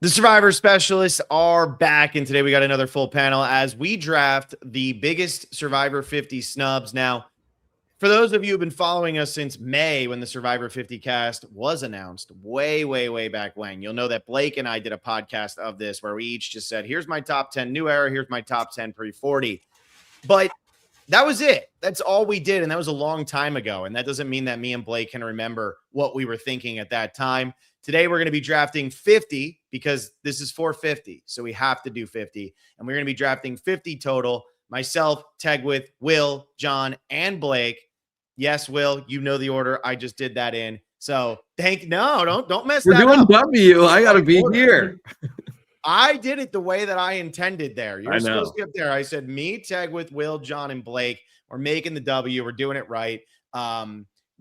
The Survivor specialists are back, and today we got another full panel as we draft the biggest Survivor 50 snubs. Now, for those of you who've been following us since May when the Survivor 50 cast was announced, way back when, you'll know that Blake and I did a podcast of this where we each just said, here's my top 10 new era, here's my top 10 pre-40. But that was it. That's all we did, and that was a long time ago, and that doesn't mean that me and Blake can remember what we were thinking at that time. Today, we're going to be drafting 50 because this is 450, so we have to do 50. And we're going to be drafting 50 total. Myself, Tegwith, Will, John, and Blake. Yes, Will, you know the order. I just did that in. So don't mess that up. We're doing W. I got to be here. I did it the way that I intended there. You're supposed to get there. I said me, Tegwith, Will, John, and Blake. We're making the W. We're doing it right.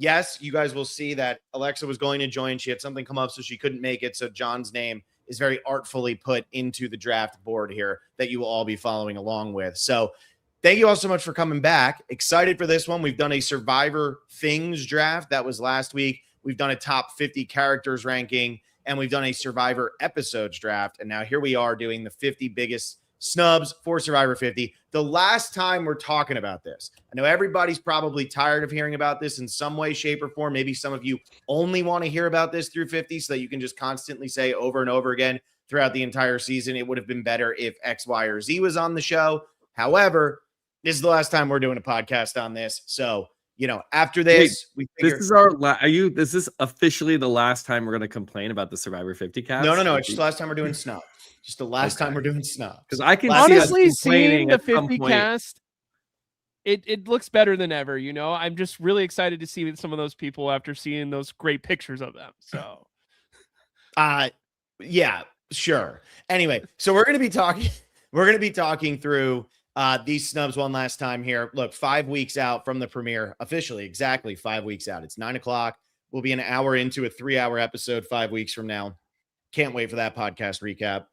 Yes, you guys will see that Alexa was going to join. She had something come up, so she couldn't make it. So John's name is very artfully put into the draft board here that you will all be following along with. So thank you all so much for coming back. Excited for this one. We've done a Survivor Things draft. That was last week. We've done a top 50 characters ranking, and we've done a Survivor episodes draft. And now here we are doing the 50 biggest snubs for Survivor 50. The last time we're talking about this, I know everybody's probably tired of hearing about this in some way, shape, or form. Maybe some of you only want to hear about this through 50 so that you can just constantly say over and over again throughout the entire season, it would have been better if X, Y, or Z was on the show. However, this is the last time we're doing a podcast on this. So, after this, this is our this is officially the last time we're going to complain about the Survivor 50 cast? No. It's just the last time we're doing snub. Just the last time we're doing snub. Because I can honestly seeing the 50 cast, it looks better than ever. I'm just really excited to see some of those people after seeing those great pictures of them. So, yeah, sure. Anyway, so we're going to be talking. We're going to be talking through these snubs one last time here. Look, 5 weeks out from the premiere, officially, exactly 5 weeks out. It's 9:00. We'll be an hour into a 3-hour episode 5 weeks from now. Can't wait for that podcast recap.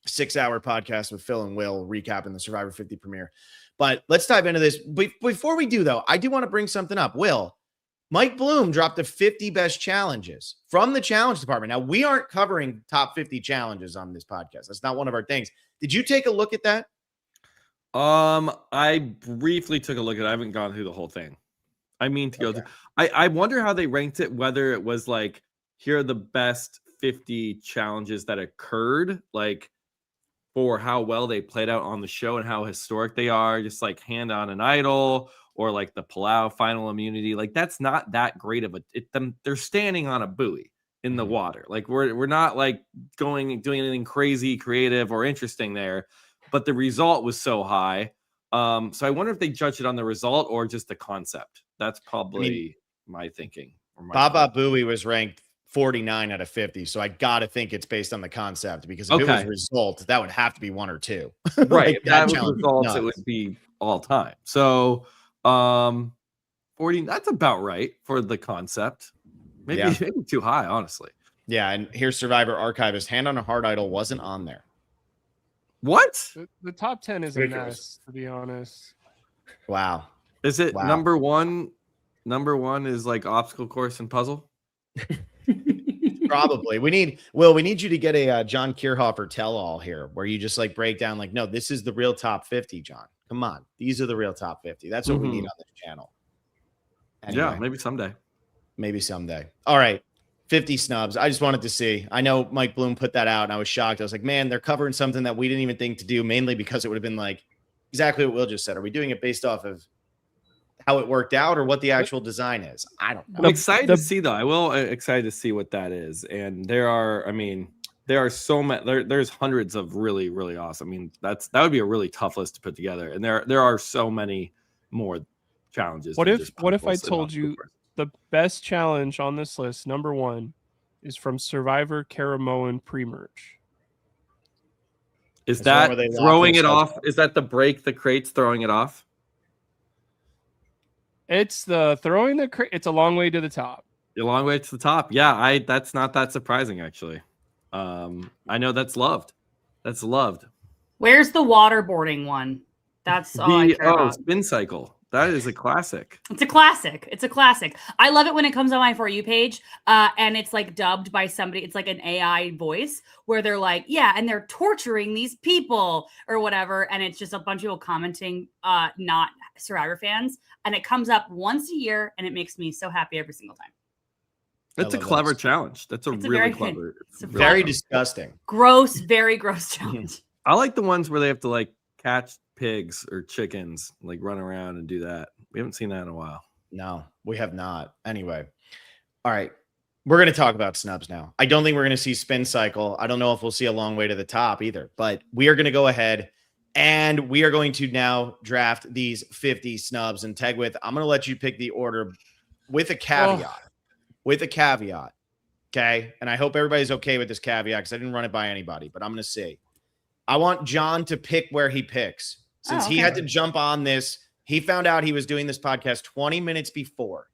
6-hour podcast with Phil and Will recapping the Survivor 50 premiere. But let's dive into this. Before we do, though, I do want to bring something up. Will, Mike Bloom dropped the 50 best challenges from the challenge department. Now, we aren't covering top 50 challenges on this podcast. That's not one of our things. Did you take a look at that? I briefly took a look at it. I haven't gone through the whole thing. I mean to go through. I wonder how they ranked it, whether it was like, here are the best 50 challenges that occurred, like for how well they played out on the show and how historic they are, just like Hand on an Idol or like the Palau final immunity. Like that's not that great of they're standing on a buoy in the water. Like we're not like doing anything crazy, creative, or interesting there. But the result was so high. So I wonder if they judge it on the result or just the concept. That's probably my thinking. Baba Booey was ranked 49 out of 50. So I got to think it's based on the concept, because if it was result, that would have to be 1 or 2. Right. Like, if that was results, it would be all time. So 40, that's about right for the concept. Maybe too high, honestly. Yeah. And here's Survivor Archivist. Hand on a Hard Idol wasn't on there. What? The top 10 is a mess, to be honest. Wow. Is it number one? Number one is like obstacle course and puzzle. Probably. We need you to get a John Kierhofer tell-all here, where you just like break down like, no, this is the real top 50, John. Come on, these are the real top 50. That's what we need on this channel. Anyway, yeah, maybe someday. Maybe someday. All right. 50 snubs. I just wanted to see. I know Mike Bloom put that out and I was shocked. I was like, man, they're covering something that we didn't even think to do, mainly because it would have been like exactly what Will just said. Are we doing it based off of how it worked out or what the actual design is? I don't know. I'm excited to see, though. I will excited to see what that is. And there are so many. There's hundreds of really, really awesome. I mean, that would be a really tough list to put together. And there are so many more challenges. What if I told you the best challenge on this list, number 1, is from Survivor Karamoan pre-merge? Is that throwing it off? Is that the break the crates throwing it off? It's the throwing the crate. It's a long way to the top. A long way to the top. Yeah, that's not that surprising, actually. I know that's loved. That's loved. Where's the waterboarding one? That's all I care about. Spin cycle. That is a classic. It's a classic. It's a classic. I love it when it comes on my For You page and it's like dubbed by somebody. It's like an AI voice where they're like, yeah, and they're torturing these people or whatever. And it's just a bunch of people commenting, not Survivor fans. And it comes up once a year and it makes me so happy every single time. That's a clever challenge. That's a really clever. It's very disgusting. Gross, very gross challenge. I like the ones where they have to like catch pigs or chickens, like run around and do that. We haven't seen that in a while. No, we have not. Anyway, all right. We're going to talk about snubs now. I don't think we're going to see spin cycle. I don't know if we'll see a long way to the top either, but we are going to go ahead and we are going to now draft these 50 snubs. And Tegwith, I'm going to let you pick the order with a caveat. With a caveat. Okay. And I hope everybody's okay with this caveat because I didn't run it by anybody, but I'm going to see. I want John to pick where he picks. Since he had to jump on this, he found out he was doing this podcast 20 minutes before.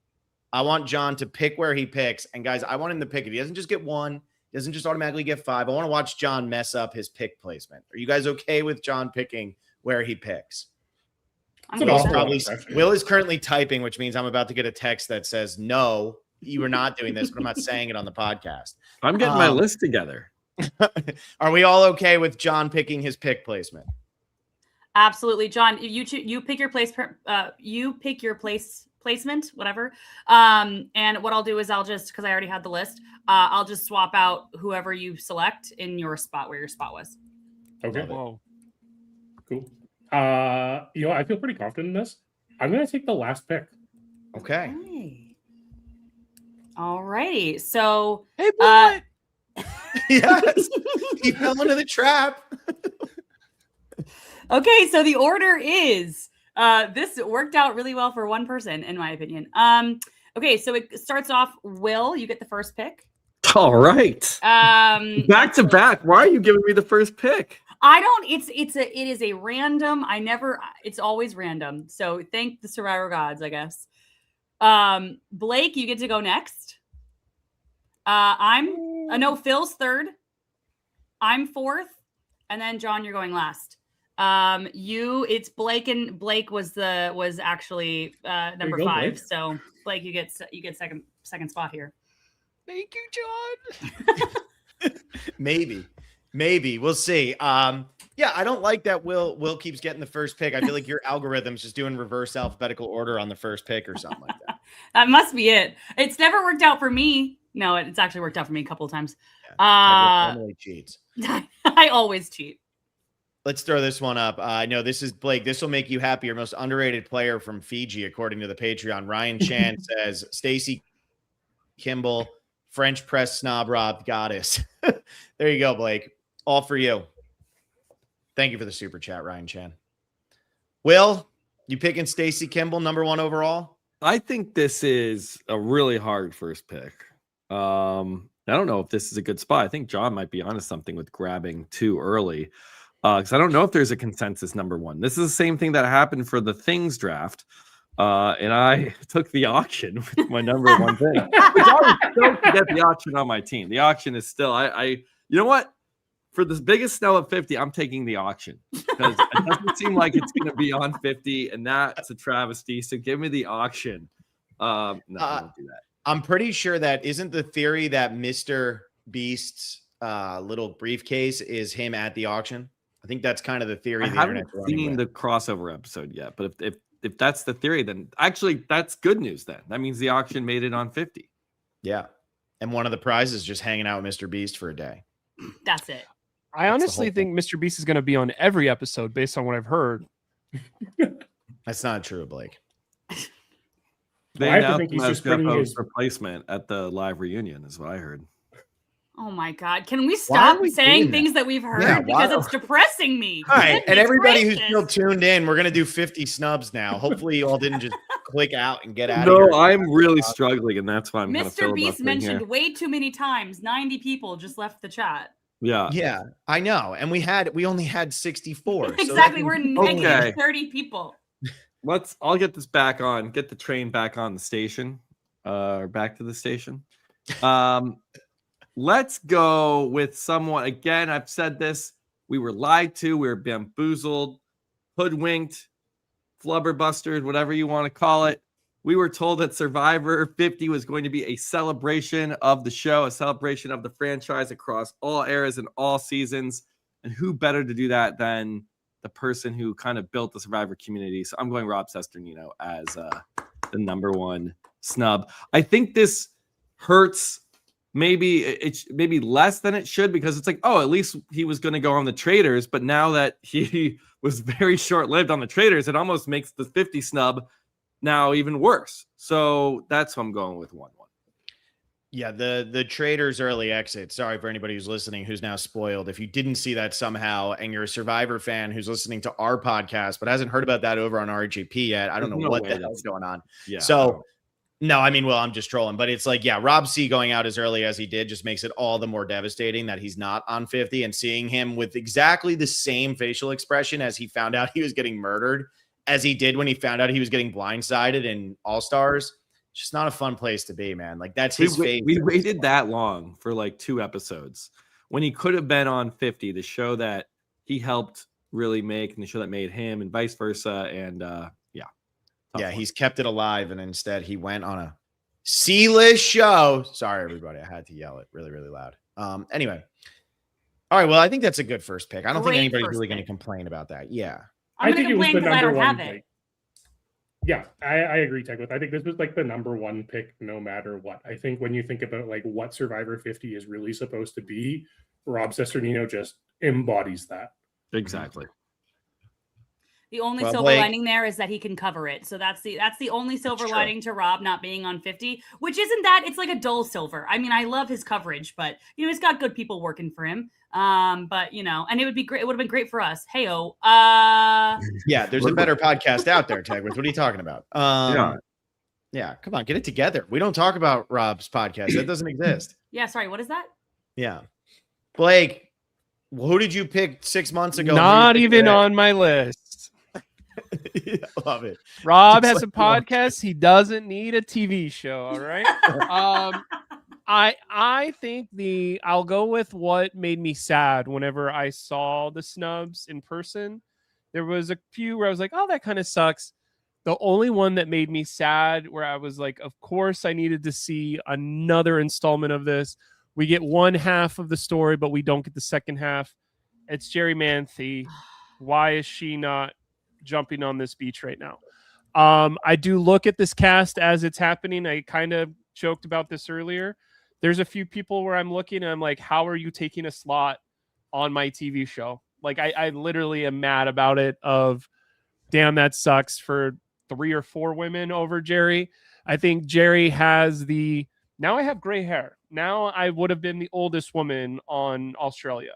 I want John to pick where he picks. And guys, I want him to pick it. He doesn't just get one. He doesn't just automatically get 5. I want to watch John mess up his pick placement. Are you guys okay with John picking where he picks? Will is currently typing, which means I'm about to get a text that says, no, you are not doing this, but I'm not saying it on the podcast. I'm getting my list together. Are we all okay with John picking his pick placement? Absolutely, John. You pick your placement, whatever. And what I'll do is I'll just, because I already had the list, I'll just swap out whoever you select in your spot where your spot was. Okay. Whoa. Cool. I feel pretty confident in this. I'm gonna take the last pick. Okay. All righty. So hey, boy. Yes, he fell into the trap. Okay, so the order is this worked out really well for one person, in my opinion. Okay, so it starts off. Will, you get the first pick. All right. Back to back. Why are you giving me the first pick? I don't. It is a random. It's always random. So thank the Survivor gods, I guess. Blake, you get to go next. Phil's third. I'm fourth, and then John, you're going last. It's Blake, and Blake was actually number 5. Blake. So Blake, you get second spot here. Thank you, John. Maybe we'll see. Yeah, I don't like that Will keeps getting the first pick. I feel like your algorithm's just doing reverse alphabetical order on the first pick or something like that. That must be it. It's never worked out for me. No, it's actually worked out for me a couple of times. Yeah, normally cheats. I always cheat. Let's throw this one up. I know this is Blake. This will make you happy. Your most underrated player from Fiji, according to the Patreon. Ryan Chan says, Stacey Kimball, French press snob Rob goddess. There you go, Blake. All for you. Thank you for the super chat, Ryan Chan. Will, you picking Stacey Kimball, number 1 overall? I think this is a really hard first pick. I don't know if this is a good spot. I think John might be onto something with grabbing too early. Because I don't know if there's a consensus number 1. This is the same thing that happened for the Things draft. And I took the auction with my number 1 thing. Which I was stoked to get the auction on my team. The auction is still, you know what? For the biggest snow at 50, I'm taking the auction. Because it doesn't seem like it's going to be on 50. And that's a travesty. So give me the auction. No, I won't do that. I'm pretty sure that isn't the theory that Mr. Beast's little briefcase is him at the auction. I think that's kind of the theory. I haven't seen the crossover episode yet, but if that's the theory, then actually that's good news. Then that means the auction made it on 50. Yeah, and one of the prizes just hanging out with Mr. Beast for a day. That's it. I honestly think Mr. Beast is going to be on every episode based on what I've heard. That's not true, Blake. They announced his replacement at the live reunion, is what I heard. Oh my God. Can we stop saying things that we've heard? Because it's depressing me. All right. And everybody who's still tuned in, we're going to do 50 snubs now. Hopefully you all didn't just click out and get out of here. No, I'm really struggling, and that's why I'm kind of Mr. Beast mentioned way too many times. 90 people just left the chat. Yeah. Yeah, I know. And we only had 64. Exactly. We're negative 30 people. I'll get this back on, get the train back on the station, or back to the station. Let's go with someone. Again, I've said this. We were lied to. We were bamboozled, hoodwinked, flubberbusters, whatever you want to call it. We were told that Survivor 50 was going to be a celebration of the show, a celebration of the franchise across all eras and all seasons. And who better to do that than the person who kind of built the Survivor community? So I'm going Rob Cesternino as the number one snub. I think this hurts maybe less than it should, because it's like, oh, at least he was going to go on the Traitors. But now that he was very short-lived on the Traitors, it almost makes the 50 snub now even worse. So that's who I'm going with 1-1. Yeah, the Traitors early exit. Sorry for anybody who's listening who's now spoiled. If you didn't see that somehow and you're a Survivor fan who's listening to our podcast but hasn't heard about that over on RGP yet, I don't know what the hell's going on. Yeah. So no, I mean, well, I'm just trolling, but it's like, yeah, Rob C going out as early as he did just makes it all the more devastating that he's not on 50, and seeing him with exactly the same facial expression as he found out he was getting murdered as he did when he found out he was getting blindsided in All Stars. It's just not a fun place to be, man. Like, that's his face. We waited that long for like 2 episodes when he could have been on 50, the show that he helped really make and the show that made him, and vice versa. And yeah, he's kept it alive, and instead he went on a C-list show. Sorry, everybody. I had to yell it really, really loud. Anyway. All right, well, I think that's a good first pick. I don't think anybody's really going to complain about that. Yeah. I think it was the number one pick. Yeah, I agree, Tegwith. I think this was like the number one pick no matter what. I think when you think about like what Survivor 50 is really supposed to be, Rob Cesternino just embodies that. Exactly. The only silver lining there is that he can cover it. So that's the only silver lining to Rob not being on 50, which isn't that it's like a dull silver. I mean, I love his coverage, but he's got good people working for him. But and it would be great. It would have been great for us. Heyo. Yeah, there's a better podcast out there, Tegwith. What are you talking about? Yeah, come on, get it together. We don't talk about Rob's podcast. That doesn't exist. Yeah, sorry. What is that? Yeah. Blake, who did you pick 6 months ago? Not even on my list. Yeah, love it. Rob just has a podcast. He doesn't need a TV show. All right. I think I'll go with what made me sad whenever I saw the snubs in person. There was a few where I was like, oh, that kind of sucks. The only one that made me sad where I was like, of course I needed to see another installment of this. We get one half of the story, but we don't get the second half. It's Jerry Manthe. Why is she not jumping on this beach right now? I do look at this cast as it's happening. I kind of joked about this earlier. There's a few people where I'm looking and I'm like, how are you taking a slot on my TV show? Like, I literally am mad about it of, damn, that sucks for 3 or 4 women over Jerry. I think Jerry has now I have gray hair. Now I would have been the oldest woman on Australia.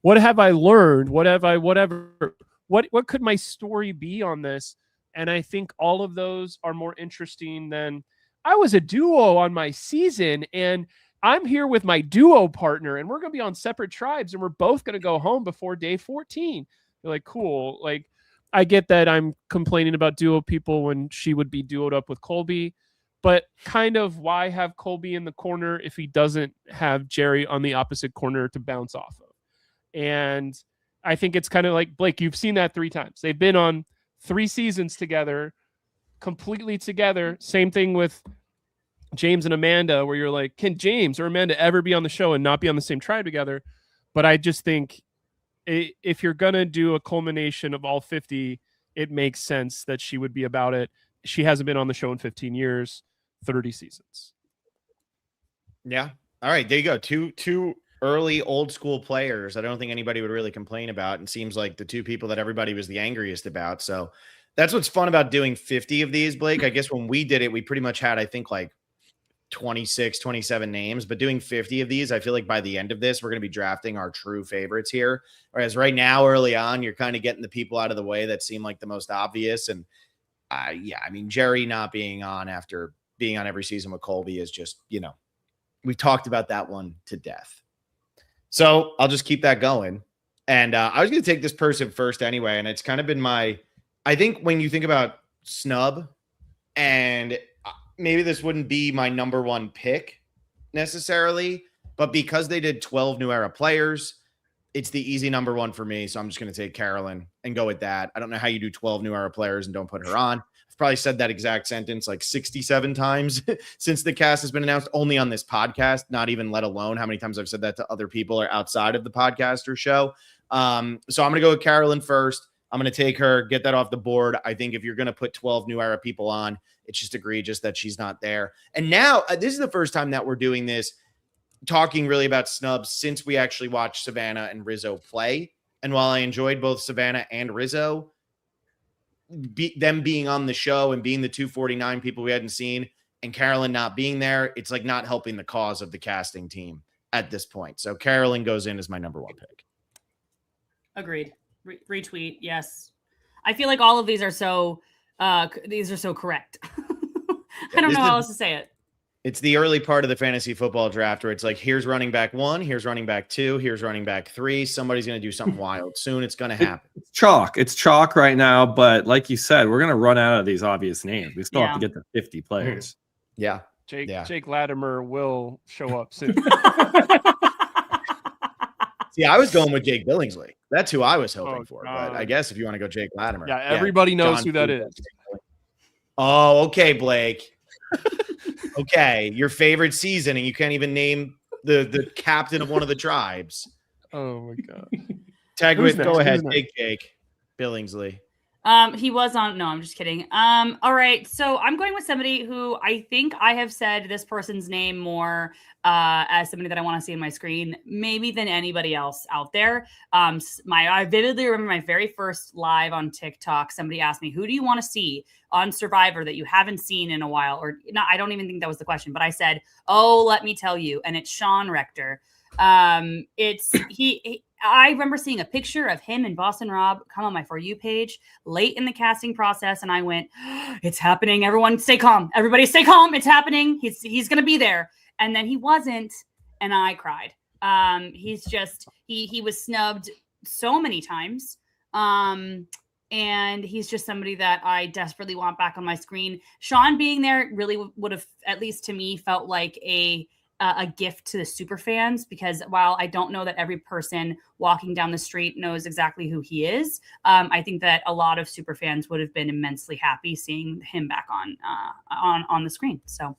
What have I learned? What could my story be on this? And I think all of those are more interesting than I was a duo on my season and I'm here with my duo partner and we're going to be on separate tribes and we're both going to go home before day 14. You're like, cool. Like, I get that I'm complaining about duo people when she would be duoed up with Colby, but kind of why have Colby in the corner if he doesn't have Jerry on the opposite corner to bounce off of? And I think it's kind of like, Blake, you've seen that 3 times. They've been on 3 seasons together, completely together. Same thing with James and Amanda, where you're like, can James or Amanda ever be on the show and not be on the same tribe together? But I just think if you're going to do a culmination of all 50, it makes sense that she would be about it. She hasn't been on the show in 15 years, 30 seasons. Yeah. All right. There you go. Two early old school players I don't think anybody would really complain about, and seems like the 2 people that everybody was the angriest about. So that's what's fun about doing 50 of these, Blake. I guess when we did it, we pretty much had, I think, like 26, 27 names, but doing 50 of these, I feel like by the end of this, we're going to be drafting our true favorites here. Whereas right now, early on, you're kind of getting the people out of the way that seem like the most obvious. And yeah, I mean, Jerry not being on after being on every season with Colby is just, we've talked about that one to death. So I'll just keep that going. And I was going to take this person first anyway. And it's kind of been I think when you think about snub, and maybe this wouldn't be my number 1 pick necessarily, but because they did 12 new era players, it's the easy number one for me. So I'm just going to take Carolyn and go with that. I don't know how you do 12 new era players and don't put her on. I've probably said that exact sentence like 67 times since the cast has been announced, only on this podcast, not even let alone how many times I've said that to other people or outside of the podcast or show. So I'm going to go with Carolyn first. I'm going to take her, get that off the board. I think if you're going to put 12 new era people on, it's just egregious that she's not there. And now this is the first time that we're doing this, talking really about snubs since we actually watched Savannah and Rizzo play. And while I enjoyed both Savannah and Rizzo, them being on the show and being the 249 people we hadn't seen and Carolyn not being there, it's like not helping the cause of the casting team at this point. So Carolyn goes in as my number one pick. Agreed. Retweet. Yes. I feel like all of these are so correct. I don't know how else to say it. It's the early part of the fantasy football draft where it's like, here's running back 1, here's running back 2, here's running back 3. Somebody's going to do something wild. Soon it's going to happen. It's chalk. It's chalk right now. But like you said, we're going to run out of these obvious names. We still have to get to 50 players. Yeah. Jake Latimer will show up soon. See, I was going with Jake Billingsley. That's who I was hoping for. But I guess if you want to go Jake Latimer. Yeah, everybody knows who that is. Oh, okay, Blake. Okay, your favorite season, and you can't even name the captain of one of the tribes. Oh my god. Tagwith, go ahead. Take Jake Billingsley. He was on. No, I'm just kidding. All right. So I'm going with somebody who I think I have said this person's name more as somebody that I want to see in my screen, maybe than anybody else out there. I vividly remember my very first live on TikTok. Somebody asked me, "Who do you want to see on Survivor that you haven't seen in a while?" Or not. I don't even think that was the question, but I said, "Oh, let me tell you," and it's Sean Rector. I remember seeing a picture of him and Boston Rob come on my For You page late in the casting process. And I went, "It's happening. Everyone stay calm. Everybody stay calm. It's happening. He's going to be there." And then he wasn't. And I cried. He's just, he was snubbed so many times. And he's just somebody that I desperately want back on my screen. Sean being there really would have, at least to me, felt like a gift to the super fans, because while I don't know that every person walking down the street knows exactly who he is, I think that a lot of super fans would have been immensely happy seeing him back on the screen. So.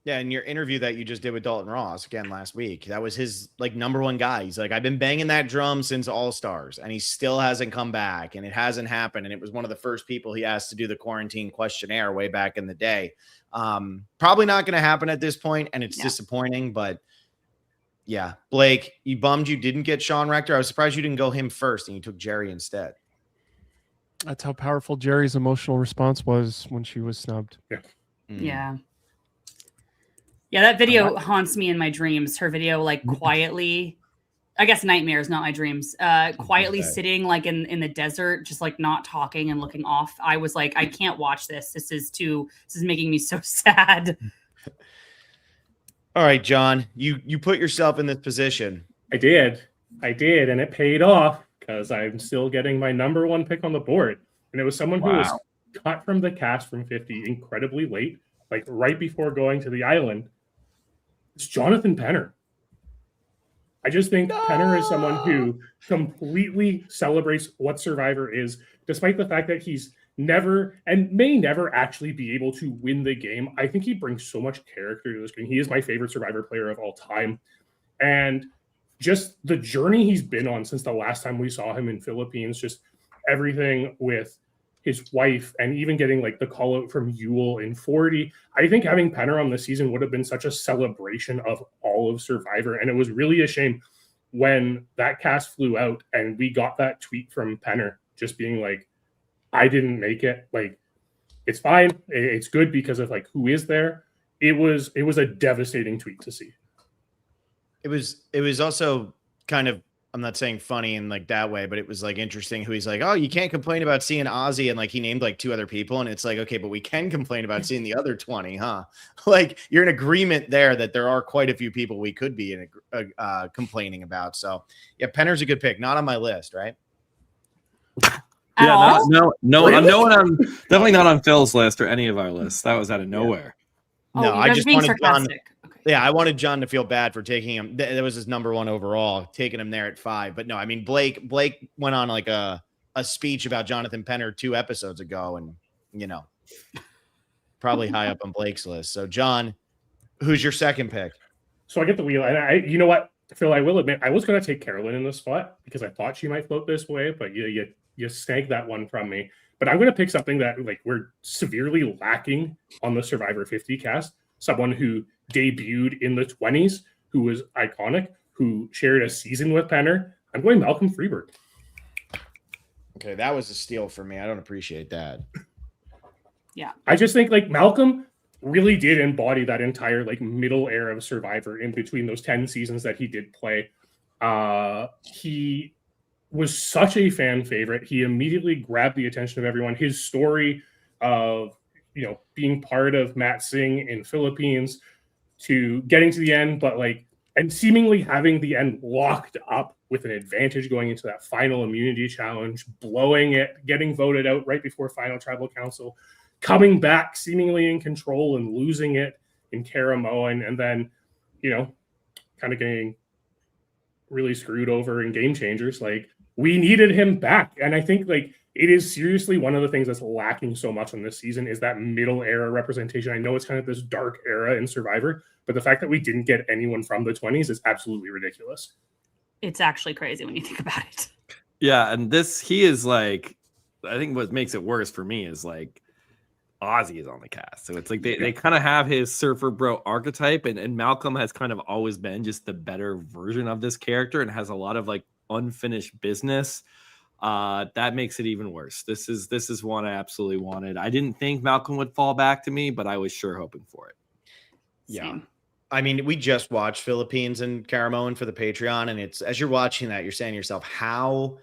Yeah, and your interview that you just did with Dalton Ross again last week, that was his like number one guy. He's like, I've been banging that drum since All Stars, and he still hasn't come back, and it hasn't happened. And it was one of the first people he asked to do the quarantine questionnaire way back in the day. Probably not going to happen at this point, and it's disappointing. But yeah, Blake, you bummed you didn't get Sean Rector. I was surprised you didn't go him first, and you took Jerry instead. That's how powerful Jerry's emotional response was when she was snubbed. Yeah. Yeah. Yeah, that video haunts me in my dreams. Her video, like quietly, I guess nightmares, not my dreams, quietly sitting like in the desert, just like not talking and looking off. I was like, I can't watch this. This is making me so sad. All right, John, you put yourself in this position. I did. And it paid off because I'm still getting my number one pick on the board. And it was someone who was cut from the cast from 50 incredibly late, like right before going to the island. It's Jonathan Penner. I just think Penner is someone who completely celebrates what Survivor is, despite the fact that he's never and may never actually be able to win the game. I think he brings so much character to the screen. He is my favorite Survivor player of all time. And just the journey he's been on since the last time we saw him in Philippines, just everything with his wife, and even getting like the call out from Yule in 40. I think having Penner on the season would have been such a celebration of all of Survivor. And it was really a shame when that cast flew out and we got that tweet from Penner just being like, I didn't make it. Like, it's fine. It's good because of like who is there. It was a devastating tweet to see. It was also kind of, I'm not saying funny in like that way, but it was like interesting who he's like, oh, you can't complain about seeing Ozzy, and like he named like 2 other people, and it's like, okay, but we can complain about seeing the other 20, huh? Like you're in agreement there that there are quite a few people we could be complaining about. So yeah, Penner's a good pick. Not on my list, right? Yeah, no, I'm definitely not on Phil's list or any of our lists. That was out of nowhere. No, I just wanted John. Yeah, I wanted John to feel bad for taking him. That was his number 1 overall, taking him there at 5. But no, I mean, Blake went on like a speech about Jonathan Penner 2 episodes ago, and probably high up on Blake's list. So, John, who's your second pick? So I get the wheel, and you know what, Phil, I will admit I was going to take Carolyn in this spot because I thought she might float this way, but you snagged that one from me. But I'm going to pick something that like we're severely lacking on the Survivor 50 cast. Someone who debuted in the 20s, who was iconic, who shared a season with Penner. I'm going Malcolm Freeberg. Okay, that was a steal for me. I don't appreciate that. Yeah. I just think like Malcolm really did embody that entire like middle era of Survivor in between those 10 seasons that he did play. He was such a fan favorite. He immediately grabbed the attention of everyone. His story of being part of Matt Singh in Philippines to getting to the end, but and seemingly having the end locked up with an advantage going into that final immunity challenge, blowing it, getting voted out right before final tribal council, coming back seemingly in control and losing it in Karamoan, and then, kind of getting really screwed over in Game Changers. Like, we needed him back. And I think it is seriously one of the things that's lacking so much on this season is that middle era representation. I know it's kind of this dark era in Survivor, but the fact that we didn't get anyone from the 20s is absolutely ridiculous. It's actually crazy when you think about it. Yeah, and he is I think what makes it worse for me is Ozzy is on the cast. So it's they kind of have his surfer bro archetype, and Malcolm has kind of always been just the better version of this character and has a lot of unfinished business. That makes it even worse. This is one I absolutely wanted. I didn't think Malcolm would fall back to me, but I was sure hoping for it. Yeah. Same. I mean, we just watched Philippines and Karamoan for the Patreon, and it's as you're watching that, you're saying to yourself, how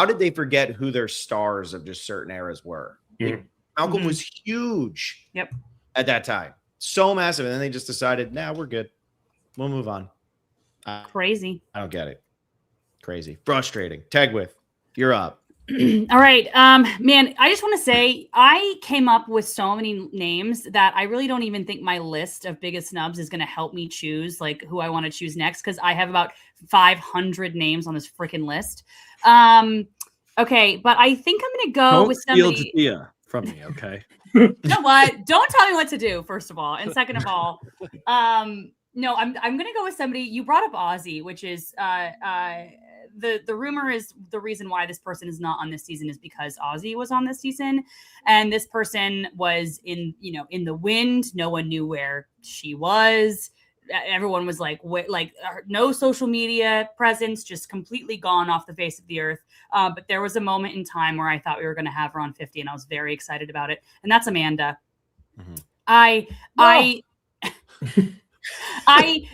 did they forget who their stars of just certain eras were? Mm-hmm. Malcolm was huge. Yep. At that time. So massive. And then they just decided, nah, we're good. We'll move on. Crazy. I don't get it. Crazy. Frustrating. Tegwith, you're up. All right. Man, I just want to say I came up with so many names that I really don't even think my list of biggest snubs is going to help me choose who I want to choose next, because I have about 500 names on this freaking list. Okay, but I think I'm going to go with somebody. Don't from me, okay? You know what? Don't tell me what to do, first of all. And second of all, no, I'm going to go with somebody. You brought up Ozzy, which is the rumor is the reason why this person is not on this season is because Ozzy was on this season, and this person was in the wind. No one knew where she was. Everyone was no social media presence, just completely gone off the face of the earth. But there was a moment in time where I thought we were going to have her on 50, and I was very excited about it. And that's Amanda. Mm-hmm. I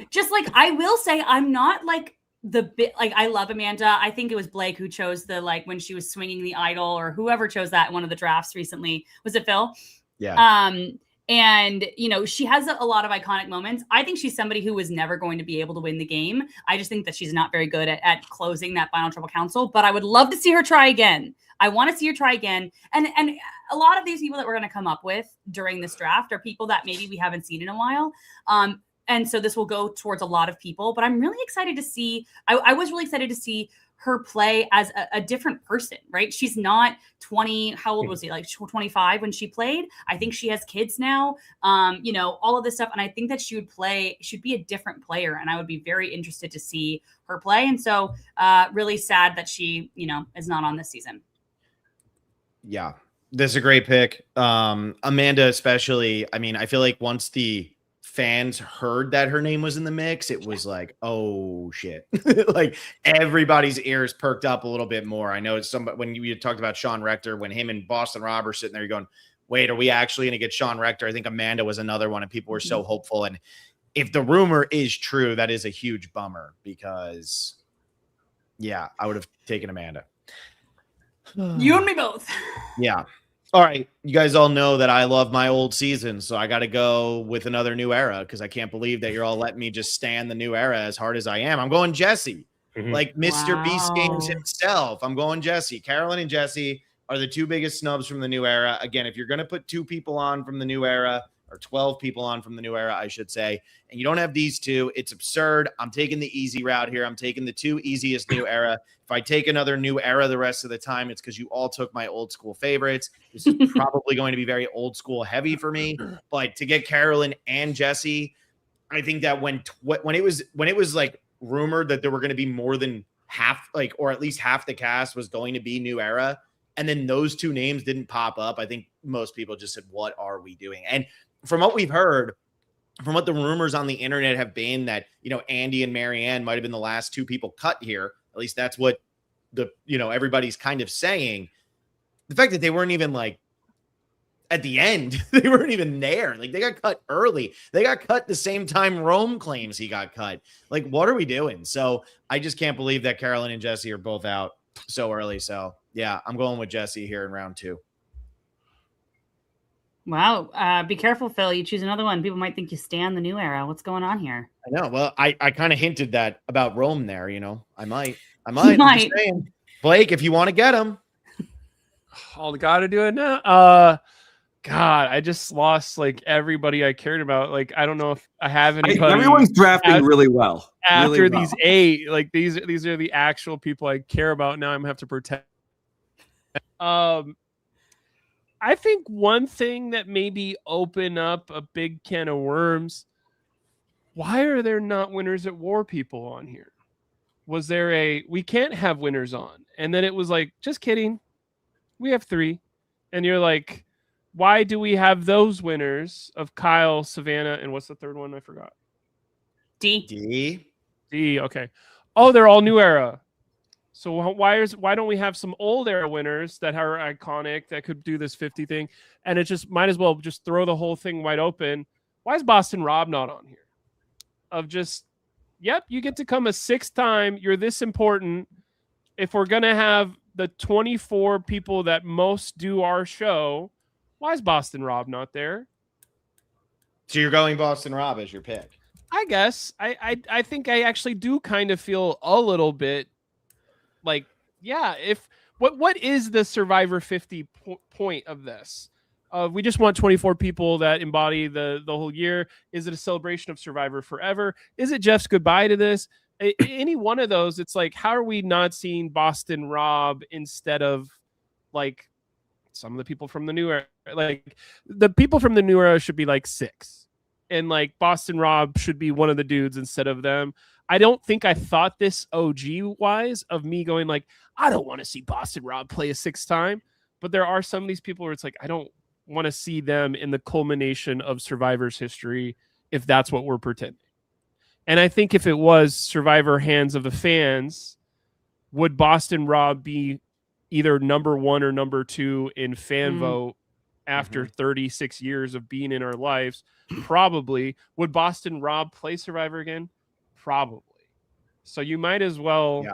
just I will say I'm not I love Amanda. I think it was Blake who chose the when she was swinging the idol, or whoever chose that in one of the drafts recently. Was it Phil? Yeah. And she has a lot of iconic moments. I think she's somebody who was never going to be able to win the game. I just think that she's not very good at closing that final tribal council, but I would love to see her try again. I want to see her try again. And a lot of these people that we're going to come up with during this draft are people that maybe we haven't seen in a while. And so this will go towards a lot of people, but I'm really excited to see, I was really excited to see her play as a different person, right? She's not 20. How old was he? 25 when she played. I think she has kids now, all of this stuff. And I think that she'd be a different player. And I would be very interested to see her play. And so really sad that she, is not on this season. Yeah, this is a great pick. Amanda, especially. I mean, I feel like once the fans heard that her name was in the mix, it was oh shit. Everybody's ears perked up a little bit more. I know it's when you talked about Sean Rector, when him and Boston Rob are sitting there, you're going, wait, are we actually going to get Sean Rector? I think Amanda was another one, and people were so hopeful. And if the rumor is true, that is a huge bummer, because yeah, I would have taken Amanda. You and me both. Yeah. All right. You guys all know that I love my old season, so I got to go with another new era, because I can't believe that you're all letting me just stand the new era as hard as I am. I'm going Jesse, Mr. Beast Games himself. I'm going Jesse. Carolyn and Jesse are the two biggest snubs from the new era. Again, if you're going to put two people on from the new era, or 12 people on from the new era, I should say. And you don't have these two. It's absurd. I'm taking the easy route here. I'm taking the 2 easiest new era. If I take another new era the rest of the time, it's because you all took my old school favorites. This is probably going to be very old school heavy for me. But to get Carolyn and Jesse, I think that when it was like rumored that there were going to be more than half, like, or at least half the cast was going to be new era, and then those 2 names didn't pop up, I think most people just said, what are we doing? And from what we've heard, from what the rumors on the internet have been, that, you know, Andy and Marianne might have been the last 2 people cut here. At least that's what the, you know, everybody's kind of saying. The fact that they weren't even like at the end, they weren't even there. Like, they got cut early. They got cut the same time Rome claims he got cut. Like, what are we doing? So I just can't believe that Carolyn and Jesse are both out so early. So yeah, I'm going with Jesse here in round 2. Wow. Be careful, Phil. You choose another one. People might think you stand the new era. What's going on here? I know. Well, I kind of hinted that about Rome there, you know. I might. I'm just saying. Blake, if you want to get him. All got to do it now. God, I just lost like everybody I cared about. Like, I don't know if I have anybody. Everyone's drafting really well. After really these 8, like these are the actual people I care about. Now I'm gonna have to protect. I think one thing that maybe open up a big can of worms. Why are there not winners at war people on here? Was there we can't have winners on? And then it was like, just kidding. We have 3. And you're like, why do we have those winners of Kyle, Savannah, and what's the third one? I forgot. D. Okay. Oh, they're all new era. So why don't we have some old era winners that are iconic that could do this 50 thing? And it just might as well just throw the whole thing wide open. Why is Boston Rob not on here? Of just, yep, you get to come a 6th time. You're this important. If we're going to have the 24 people that most do our show, why is Boston Rob not there? So you're going Boston Rob as your pick? I guess. I think I actually do kind of feel a little bit like, yeah, if what is the Survivor 50 point of this? We just want 24 people that embody the whole year. Is it a celebration of Survivor forever? Is it Jeff's goodbye to this? Any one of those, it's like, how are we not seeing Boston Rob instead of like some of the people from the new era? Like, the people from the new era should be like 6, and like Boston Rob should be one of the dudes instead of them. I don't think I thought this OG wise of me going like, I don't want to see Boston Rob play a 6th time, but there are some of these people where it's like, I don't want to see them in the culmination of Survivor's history if that's what we're pretending. And I think if it was Survivor Hands of the Fans, would Boston Rob be either number 1 or number 2 in fan vote after 36 years of being in our lives? Probably. Would Boston Rob play Survivor again? Probably. So you might as well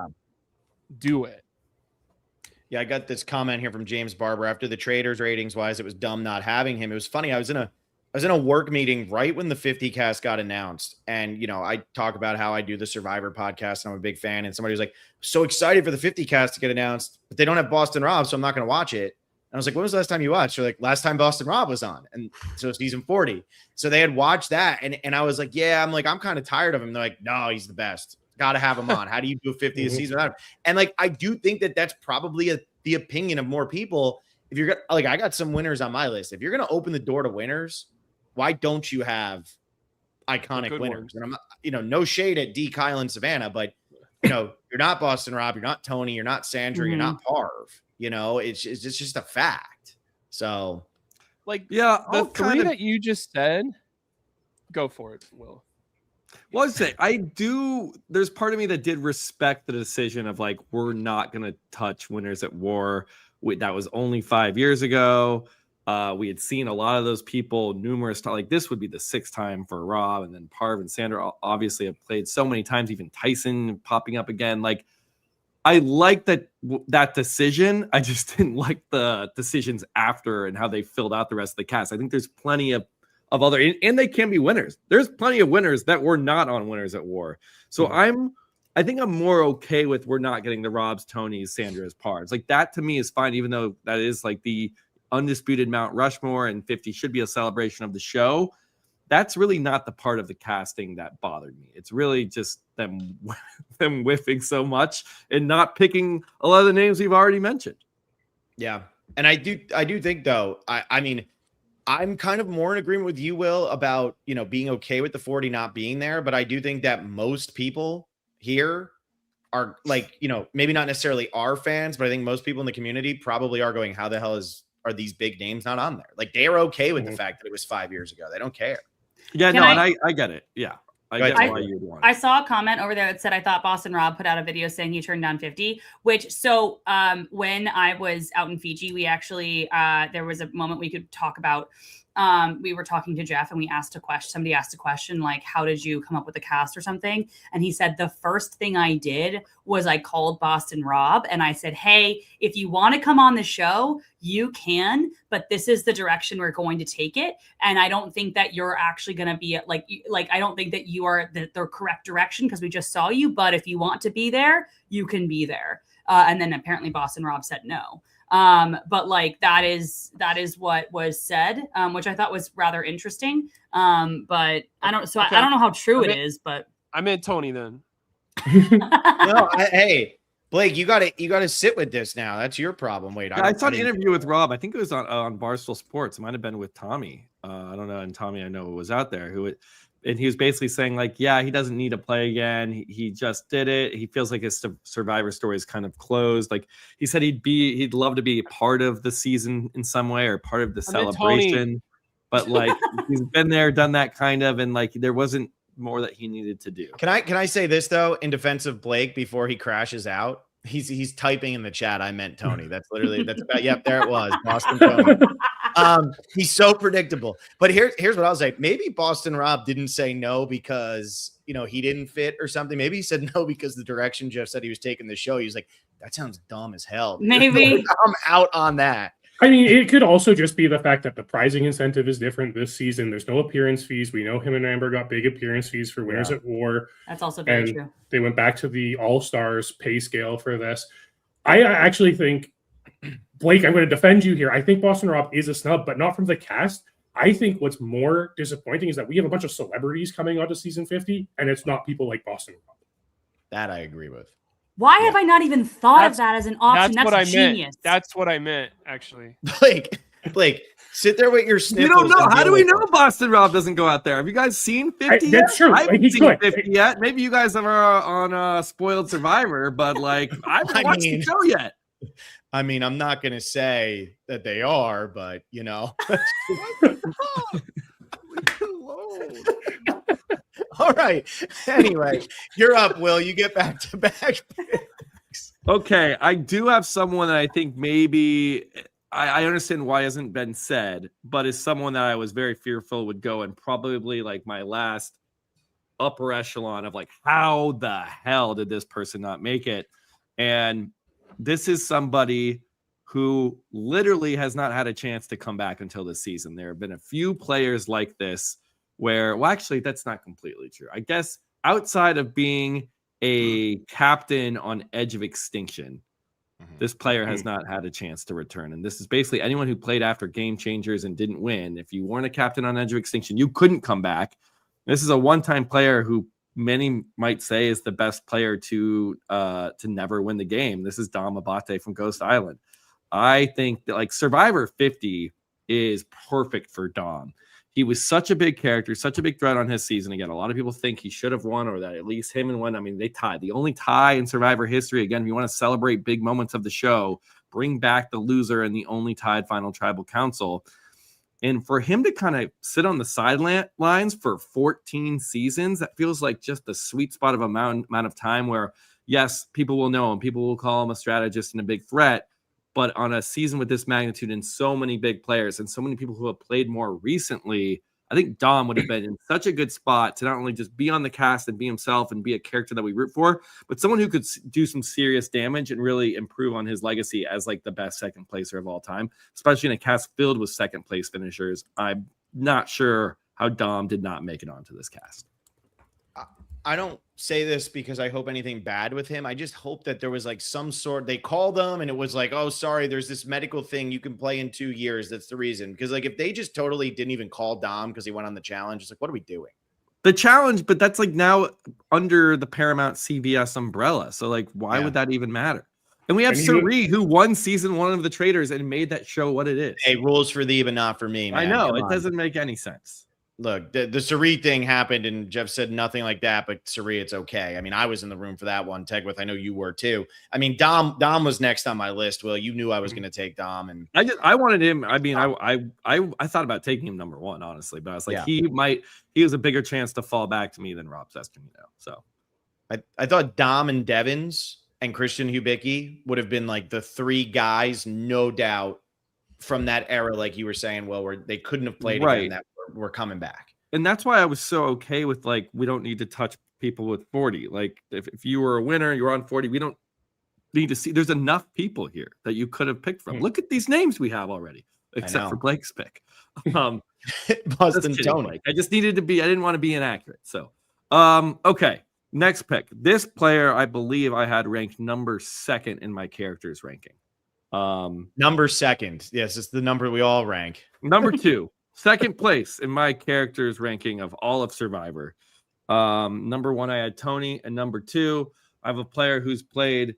do it. Yeah, I got this comment here from James Barber. After the traders ratings wise, it was dumb not having him. It was funny. I was in a work meeting right when the 50 cast got announced. And, you know, I talk about how I do the Survivor podcast and I'm a big fan. And somebody was like, so excited for the 50 cast to get announced, but they don't have Boston Rob, so I'm not going to watch it. And I was like, when was the last time you watched? They're like, last time Boston Rob was on. And so season 40. So they had watched that. And I was like, yeah, I'm kind of tired of him. They're like, no, he's the best. Got to have him on. How do you do a 50th season without him? And like, I do think that that's probably the opinion of more people. If you're like, I got some winners on my list. If you're going to open the door to winners, why don't you have iconic winners? And I'm not, you know, no shade at D, Kyle, and Savannah, but you know, you're not Boston Rob, you're not Tony, you're not Sandra, you're not Parv. You know, it's just a fact. So, like, yeah, the 3 that you just said, go for it, Will. Well, I'd say there's part of me that did respect the decision of like, we're not going to touch Winners at War. That was only 5 years ago. We had seen a lot of those people numerous times. Like, this would be the 6th time for Rob, and then Parv and Sandra obviously have played so many times, even Tyson popping up again. Like, I like that decision. I just didn't like the decisions after and how they filled out the rest of the cast. I think there's plenty of other, and they can be winners. There's plenty of winners that were not on Winners at War. So I think I'm more okay with we're not getting the Robs, Tonys, Sandras, Parvs. Like, that to me is fine, even though that is like the undisputed Mount Rushmore and 50 should be a celebration of the show. That's really not the part of the casting that bothered me. It's really just them whiffing so much and not picking a lot of the names we've already mentioned. Yeah. And I do think though, I mean, I'm kind of more in agreement with you, Will, about, being okay with the 40 not being there. But I do think that most people here are like, maybe not necessarily our fans, but I think most people in the community probably are going, how the hell are these big names not on there? Like, they're okay with the fact that it was 5 years ago. They don't care. Yeah, and I get it. Yeah. I saw a comment over there that said, I thought Boston Rob put out a video saying he turned down 50, when I was out in Fiji, we actually, there was a moment we could talk about, we were talking to Jeff and somebody asked a question, like, how did you come up with the cast or something? And he said, the first thing I did was I called Boston Rob and I said, hey, if you want to come on the show, you can, but this is the direction we're going to take it. And I don't think that you're actually going to be like, I don't think that you are the correct direction because we just saw you, but if you want to be there, you can be there. And then apparently Boston Rob said no. But like, that is what was said, which I thought was rather interesting. But I don't know how true it is, but I meant Tony then. No, hey, Blake, you gotta sit with this now. That's your problem. Wait, I saw an interview with Rob. I think it was on Barstool Sports. It might have been with Tommy. I don't know. And Tommy, I know, was out there and he was basically saying like, yeah, he doesn't need to play again. He just did it. He feels like his Survivor story is kind of closed. Like he said, he'd love to be part of the season in some way or part of the celebration, but like he's been there, done that kind of, and like there wasn't more that he needed to do. Can I say this though, in defense of Blake before he crashes out? He's typing in the chat. I meant Tony. That's about, yep, there it was. Boston Tony. He's so predictable. But here's what I'll say. Maybe Boston Rob didn't say no because, he didn't fit or something. Maybe he said no because the direction Jeff said he was taking the show. He was like, that sounds dumb as hell. Maybe. I'm out on that. I mean, it could also just be the fact that the prizing incentive is different this season. There's no appearance fees. We know him and Amber got big appearance fees for Winners at War. That's also very true. They went back to the All-Stars pay scale for this. I actually think, Blake, I'm going to defend you here. I think Boston Rob is a snub, but not from the cast. I think what's more disappointing is that we have a bunch of celebrities coming onto season 50, and it's not people like Boston Rob. That I agree with. Why have I not even thought of that as an option? That's what I genius. meant. That's what I meant, actually. Blake, sit there with your sniffles. You don't know. How do we know Boston Rob doesn't go out there? Have you guys seen 50 yet? That's true. I haven't seen 50 yet. Maybe you guys are on Spoiled Survivor, but like I haven't watched the show yet. I mean, I'm not going to say that they are, but All right. Anyway, you're up, Will. You get back to back. Okay, I do have someone that I think maybe I understand why it hasn't been said, but is someone that I was very fearful would go and probably like my last upper echelon of like, how the hell did this person not make it? And this is somebody who literally has not had a chance to come back until this season. There have been a few players like this where, well, actually, that's not completely true. I guess outside of being a captain on Edge of Extinction, this player has not had a chance to return. And this is basically anyone who played after Game Changers and didn't win. If you weren't a captain on Edge of Extinction, you couldn't come back. This is a one-time player who many might say is the best player to never win the game. This is Dom Abate from Ghost Island. I think that like Survivor 50 is perfect for Dom. He was such a big character, such a big threat on his season. Again, a lot of people think he should have won or that at least him and one. I mean, they tied. The only tie in Survivor history. Again, if you want to celebrate big moments of the show, bring back the loser and the only tied final tribal council. And for him to kind of sit on the sidelines for 14 seasons, that feels like just the sweet spot of amount of time where, yes, people will know him. People will call him a strategist and a big threat. But on a season with this magnitude and so many big players and so many people who have played more recently, I think Dom would have been in such a good spot to not only just be on the cast and be himself and be a character that we root for, but someone who could do some serious damage and really improve on his legacy as like the best second placer of all time, especially in a cast filled with second place finishers. I'm not sure how Dom did not make it onto this cast. I don't say this because I hope anything bad with him. I just hope that there was like some sort, they called him and it was like, oh, sorry, there's this medical thing you can play in 2 years. That's the reason. Because like if they just totally didn't even call Dom because he went on the challenge, it's like, what are we doing? The challenge, but that's like now under the Paramount CBS umbrella. So like, why would that even matter? And we have Suri, who won season 1 of The Traitors and made that show what it is. Hey, rules for thee, but not for me, man. I know. It doesn't make any sense. Look, the Suri thing happened, and Jeff said nothing like that, but Suri, it's okay. I mean, I was in the room for that one. Tegwith, I know you were too. I mean, Dom was next on my list. Will, you knew I was going to take Dom, and I wanted him. I mean, I thought about taking him number 1, honestly, but I was like, he was a bigger chance to fall back to me than Rob Cesternino. So I thought Dom and Devins and Christian Hubicki would have been like the 3 guys, no doubt, from that era, like you were saying, Will, where they couldn't have played again, that were coming back. And that's why I was so okay with like, we don't need to touch people with 40. Like if you were a winner, you're on 40, we don't need to see. There's enough people here that you could have picked from. Look at these names we have already, except for Blake's pick. Boston Tony. I just needed to be, I didn't want to be inaccurate. So, okay. Next pick. This player, I believe I had ranked number 2nd in my characters ranking. Number 2nd. Yes, it's the number we all rank. Number 2. 2nd place in my characters ranking of all of Survivor. Number 1, I had Tony, and number 2, I have a player who's played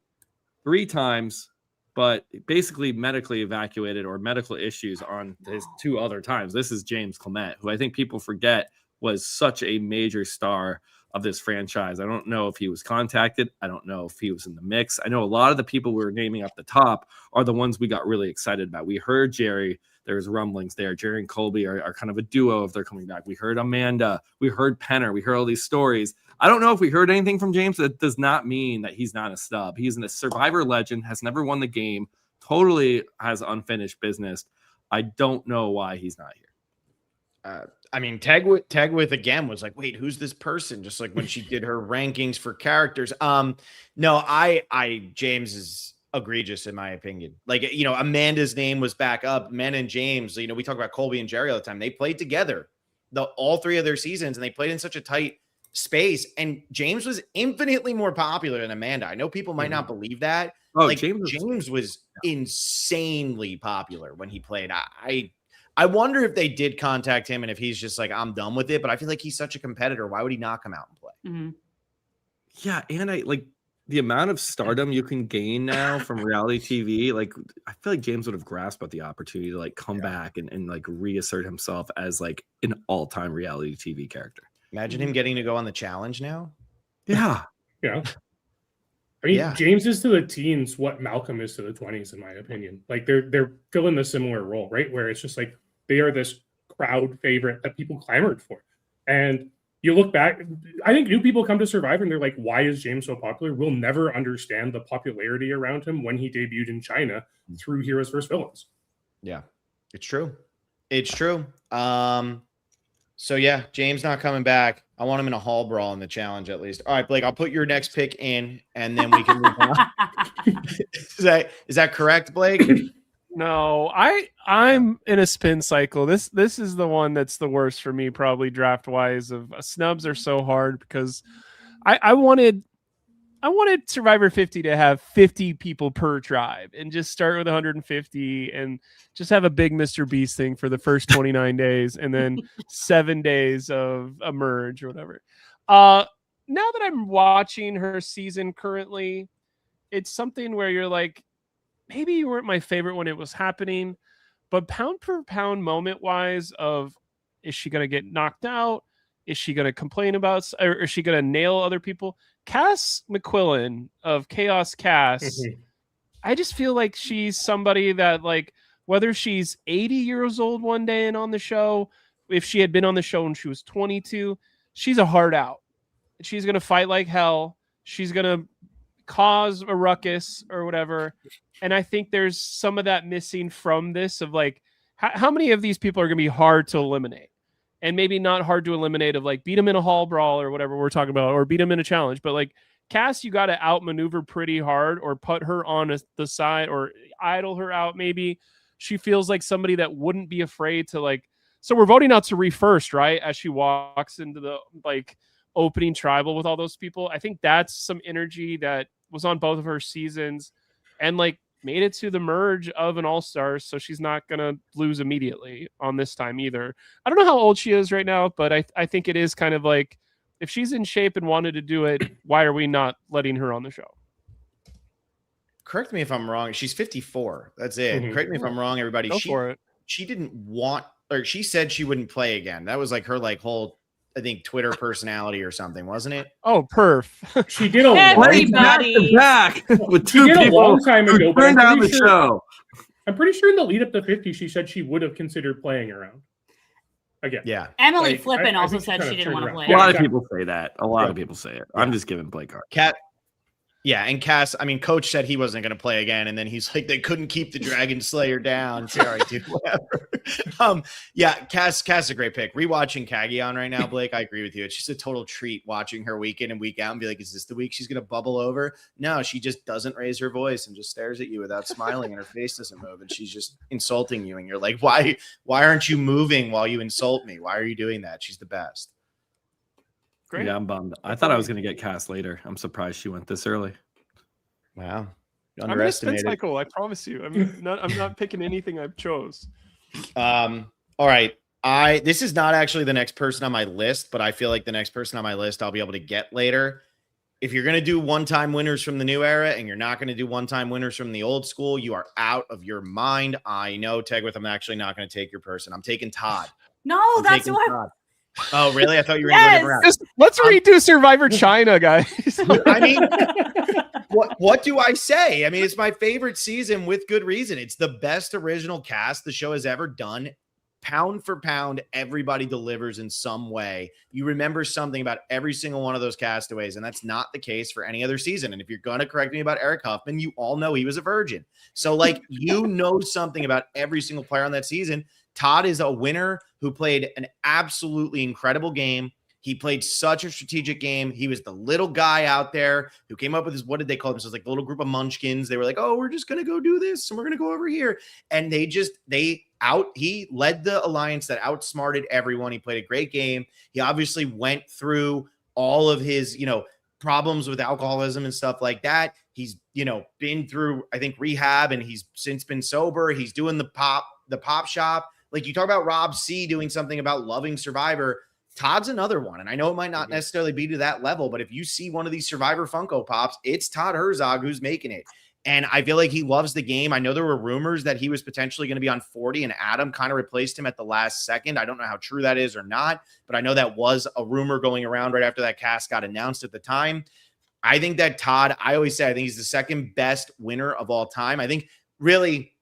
3 times, but basically medically evacuated or medical issues on his 2 other times. This is James Clement, who I think people forget was such a major star of this franchise. I don't know if he was contacted. I don't know if he was in the mix. I know a lot of the people we were naming up the top are the ones we got really excited about. We heard Jerry. There's rumblings there. Jerry and Colby are kind of a duo if they're coming back. We heard Amanda. We heard Penner. We heard all these stories. I don't know if we heard anything from James. That does not mean that he's not a stub. He's a Survivor legend, has never won the game, totally has unfinished business. I don't know why he's not here. I mean, Tegwith again was like, wait, who's this person? Just like when she did her rankings for characters. No, James is egregious in my opinion. Like, you know, Amanda's name was back up. Men and James, you know, we talk about Colby and Jerry all the time. They played together all 3 of their seasons, and they played in such a tight space. And James was infinitely more popular than Amanda. I know people might not believe that. Oh, like James was insanely popular when he played. I wonder if they did contact him and if he's just like, I'm done with it. But I feel like he's such a competitor. Why would he not come out and play? Mm-hmm. Yeah, and I like the amount of stardom you can gain now from reality TV. Like, I feel like James would have grasped at the opportunity to like come back and like reassert himself as like an all-time reality TV character. Imagine him getting to go on the challenge now. Yeah. Yeah. I mean, James is to the teens what Malcolm is to the 20s, in my opinion. Like they're filling a similar role, right? Where it's just like they are this crowd favorite that people clamored for. And you look back, I think new people come to Survivor and they're like, why is James so popular? We'll never understand the popularity around him when he debuted in China through Heroes vs. Villains. Yeah, it's true. It's true. So yeah, James not coming back. I want him in a hall brawl in the challenge at least. All right, Blake, I'll put your next pick in and then we can move on. Is that correct, Blake? No, I'm in a spin cycle. This is the one that's the worst for me, probably draft wise. Of snubs are so hard because I wanted Survivor 50 to have 50 people per tribe and just start with 150 and just have a big Mr. Beast thing for the first 29 days and then 7 days of a merge or whatever. Now that I'm watching her season currently, it's something where you're like, maybe you weren't my favorite when it was happening, but pound per pound moment wise of, is she going to get knocked out? Is she going to complain about, or is she going to nail other people? Cass McQuillan of Chaos Cass, I just feel like she's somebody that, like, whether she's 80 years old one day and on the show, if she had been on the show when she was 22, she's a hard out. She's going to fight like hell. She's going to cause a ruckus or whatever. And I think there's some of that missing from this of like, how many of these people are going to be hard to eliminate? And maybe not hard to eliminate of like beat them in a hall brawl or whatever we're talking about, or beat them in a challenge. But like Cass, you got to outmaneuver pretty hard or put her on the side or idle her out. Maybe she feels like somebody that wouldn't be afraid to like, so we're voting out Suri first, right? As she walks into the like opening tribal with all those people. I think that's some energy that was on both of her seasons and like made it to the merge of an all-star. So she's not going to lose immediately on this time either. I don't know how old she is right now, but I think it is kind of like, if she's in shape and wanted to do it, why are we not letting her on the show? Correct me if I'm wrong. She's 54. That's it. Mm-hmm. Correct me if I'm wrong, everybody. Go for it. She didn't want, or she said she wouldn't play again. That was like her like whole, I think, Twitter personality or something, wasn't it? Oh, perf. She did a back with two people a long time ago. Turned down the show. I'm pretty sure in the lead up to 50, she said she would have considered playing around. Again. Yeah. Emily Flippin also said she didn't want to play. A lot of people say that. A lot of people say it. I'm just giving Blake art. Yeah, and Cass, I mean, Coach said he wasn't going to play again, and then he's like, they couldn't keep the Dragon Slayer down. Sorry, dude, whatever. Yeah, Cass is a great pick. Rewatching Kagi on right now, Blake, I agree with you. It's just a total treat watching her week in and week out and be like, is this the week she's going to bubble over? No, she just doesn't raise her voice and just stares at you without smiling, and her face doesn't move, and she's just insulting you, and you're like, why aren't you moving while you insult me? Why are you doing that? She's the best. Great. Yeah, I'm bummed. I thought I was going to get Cass later. I'm surprised she went this early. Wow. I'm in a spin cycle, I promise you. I'm not picking anything I've chose. All right. This is not actually the next person on my list, but I feel like the next person on my list I'll be able to get later. If you're going to do one-time winners from the new era and you're not going to do one-time winners from the old school, you are out of your mind. I know, Tegwith, I'm actually not going to take your person. I'm taking Todd. No, that's what. Oh, really? I thought you were going to go different. Let's redo Survivor China, guys. I mean, what do I say? I mean, it's my favorite season with good reason. It's the best original cast the show has ever done. Pound for pound, everybody delivers in some way. You remember something about every single one of those castaways, and that's not the case for any other season. And if you're going to correct me about Eric Huffman, you all know he was a virgin. So, like, you know something about every single player on that season. Todd is a winner who played an absolutely incredible game. He played such a strategic game. He was the little guy out there who came up with his, what did they call themselves? Like the little group of munchkins. They were like, oh, we're just going to go do this. And we're going to go over here. And he led the alliance that outsmarted everyone. He played a great game. He obviously went through all of his, problems with alcoholism and stuff like that. He's, been through, I think, rehab, and he's since been sober. He's doing the pop shop. Like you talk about Rob C doing something about loving Survivor. Todd's another one. And I know it might not necessarily be to that level, but if you see one of these Survivor Funko Pops, it's Todd Herzog who's making it. And I feel like he loves the game. I know there were rumors that he was potentially going to be on 40 and Adam kind of replaced him at the last second. I don't know how true that is or not, but I know that was a rumor going around right after that cast got announced at the time. I think that Todd, I always say, I think he's the second best winner of all time. I think really,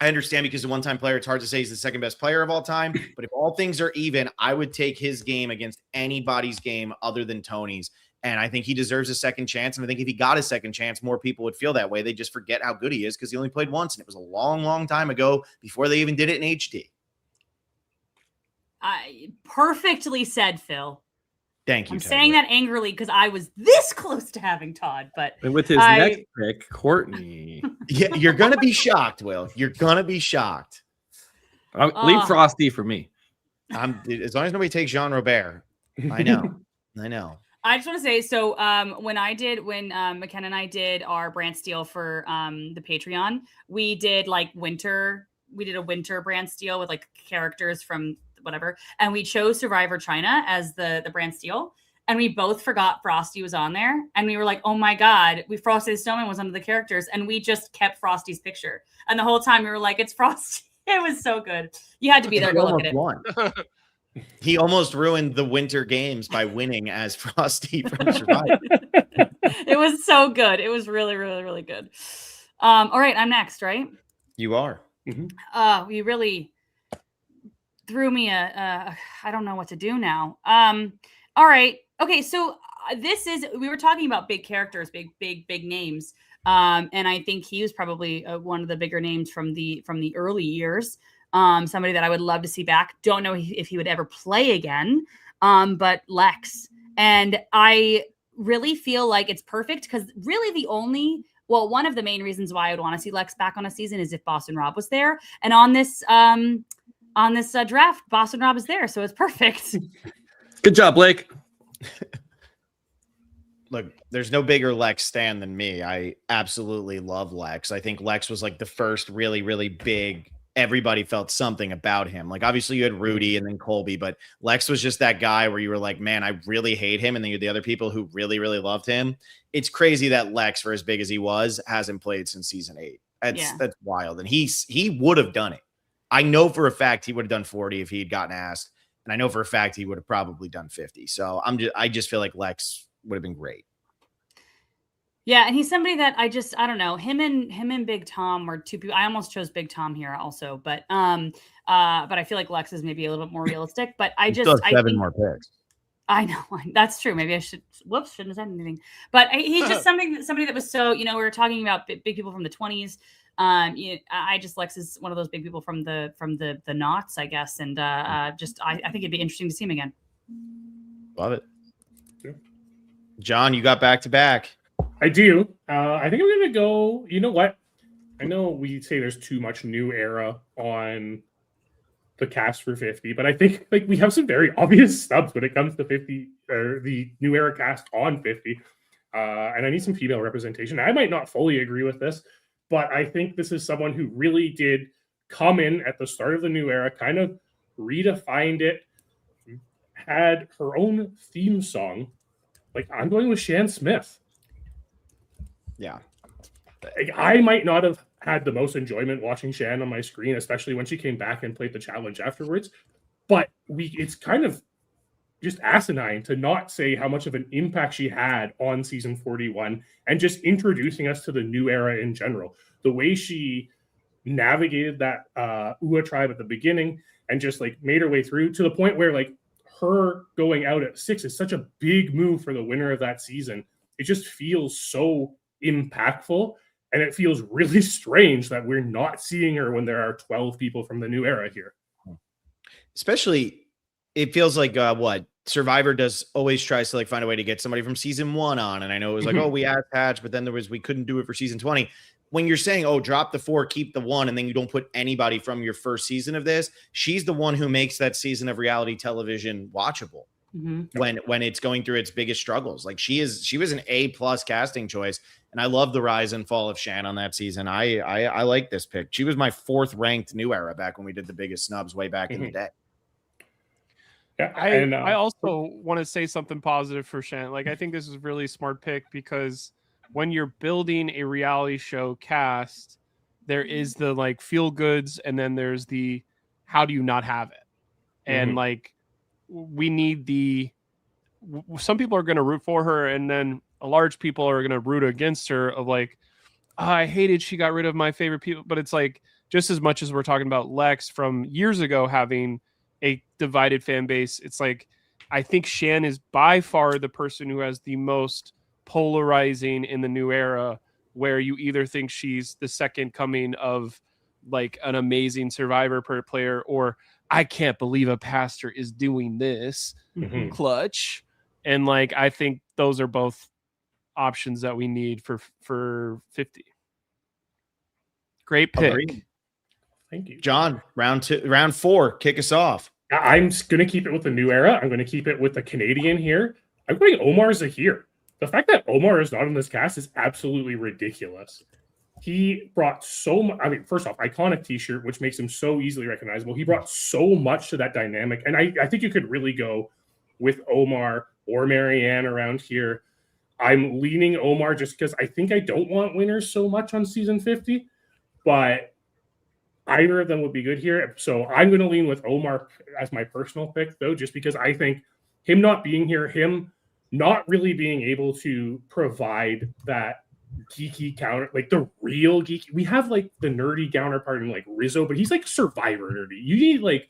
I understand because the one-time player, it's hard to say he's the second best player of all time, but if all things are even, I would take his game against anybody's game other than Tony's. And I think he deserves a second chance. And I think if he got a second chance, more people would feel that way. They just forget how good he is because he only played once. And it was a long, long time ago before they even did it in HD. Perfectly said, Phil. Thank you. I'm saying that angrily because I was this close to having Todd, but and with his next pick, Courtney. Yeah, you're gonna be shocked, Will. You're gonna be shocked. Leave Frosty for me. As long as nobody takes Jean Robert. I know. I just want to say, so when McKenna and I did our brand steal for the Patreon, we did a winter brand steal with like characters from whatever, and we chose Survivor China as the brand steal, and we both forgot Frosty was on there, and we were like, oh my god, Frosty the Snowman was under the characters, and we just kept Frosty's picture, and the whole time we were like, it's Frosty. It was so good. You had to be there to look at it. He almost ruined the winter games by winning as Frosty from Survivor. It was so good. It was really, really, really good. All right, I'm next, right? You are. Mm-hmm. You really threw me I don't know what to do now. All right. Okay, so we were talking about big characters, big names. And I think he was probably one of the bigger names from the early years. Somebody that I would love to see back. Don't know if he would ever play again. But Lex. And I really feel like it's perfect because really one of the main reasons why I would want to see Lex back on a season is if Boston Rob was there. And on this draft, Boston Rob is there. So it's perfect. Good job, Blake. look, there's no bigger Lex stan than me. I absolutely love Lex. I think Lex was like the first really, really big. Everybody felt something about him. Like obviously you had Rudy and then Colby, but Lex was just that guy where you were like, man, I really hate him. And then you had the other people who really, really loved him. It's crazy that Lex, for as big as he was, hasn't played since season 8. That's wild. And he would have done it. I know for a fact he would have done 40 if he had gotten asked. And I know for a fact he would have probably done 50. So I just feel like Lex would have been great. Yeah, and he's somebody that I don't know. Him and Big Tom were two people. I almost chose Big Tom here also, but I feel like Lex is maybe a little bit more realistic. But I still have 7 more picks. I know that's true. Maybe I shouldn't have said anything. But he's just somebody that was so, we were talking about big people from the 20s. Lex is one of those big people from the knots, I guess, and I think it'd be interesting to see him again. Love it. John, you got back to back. I do. I think I'm gonna go. You know what? I know we say there's too much new era on the cast for 50, but I think like we have some very obvious snubs when it comes to 50 or the new era cast on 50. And I need some female representation. I might not fully agree with this, but I think this is someone who really did come in at the start of the new era, kind of redefined it, had her own theme song. Like, I'm going with Shan Smith. Yeah. Like, I might not have had the most enjoyment watching Shan on my screen, especially when she came back and played the challenge afterwards. But it's kind of just asinine to not say how much of an impact she had on season 41 and just introducing us to the new era in general. The way she navigated that UA tribe at the beginning and just like made her way through to the point where like her going out at 6 is such a big move for the winner of that season. It just feels so impactful, and it feels really strange that we're not seeing her when there are 12 people from the new era here. Especially, it feels like what Survivor always tries to like find a way to get somebody from season 1 on. And I know it was like, oh, we asked Hatch, but then we couldn't do it for season 20. When you're saying, oh, drop the 4, keep the 1, and then you don't put anybody from your first season of this, she's the one who makes that season of reality television watchable. When it's going through its biggest struggles. Like she was an A+ casting choice, and I love the rise and fall of Shan on that season. I like this pick. She was my 4th ranked new era back when we did the biggest snubs way back in the day. Yeah, I also want to say something positive for Shan. Like, I think this is a really smart pick because when you're building a reality show cast, there is the like feel goods, and then there's the how do you not have it, and like we need some people are going to root for her, and then a large people are going to root against her of like, oh, I hated she got rid of my favorite people. But it's like just as much as we're talking about Lex from years ago having a divided fan base, it's like I think Shan is by far the person who has the most polarizing in the new era, where you either think she's the second coming of like an amazing Survivor player, or I can't believe a pastor is doing this clutch. And like, I think those are both options that we need for 50. Great pick. Agreed. Thank you, John. Round 4, kick us off. I'm going to keep it with the new era. I'm going to keep it with the Canadian here. I'm going Omar Zahir. The fact that Omar is not in this cast is absolutely ridiculous. He brought so much. I mean, first off, iconic t-shirt, which makes him so easily recognizable. He brought so much to that dynamic. And I think you could really go with Omar or Marianne around here. I'm leaning Omar just because I think I don't want winners so much on season 50, but either of them would be good here. So I'm going to lean with Omar as my personal pick, though, just because I think him not being here, him not really being able to provide that geeky counter, like the real geeky. We have like the nerdy counterpart in like Rizzo, but he's like Survivor nerdy. You need like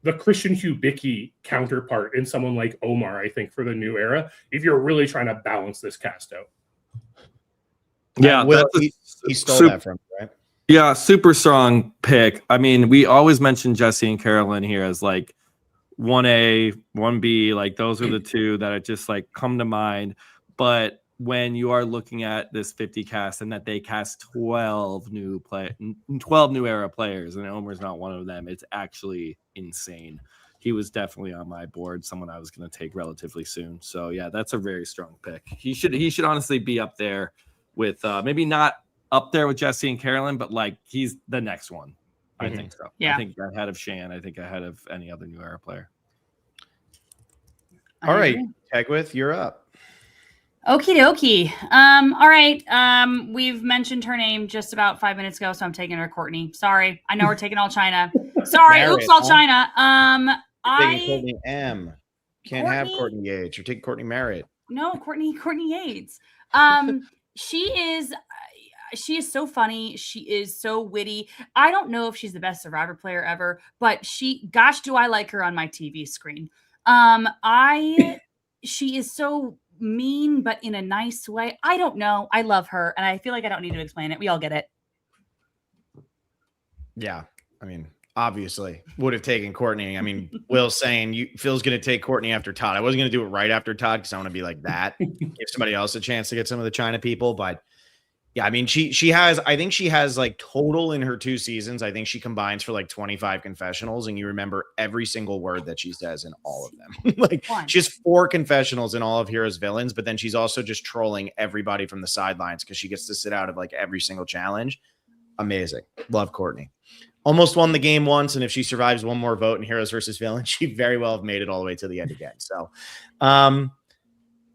the Christian Hubicki counterpart in someone like Omar, I think, for the new era, if you're really trying to balance this cast out. Yeah, he stole that from me, right? Yeah, super strong pick. I mean, we always mention Jesse and Carolyn here as like 1A, 1B, like those are the two that are just like come to mind. But when you are looking at this 50 cast and that they cast 12 new era players, and Omar's not one of them, it's actually insane. he was definitely on my board, someone I was going to take relatively soon. So yeah, that's a very strong pick. He should honestly be up there with maybe not up there with Jesse and Carolyn, but like he's the next one. I think so. Yeah. I think ahead of Shan. I think ahead of any other New Era player. All right, Tegwith, you're up. Okie dokie. All right. We've mentioned her name just about 5 minutes ago, so I'm taking her Courtney. Sorry. I know we're taking all China. Sorry. Merritt, Oops, all China. Taking Courtney M. Can't have Courtney Yates. You're taking Courtney Merritt. No, Courtney Yates. She is so funny. She is so witty. I don't know if she's the best Survivor player ever, but gosh, do I like her on my TV screen. She is so mean, but in a nice way. I don't know. I love her, and I feel like I don't need to explain it. We all get it. Yeah, I mean, obviously would have taken Courtney. I mean, Will's saying Phil's going to take Courtney after Todd. I wasn't going to do it right after Todd because I want to be like that, give somebody else a chance to get some of the China people, but. Yeah, I mean, I think she has like total in her 2 seasons. I think she combines for like 25 confessionals, and you remember every single word that she says in all of them. Like she has 4 confessionals in all of Heroes Villains, but then she's also just trolling everybody from the sidelines because she gets to sit out of like every single challenge. Amazing. Love Courtney. Almost won the game once, and if she survives one more vote in Heroes versus Villains, she'd very well have made it all the way to the end again. So, all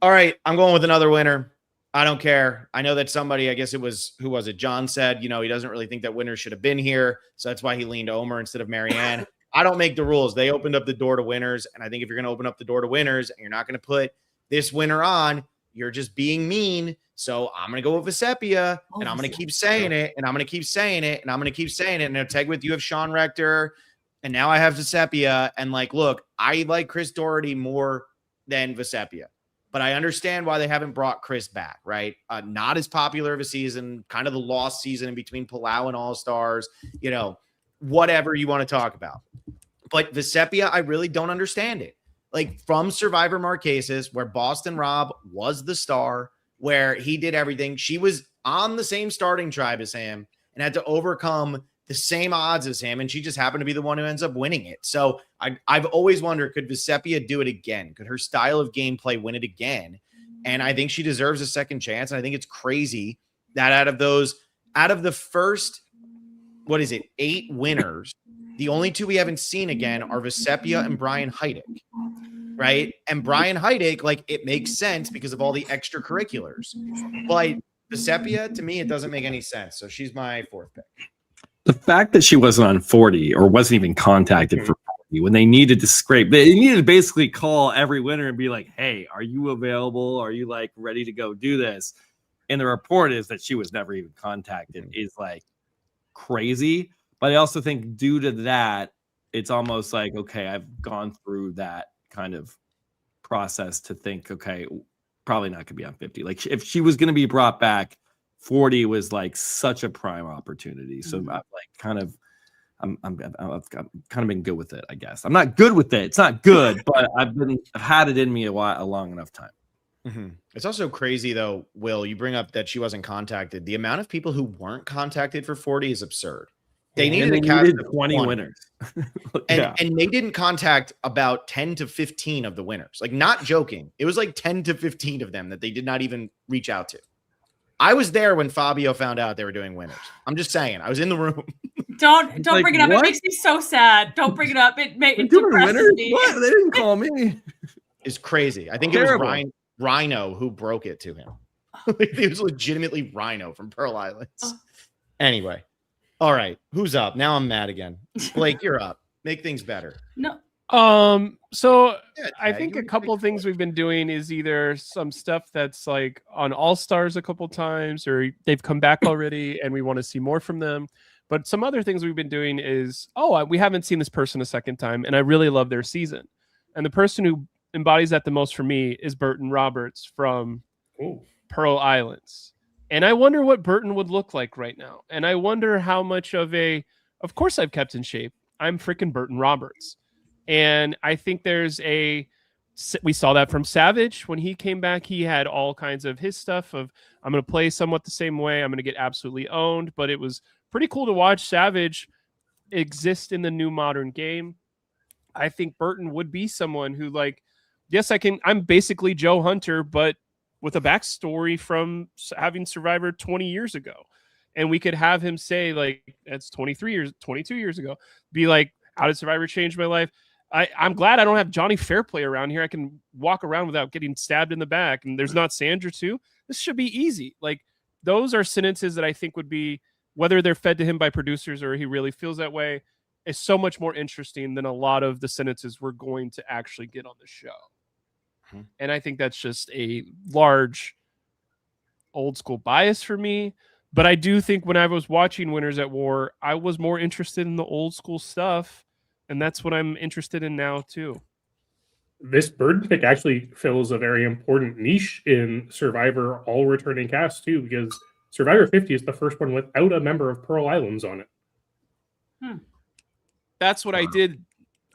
right, I'm going with another winner. I don't care. I know that somebody, I guess it was, who was it? John said, he doesn't really think that winners should have been here. So that's why he leaned Omer instead of Marianne. I don't make the rules. They opened up the door to winners. And I think if you're going to open up the door to winners and you're not going to put this winner on, you're just being mean. So I'm going to go with Vesepia, and I'm going to keep saying it, and I'm going to keep saying it, and I'm going to keep saying it. And now Tegwith, you have Sean Rector, and now I have Vesepia. And like, look, I like Chris Doherty more than Vesepia. But I understand why they haven't brought Chris back, right? Not as popular of a season, kind of the lost season in between Palau and All-Stars, whatever you want to talk about. But Vesepia, I really don't understand it. Like from Survivor Marquesas, where Boston Rob was the star, where he did everything. She was on the same starting tribe as him and had to overcome the same odds as him, and she just happened to be the one who ends up winning it. So I've always wondered, could Vesepia do it again? Could her style of gameplay win it again? And I think she deserves a second chance. And I think it's crazy that out of the first, 8 winners, the only 2 we haven't seen again are Vesepia and Brian Heidick, right? And Brian Heidick, like, it makes sense because of all the extracurriculars. But Vesepia, to me, it doesn't make any sense. So she's my 4th pick. The fact that she wasn't on 40 or wasn't even contacted for 40 when they needed to scrape, they needed to basically call every winner and be like, hey, are you available? Are you like ready to go do this? And the report is that she was never even contacted is like crazy. But I also think due to that, it's almost like, okay, I've gone through that kind of process to think, okay, probably not going to be on 50. Like if she was going to be brought back, 40 was like such a prime opportunity. So I'm kind of been good with it, I guess. I'm not good with it. It's not good, but I've had it in me a long enough time. Mm-hmm. It's also crazy though, Will, you bring up that she wasn't contacted. The amount of people who weren't contacted for 40 is absurd. They needed 20 winners. And they didn't contact about 10 to 15 of the winners. Like, not joking. It was like 10 to 15 of them that they did not even reach out to. I was there when Fabio found out they were doing winners. I'm just saying. I was in the room. Don't bring it up. What? It makes me so sad. Don't bring it up. It depresses me. What? They didn't call me. It's crazy. I think it was Rhino who broke it to him. It was legitimately Rhino from Pearl Islands. Anyway. All right. Who's up? Now I'm mad again. Blake, you're up. Make things better. No. So I think a couple of things we've been doing is either some stuff that's like on All Stars a couple times, or they've come back already and we want to see more from them. But some other things we've been doing is, we haven't seen this person a second time, and I really love their season. And the person who embodies that the most for me is Burton Roberts from Pearl Islands. And I wonder what Burton would look like right now. And I wonder how much of course I've kept in shape. I'm freaking Burton Roberts. And I think we saw that from Savage when he came back. He had all kinds of his stuff of, I'm going to play somewhat the same way. I'm going to get absolutely owned. But it was pretty cool to watch Savage exist in the new modern game. I think Burton would be someone who, like, yes, I'm basically Joe Hunter, but with a backstory from having Survivor 20 years ago. And we could have him say, like, that's 22 years ago, be like, how did Survivor change my life? I'm glad I don't have Johnny Fairplay around here. I can walk around without getting stabbed in the back. And there's not Sandra too. This should be easy. Like, those are sentences that I think would be, whether they're fed to him by producers or he really feels that way, is so much more interesting than a lot of the sentences we're going to actually get on the show. Mm-hmm. And I think that's just a large old school bias for me. But I do think when I was watching Winners at War, I was more interested in the old school stuff. And that's what I'm interested in now, too. This Burton pick actually fills a very important niche in Survivor all returning cast, too, because Survivor 50 is the first one without a member of Pearl Islands on it. That's what I did.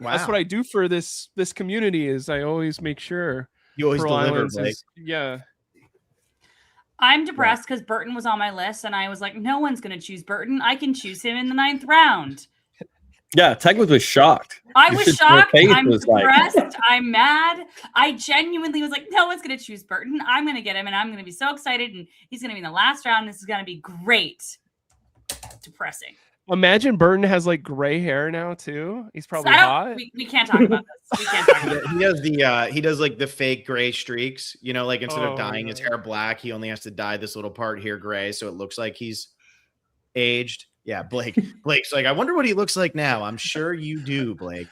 Wow. That's what I do for this community is I always make sure you always Pearl deliver. Islands yeah. I'm depressed because Burton was on my list, and I was like, no one's going to choose Burton. I can choose him in the 9th round. Yeah, Tegwood was shocked. I was shocked. I'm depressed. Like... I'm mad. I genuinely was like, no one's going to choose Burton. I'm going to get him, and I'm going to be so excited, and he's going to be in the last round. This is going to be great. Depressing. Imagine Burton has like gray hair now too. He's probably hot. We can't talk about this. We can't talk about he does like the fake gray streaks, you know, like instead of dyeing his hair black, he only has to dye this little part here gray so it looks like he's aged. Yeah, Blake's like, I wonder what he looks like now. I'm sure you do, Blake.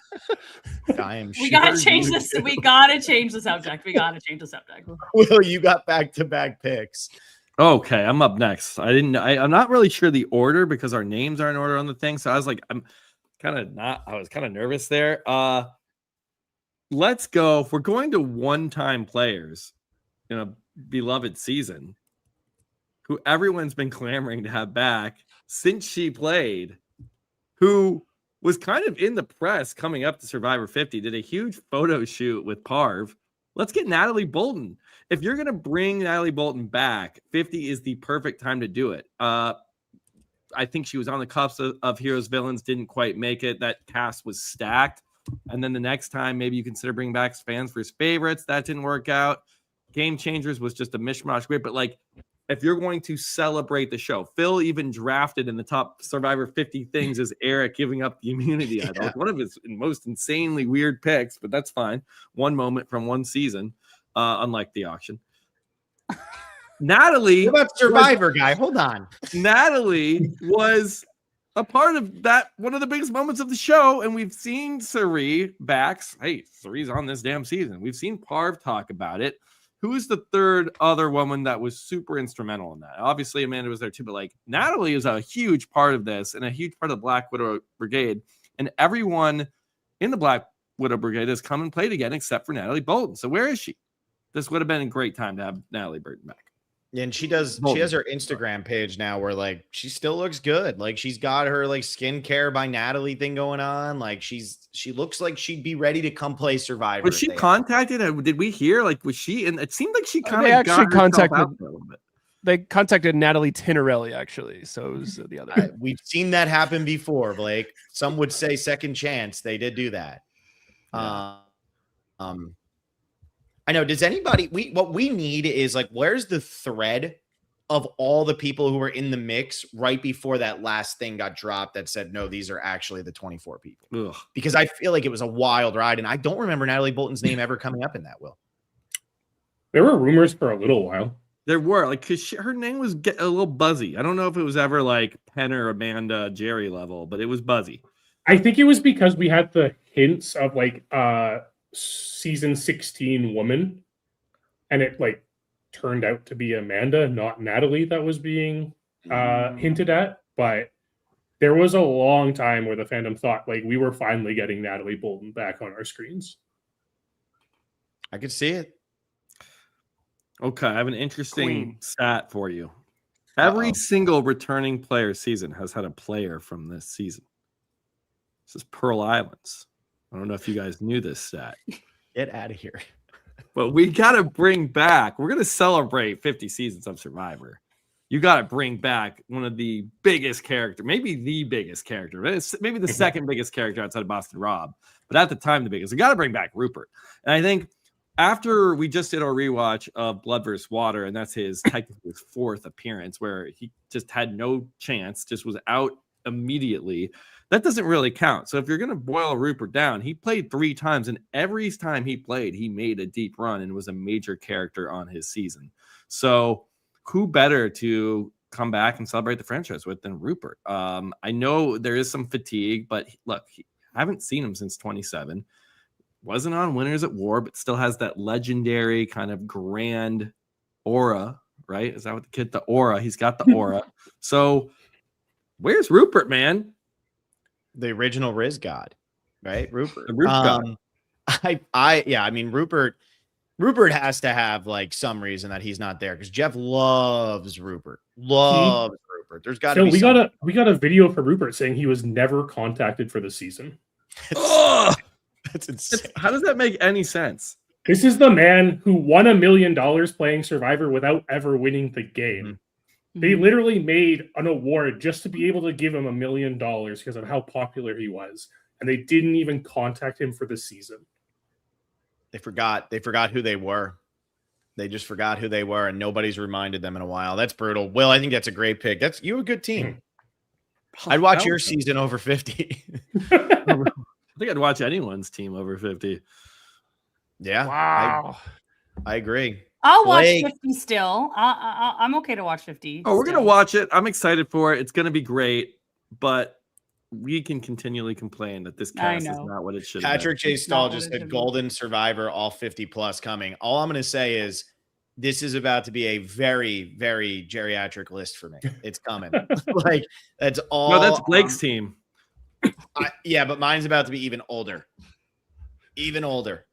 I am sure. We gotta change this. We gotta change the subject. Will, you got back-to-back picks. Okay, I'm up next. I'm not really sure the order because our names are in order on the thing. So I was like, I was kind of nervous there. Let's go. If we're going to one-time players in a beloved season, who everyone's been clamoring to have back since she played, who was kind of in the press coming up to Survivor 50, did a huge photo shoot with Parv. Let's get Natalie Bolton. If you're going to bring Natalie Bolton back, 50 is the perfect time to do it. I think she was on the cusp of Heroes Villains, didn't quite make it. That cast was stacked. And then the next time, maybe you consider bringing back Fans vs. Favorites. That didn't work out. Game Changers was just a mishmash great. But like, if you're going to celebrate the show, Phil even drafted in the top Survivor 50 things as Eric giving up the immunity idol. Yeah. One of his most insanely weird picks, but that's fine. One moment from one season. Unlike the auction. Natalie. What about Survivor guy? Hold on. Natalie was a part of that, one of the biggest moments of the show. And we've seen Sari backs. Hey, Sari's on this damn season. We've seen Parv talk about it. Who is the third other woman that was super instrumental in that? Obviously, Amanda was there too, but like Natalie is a huge part of this and a huge part of the Black Widow Brigade. And everyone in the Black Widow Brigade has come and played again except for Natalie Bolton. So where is she? This would have been a great time to have Natalie Burton back. Yeah, and she has her Instagram page now where like she still looks good. Like she's got her like skincare by Natalie thing going on. Like she looks like she'd be ready to come play Survivor. Was she contacted? Did we hear? Like, was she? And it seemed like she kind of actually contacted. They contacted Natalie Tinarelli actually. So it was the other. We've seen that happen before, Blake. Some would say second chance. They did do that. Yeah. I know. Does anybody? What we need is like, where's the thread of all the people who were in the mix right before that last thing got dropped that said, no, these are actually the 24 people. Ugh. Because I feel like it was a wild ride, and I don't remember Natalie Bolton's name ever coming up in that. Will, there were rumors for a little while. There were like because her name was a little buzzy. I don't know if it was ever like Penn or Amanda Jerry level, but it was buzzy. I think it was because we had the hints of like season 16 woman, and it like turned out to be Amanda, not Natalie, that was being hinted at. But there was a long time where the fandom thought like we were finally getting Natalie Bolton back on our screens. I could see it. Okay, I have an interesting stat for you. Every single returning player season has had a player from this season. This is Pearl Islands. I don't know if you guys knew this stat. Get out of here. But we got to bring back, we're going to celebrate 50 seasons of Survivor. you got to bring back one of the biggest character, maybe the biggest character, maybe the second biggest character outside of Boston Rob, but at the time the biggest. You got to bring back Rupert. And I think after we just did our rewatch of Blood vs. Water, and that's technically his 4th appearance, where he just had no chance, just was out immediately. That doesn't really count. So if you're going to boil Rupert down, he played 3 times, and every time he played, he made a deep run and was a major character on his season. So who better to come back and celebrate the franchise with than Rupert? I know there is some fatigue, but look, I haven't seen him since 27. Wasn't on Winners at War, but still has that legendary kind of grand aura, right? Is that what the aura? He's got the aura. So where's Rupert, man? The original Riz God, right? Rupert. The Rupert God. I mean, Rupert has to have like some reason that he's not there, because Jeff loves Rupert. Rupert. There's got to be. We got a video for Rupert saying he was never contacted for the season. That's insane. How does that make any sense? This is the man who won $1 million playing Survivor without ever winning the game. Mm-hmm. They literally made an award just to be able to give him $1 million because of how popular he was, and they didn't even contact him for the season. They forgot who they were. They just forgot who they were, and nobody's reminded them in a while. That's brutal. Will, I think that's a great pick. That's you a good team. I'd watch your season over 50. I think I'd watch anyone's team over 50. Yeah. Wow. I agree. I'll watch 50 still. I'm okay to watch 50. Oh, we're going to watch it. I'm excited for it. It's going to be great, but we can continually complain that this cast is not what it should be. Patrick J. Stahl just said Golden Survivor, all 50 plus coming. All I'm going to say is this is about to be a very, very geriatric list for me. It's coming. Like, that's all. No, that's Blake's team. Yeah, but mine's about to be even older. Even older.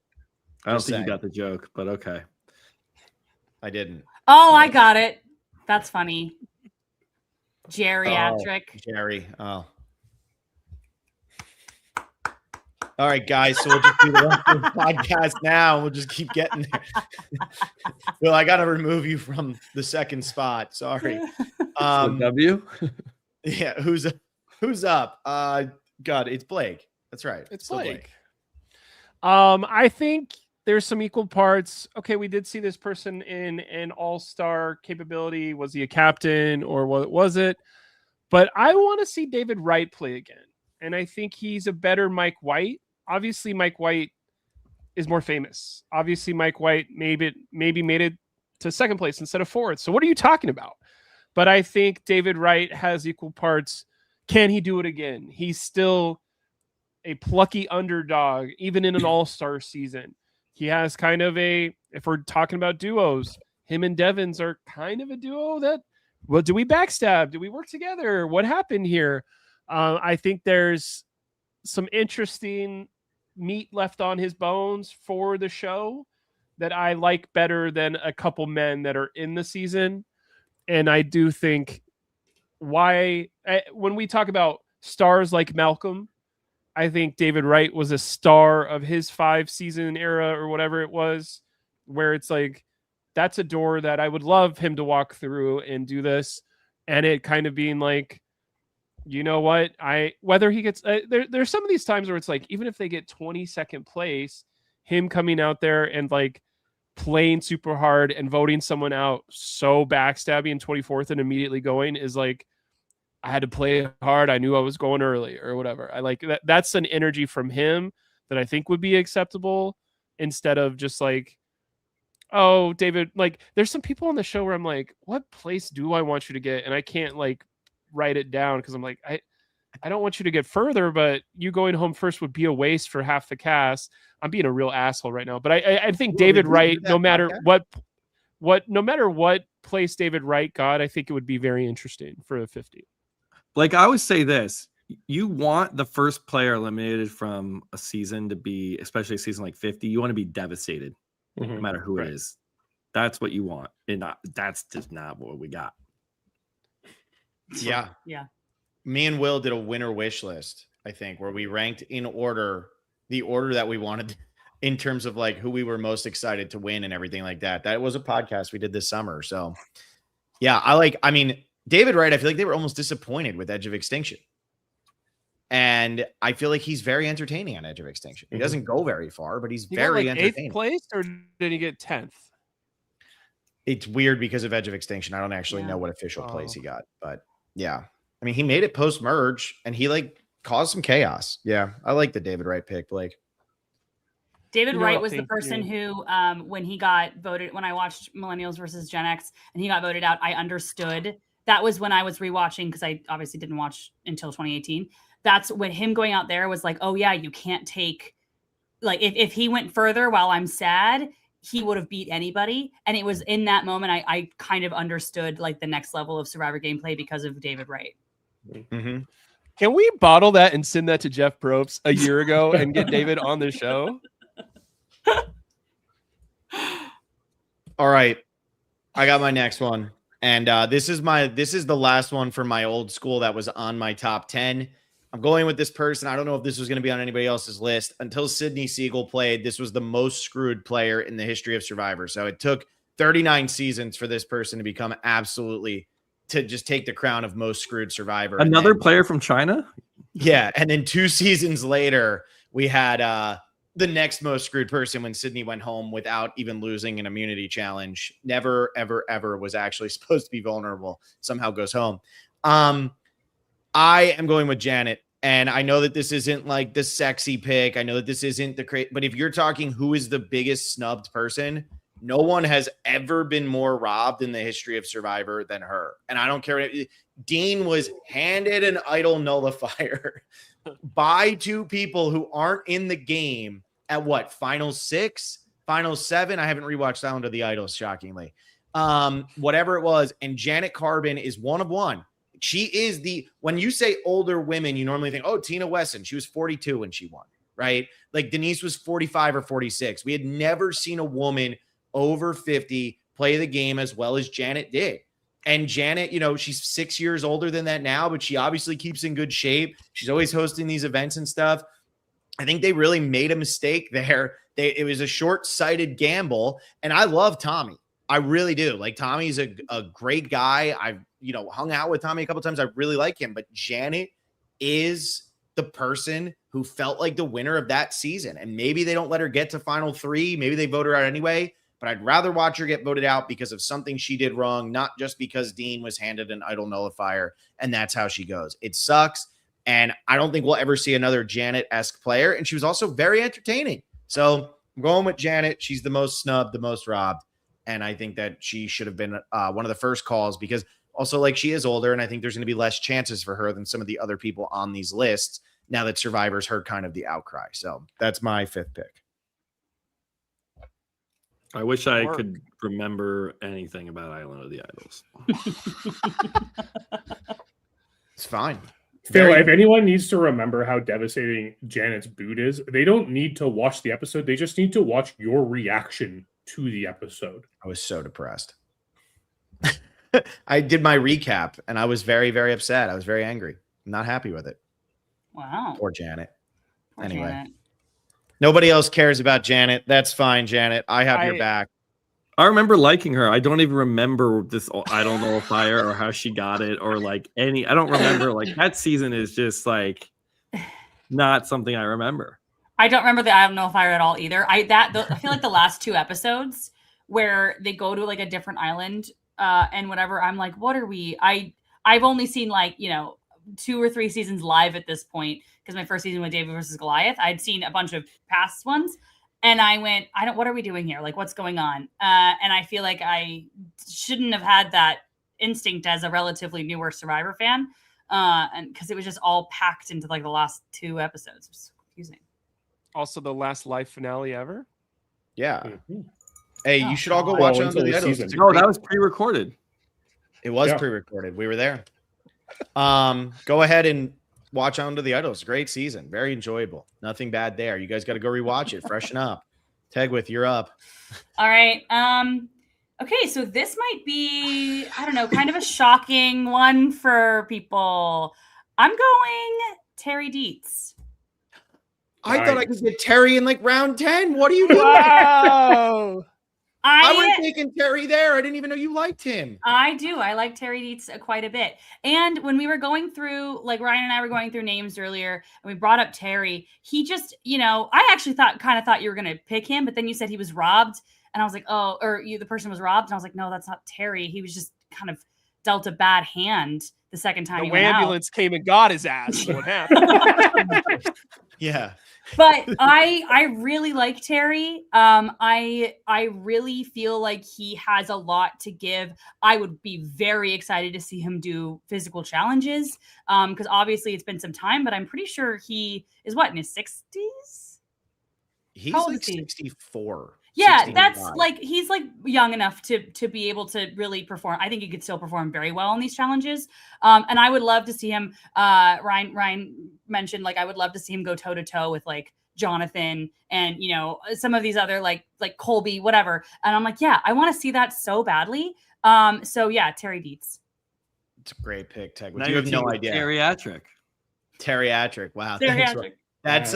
I don't think you got the joke, but okay. I didn't. Oh, I got it. That's funny. Geriatric. Oh, Jerry. Oh. All right, guys. So we'll just do the rest of the podcast now. We'll just keep getting there. Well, I got to remove you from the second spot. Sorry. W? Yeah. Who's up? God, it's Blake. That's right. It's Blake. I think there's some equal parts. Okay, we did see this person in an all-star capability. Was he a captain or what was it? But I want to see David Wright play again. And I think he's a better Mike White. Obviously, Mike White is more famous. Obviously, Mike White maybe made it to second place instead of fourth. So what are you talking about? But I think David Wright has equal parts. Can he do it again? He's still a plucky underdog, even in an all-star season. He has kind of if we're talking about duos, him and Devins are kind of a duo that, well, do we backstab? Do we work together? What happened here? I think there's some interesting meat left on his bones for the show that I like better than a couple men that are in the season. And I do think when we talk about stars like Malcolm, I think David Wright was a star of his 5-season era or whatever it was, where it's like, that's a door that I would love him to walk through and do this. And it kind of being like, you know what? Whether he gets there's some of these times where it's like, even if they get 22nd place, him coming out there and like playing super hard and voting someone out so backstabby in 24th and immediately going is like, I had to play hard. I knew I was going early or whatever. I like that. That's an energy from him that I think would be acceptable instead of just like, oh, David, like there's some people on the show where I'm like, what place do I want you to get? And I can't like write it down because I'm like, I don't want you to get further, but you going home first would be a waste for half the cast. I'm being a real asshole right now, but I think David Wright, no matter what place David Wright got, I think it would be very interesting for a 50. Like I always say this, you want the first player eliminated from a season to be, especially a season like 50, you want to be devastated no matter who it is. That's what you want. And that's just not what we got. Yeah. Yeah. Me and Will did a winner wish list, I think, where we ranked in order, the order that we wanted in terms of like who we were most excited to win and everything like that. That was a podcast we did this summer. So Yeah, I mean, David Wright, I feel like they were almost disappointed with Edge of Extinction. And I feel like he's very entertaining on Edge of Extinction. He doesn't go very far, but he's very entertaining. 8th place, or did he get 10th? It's weird because of Edge of Extinction. I don't actually know what official place he got, but yeah. I mean, he made it post-merge, and he like caused some chaos. Yeah, I like the David Wright pick, Blake. David Wright was the person who, when he got voted, when I watched Millennials versus Gen X and he got voted out, I understood. That was when I was rewatching, because I obviously didn't watch until 2018. That's when him going out there was like, oh yeah, you can't take, like, if he went further while I'm sad, he would have beat anybody. And it was in that moment I kind of understood like the next level of Survivor gameplay because of David Wright. Mm-hmm. Can we bottle that and send that to Jeff Probst a year ago and get David on the show? All right, I got my next one, and this is the last one for my old school that was on my top 10. I'm going with this person. I don't know if this was going to be on anybody else's list. Until Sydney Siegel played, this was the most screwed player in the history of Survivor. So it took 39 seasons for this person to become to just take the crown of most screwed Survivor. Another player from China? Yeah, and then 2 seasons later, we had the next most screwed person when Sydney went home without even losing an immunity challenge. Never, ever, ever was actually supposed to be vulnerable. Somehow goes home. I am going with Janet, and I know that this isn't like the sexy pick. I know that this isn't the but if you're talking who is the biggest snubbed person, no one has ever been more robbed in the history of Survivor than her. And I don't care. Dean was handed an idol nullifier by 2 people who aren't in the game at what? Final 6, Final 7. I haven't rewatched Sound of the Idols, shockingly. Whatever it was. And Janet Carbon is one of one. She is when you say older women, you normally think, oh, Tina Wesson. She was 42 when she won, right? Like Denise was 45 or 46. We had never seen a woman over 50 play the game as well as Janet did. And Janet, she's 6 years older than that now, but she obviously keeps in good shape. She's always hosting these events and stuff. I think they really made a mistake there. It was a short-sighted gamble, and I love Tommy. I really do. Like, Tommy's a great guy. I've, hung out with Tommy a couple times. I really like him, but Janet is the person who felt like the winner of that season. And maybe they don't let her get to Final 3. Maybe they vote her out anyway, but I'd rather watch her get voted out because of something she did wrong, not just because Dean was handed an idol nullifier, and that's how she goes. It sucks, and I don't think we'll ever see another Janet-esque player, and she was also very entertaining. So I'm going with Janet. She's the most snubbed, the most robbed, and I think that she should have been one of the first calls because also, like, she is older, and I think there's going to be less chances for her than some of the other people on these lists now that Survivor's heard kind of the outcry. So that's my 5th pick. I wish I could remember anything about Island of the Idols. It's fine. Phil, if anyone needs to remember how devastating Janet's boot is, they don't need to watch the episode. They just need to watch your reaction to the episode. I was so depressed. I did my recap, and I was very, very upset. I was very angry. I'm not happy with it. Wow. Poor Janet. Anyway. Janet. Nobody else cares about Janet. That's fine, Janet. I have your back. I remember liking her. I don't even remember this idol nullifier or how she got it or like I don't remember. Like, that season is just like not something I remember. I don't remember the idol nullifier at all either. I feel like the last 2 episodes where they go to like a different island and whatever, I'm like, what are we? I've only seen like, 2 or 3 seasons live at this point because my first season with David versus Goliath, I'd seen a bunch of past ones, and I went, what are we doing here? Like, what's going on? And I feel like I shouldn't have had that instinct as a relatively newer Survivor fan, and because it was just all packed into like the last 2 episodes. It was confusing. Also, the last live finale ever. Yeah. Mm-hmm. Hey, you should all go watch Under the Idols. No, that was pre-recorded. It was pre-recorded. We were there. Go ahead and watch Under the Idols. Great season. Very enjoyable. Nothing bad there. You guys got to go rewatch it. Freshen up. Tegwith, you're up. All right. Okay, so this might be, I don't know, kind of a shocking one for people. I'm going Terry Dietz. I thought I could get Terry in like round 10. What are you doing? Wow. I would have taken Terry there. I didn't even know you liked him. I do. I like Terry Dietz quite a bit. And when we were going through, like Ryan and I were going through names earlier, and we brought up Terry, he just, I actually kind of thought you were going to pick him, but then you said he was robbed. And I was like, oh, or the person was robbed. And I was like, no, that's not Terry. He was just kind of dealt a bad hand the second time. The ambulance came and got his ass. What happened? Yeah. But I really like Terry. I really feel like he has a lot to give. I would be very excited to see him do physical challenges. Because obviously it's been some time, but I'm pretty sure he is in his 60s? He's like 64. Yeah, 65. That's like he's like young enough to be able to really perform. I think he could still perform very well in these challenges. And I would love to see him. Ryan mentioned like I would love to see him go toe to toe with like Jonathan and some of these other like Colby, whatever. And I'm like, yeah, I want to see that so badly. So yeah, Terry Dietz. It's a great pick, Teg. You have no idea. Geriatric. Wow. Geriatric. That's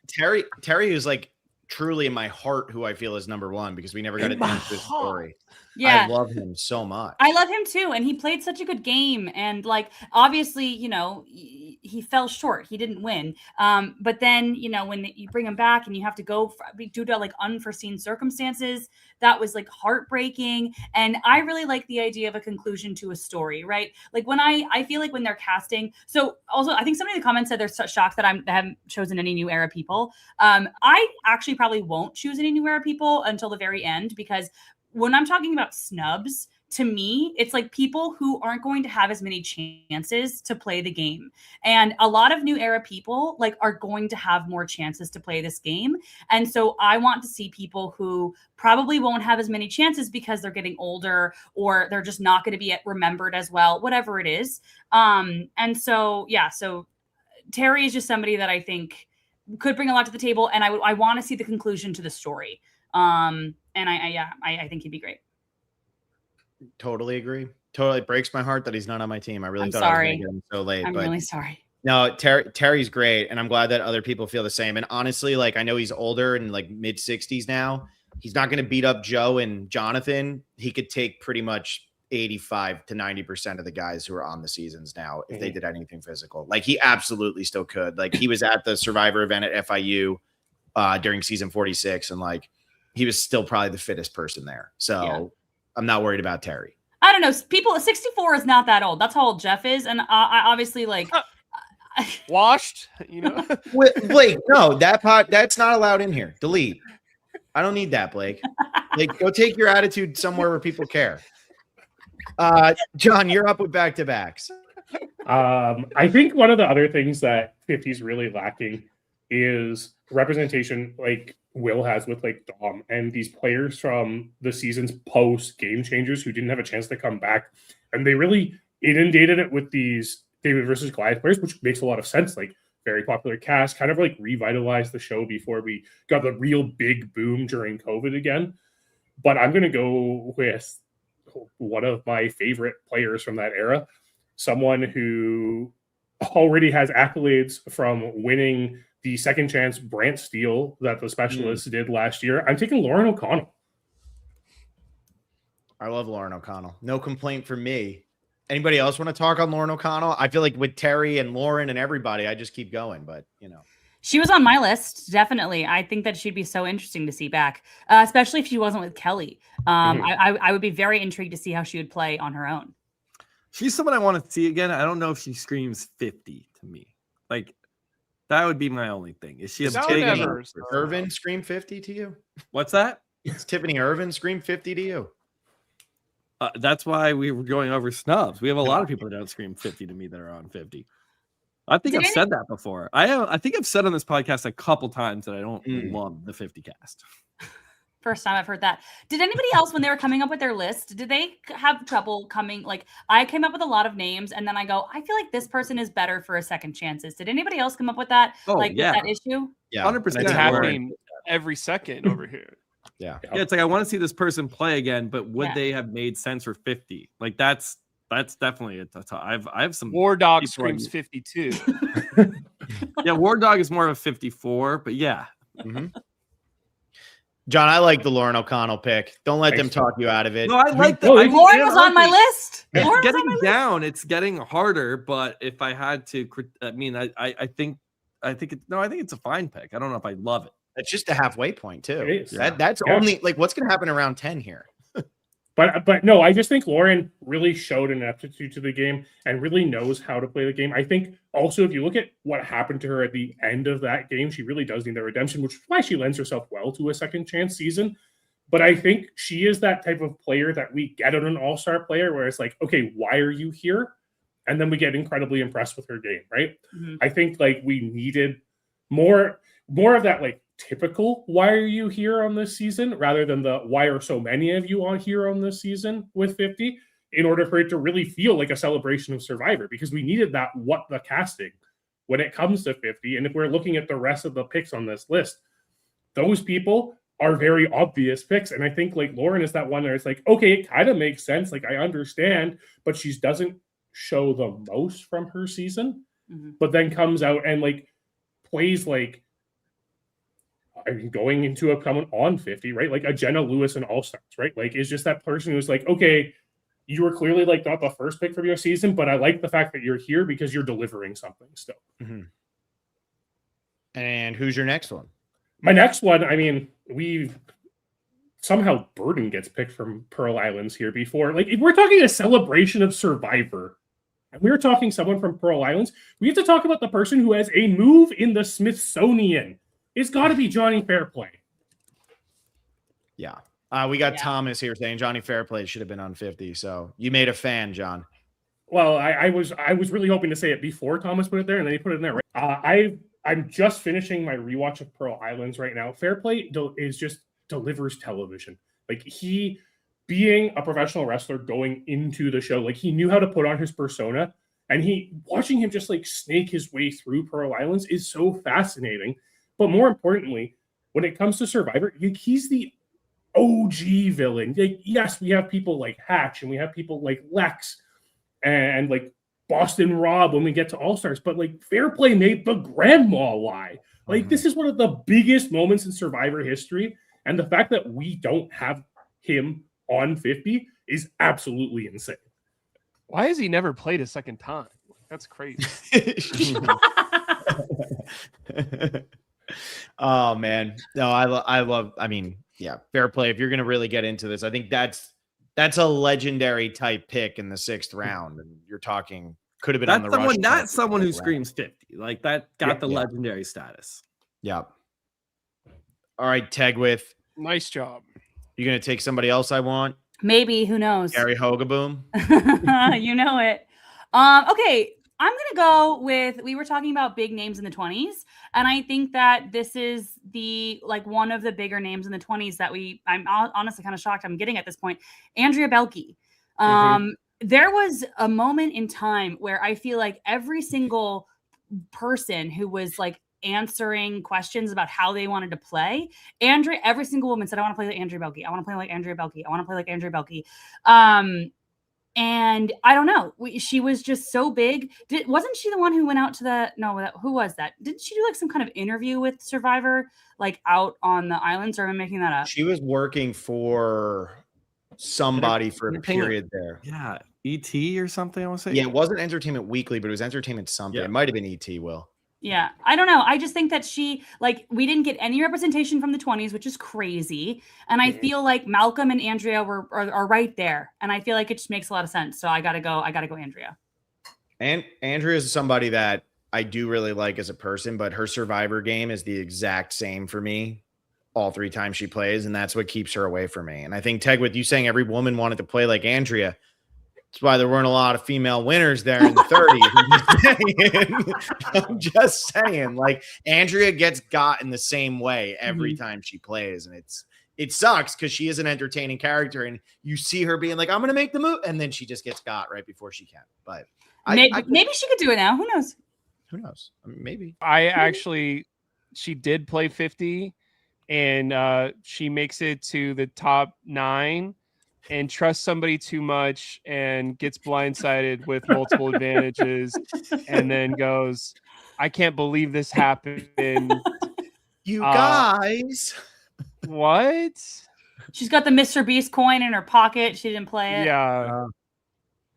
Terry is like truly in my heart who I feel is number one because we never got into this story. Yeah. I love him so much. I love him too. And he played such a good game. And like, obviously, he fell short. He didn't win. But then, when you bring him back and you have to go due to like unforeseen circumstances, that was like heartbreaking. And I really like the idea of a conclusion to a story, right? Like when I feel like when they're casting. So also, I think somebody in the comments said they're so shocked that I haven't chosen any new era people. I actually probably won't choose any new era people until the very end, because when I'm talking about snubs, to me, it's like people who aren't going to have as many chances to play the game. And a lot of new era people like are going to have more chances to play this game. And so I want to see people who probably won't have as many chances because they're getting older or they're just not going to be remembered as well, whatever it is. And so, yeah, so Terry is just somebody that I think could bring a lot to the table. And I want to see the conclusion to the story. And I think he'd be great. Totally agree. Totally breaks my heart that he's not on my team. I really thought sorry. I was going to get him so late. I'm really sorry. No, Terry's great, and I'm glad that other people feel the same. And honestly, like I know he's older and like mid 60s now. He's not going to beat up Joe and Jonathan. He could take pretty much 85 to 90% of the guys who are on the seasons now if they did anything physical. Like he absolutely still could. Like he was at the Survivor event at FIU during season 46, and like he was still probably the fittest person there. So yeah. I'm not worried about Terry. I don't know. People 64 is not that old. That's how old Jeff is. And I obviously like washed, Blake, no, that's not allowed in here. Delete. I don't need that, Blake. Like, go take your attitude somewhere where people care. John, you're up with back-to-backs. I think one of the other things that 50 is really lacking is representation like Will has with like Dom and these players from the season's post game changers who didn't have a chance to come back. And they really inundated it with these David versus Goliath players, which makes a lot of sense. Like very popular cast, kind of like revitalized the show before we got the real big boom during COVID again. But I'm going to go with one of my favorite players from that era, someone who already has accolades from winning the second chance Brant Steele that the specialists did last year. I'm taking Lauren O'Connell. I love Lauren O'Connell. No complaint from me. Anybody else want to talk on Lauren O'Connell? I feel like with Terry and Lauren and everybody, I just keep going, but She was on my list, definitely. I think that she'd be so interesting to see back, especially if she wasn't with Kelly. I would be very intrigued to see how she would play on her own. She's someone I want to see again. I don't know if she screams 50 to me. Like, that would be my only thing. Is she a big Irvin scream 50 to you? What's that? It's Tiffany Irvin scream 50 to you. That's why we were going over snubs. We have a lot of people that don't scream 50 to me that are on 50. I think I've said that before. I think I've said on this podcast a couple times that I don't love the 50 cast. First time I've heard that. Did anybody else, when they were coming up with their list, did they have trouble coming? Like, I came up with a lot of names, and then I go, I feel like this person is better for a second chances. Did anybody else come up with that? With that issue? Yeah, 100%. It's happening every second over here. Yeah, it's like I want to see this person play again, but would they have made sense for 50? Like that's definitely I have some. War Dog screams 52. Yeah, War Dog is more of a 54, but yeah. John, I like the Lauren O'Connell pick. Don't let them talk you out of it. No, I like that. Lauren was on my list. It's getting down. It's getting harder. But if I had to, I mean, I think it's a fine pick. I don't know if I love it. It's just a halfway point too. Yeah. That's only like what's going to happen around 10 here. But no, I just think Lauren really showed an aptitude to the game and really knows how to play the game. I think also if you look at what happened to her at the end of that game, she really does need that redemption, which is why she lends herself well to a second chance season. But I think she is that type of player that we get on an all-star player where it's like, okay, why are you here? And then we get incredibly impressed with her game, right? Mm-hmm. I think like we needed more of that like typical why are you here on this season rather than the why are so many of you on here on this season with 50 in order for it to really feel like a celebration of Survivor, because we needed that what the casting when it comes to 50. And if we're looking at the rest of the picks on this list, those people are very obvious picks. And I think like Lauren is that one where it's like, okay, it kind of makes sense. Like I understand, but she doesn't show the most from her season, but then comes out and like plays like, I mean, going into a coming on 50, right? Like a Jenna Lewis and All Stars, right? Like it's just that person who's like, okay, you were clearly like not the first pick for your season, but I like the fact that you're here because you're delivering something still. Mm-hmm. And who's your next one? My next one, I mean, we've somehow Burden gets picked from Pearl Islands here before. Like if we're talking a celebration of Survivor, and we're talking someone from Pearl Islands, we have to talk about the person who has a move in the Smithsonian. It's got to be Johnny Fairplay. Yeah. We got Thomas here saying Johnny Fairplay should have been on 50. So you made a fan, John. Well, I was really hoping to say it before Thomas put it there, and then he put it in there. Right? I'm just finishing my rewatch of Pearl Islands right now. Fairplay is just delivers television. Like he, being a professional wrestler going into the show, like he knew how to put on his persona, and watching him just like snake his way through Pearl Islands is so fascinating. But more importantly, when it comes to Survivor, he's the OG villain. Like, yes, we have people like Hatch and we have people like Lex and like Boston Rob when we get to All-Stars, but like Fairplay made the grandma lie. Like this is one of the biggest moments in Survivor history. And the fact that we don't have him on 50 is absolutely insane. Why has he never played a second time? That's crazy. Oh man, no, I love. I mean, yeah, Fairplay. If you're gonna really get into this, I think that's a legendary type pick in the 6th round, and you're talking could have been on the someone, rush. Not someone who screams 50 like that. Got the legendary status. Yeah. All right, Tegwith. Nice job. You gonna take somebody else? I want. Maybe, who knows? Gary Hogaboom. You know it. Okay. I'm going to go with, we were talking about big names in the 20s. And I think that this is one of the bigger names in the 20s that I'm honestly kind of shocked I'm getting at this point. Andrea Belke. There was a moment in time where I feel like every single person who was like answering questions about how they wanted to play, every single woman said, I want to play like Andrea Belke. I want to play like Andrea Belke. I want to play like Andrea Belke. And I don't know. She was just so big. Wasn't she the one who went out to who was that? Didn't she do like some kind of interview with Survivor, like out on the islands? Or am I making that up? She was working for somebody for a period there. Yeah. ET or something, I want to say. Yeah, it wasn't Entertainment Weekly, but it was Entertainment something. Yeah. It might have been ET, Will. Yeah, I don't know. I just think that we didn't get any representation from the 20s, which is crazy. And I feel like Malcolm and Andrea are right there. And I feel like it just makes a lot of sense. So I gotta go Andrea. And Andrea is somebody that I do really like as a person, but her Survivor game is the exact same for me all 3 times she plays. And that's what keeps her away from me. And I think, Tegwith, you saying every woman wanted to play like Andrea, that's why there weren't a lot of female winners there in the 30s. I'm just saying, like Andrea gets got in the same way every time she plays. And it sucks because she is an entertaining character and you see her being like, I'm going to make the move. And then she just gets got right before she can. But maybe she could do it now. Who knows? Who knows? I mean, maybe. She did play 50 and she makes it to the top 9. And trusts somebody too much and gets blindsided with multiple advantages and then goes, I can't believe this happened. You guys. What? She's got the Mr. Beast coin in her pocket. She didn't play it. Yeah.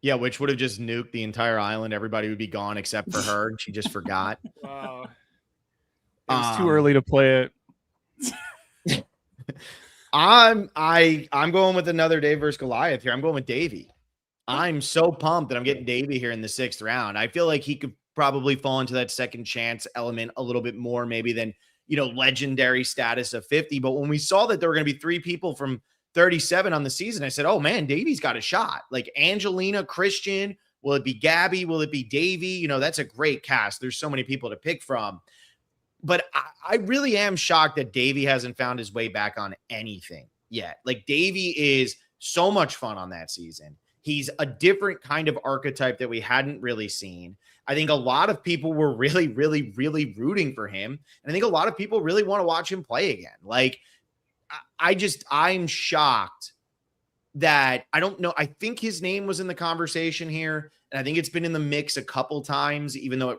Yeah, which would have just nuked the entire island. Everybody would be gone except for her, and she just forgot. Wow. It was too early to play it. I'm going with another Dave versus Goliath here. I'm going with Davey. I'm so pumped that I'm getting Davey here in the 6th round. I feel like he could probably fall into that second chance element a little bit more maybe than, legendary status of 50. But when we saw that there were going to be 3 people from 37 on the season, I said, oh man, Davey's got a shot. Like Angelina, Christian, will it be Gabby? Will it be Davey? That's a great cast. There's so many people to pick from. But I really am shocked that Davey hasn't found his way back on anything yet. Like Davey is so much fun on that season. He's a different kind of archetype that we hadn't really seen. I think a lot of people were really, really, really rooting for him. And I think a lot of people really want to watch him play again. Like, I'm shocked that I don't know. I think his name was in the conversation here. And I think it's been in the mix a couple times, even though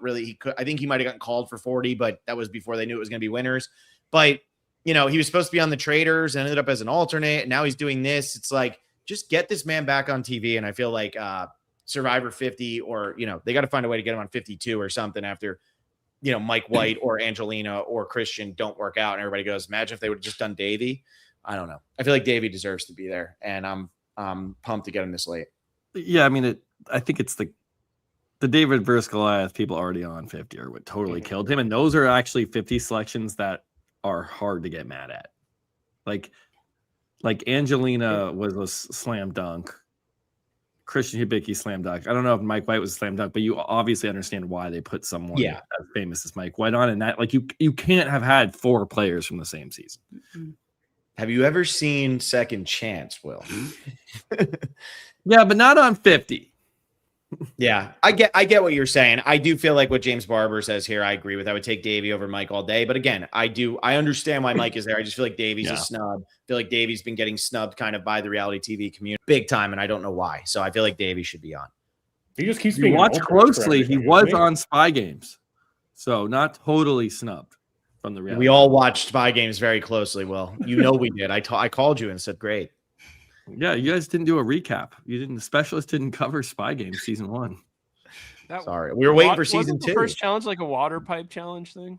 I think he might've gotten called for 40, but that was before they knew it was going to be winners. But, he was supposed to be on the Traders and ended up as an alternate. And now he's doing this. It's like, just get this man back on TV. And I feel like Survivor 50 or, they got to find a way to get him on 52 or something after, Mike White or Angelina or Christian don't work out. And everybody goes, imagine if they would have just done Davey. I don't know. I feel like Davey deserves to be there. And I'm pumped to get him this late. Yeah. I mean, I think it's the David versus Goliath people already on 50 are what totally killed him. And those are actually 50 selections that are hard to get mad at. Like Angelina was a slam dunk. Christian Hibicki slam dunk. I don't know if Mike White was a slam dunk, but you obviously understand why they put someone as famous as Mike White on. And that, like, you can't have had 4 players from the same season. Have you ever seen Second Chance, Will? Yeah, but not on 50. Yeah, I get what you're saying. I do feel like what James Barber says here, I agree with. I would take Davey over Mike all day. But again, I understand why Mike is there. I just feel like Davey's a snub. I feel like Davey's been getting snubbed kind of by the reality TV community big time, and I don't know why. So I feel like Davey should be on. He just keeps being watched closely. He was on Spy Games, so not totally snubbed from the reality. We all watched Spy Games very closely. Will, we did. I called you and said, great. Yeah, you guys didn't do a recap. The specialist didn't cover Spy Games season 1. Sorry, we were waiting for season 2. The first challenge like a water pipe challenge thing.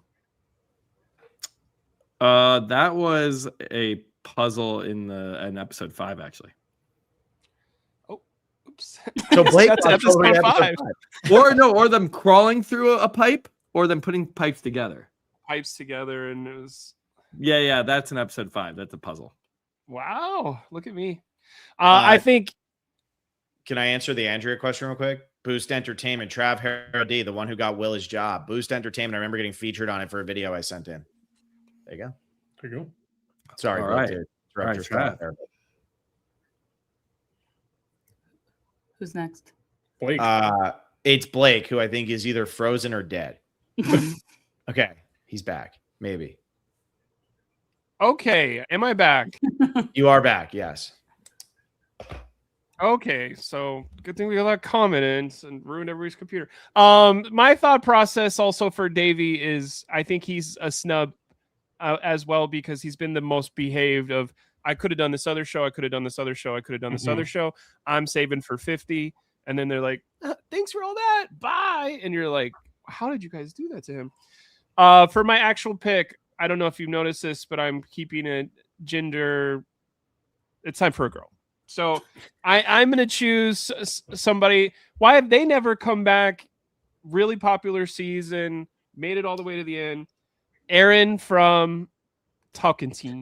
That was a puzzle in episode 5 actually. Oh, oops. So Blake, that's episode 5. Or them crawling through a pipe, or them putting pipes together. Pipes together, and it was. Yeah, that's in episode 5. That's a puzzle. Wow, look at me. I think. Can I answer the Andrea question real quick? Boost Entertainment, Trav Harody, the one who got Will his job. Boost Entertainment. I remember getting featured on it for a video I sent in. There you go. There you go. Sorry, all right. Trav. Who's next? Blake. It's Blake, who I think is either frozen or dead. Okay, he's back. Maybe. Okay, am I back? You are back, yes. Okay, so good thing we got that comment in and ruined everybody's computer. My thought process also for Davey is I think he's a snub as well, because he's been the most behaved of, I could have done this other show, I could have done this other show, I could have done this other show. I'm saving for 50. And then they're like, thanks for all that. Bye. And you're like, how did you guys do that to him? For my actual pick, I don't know if you've noticed this, but I'm keeping it gender. It's time for a girl. So I'm going to choose somebody. Why have they never come back? Really popular season, made it all the way to the end. Erin from Tokens, Erin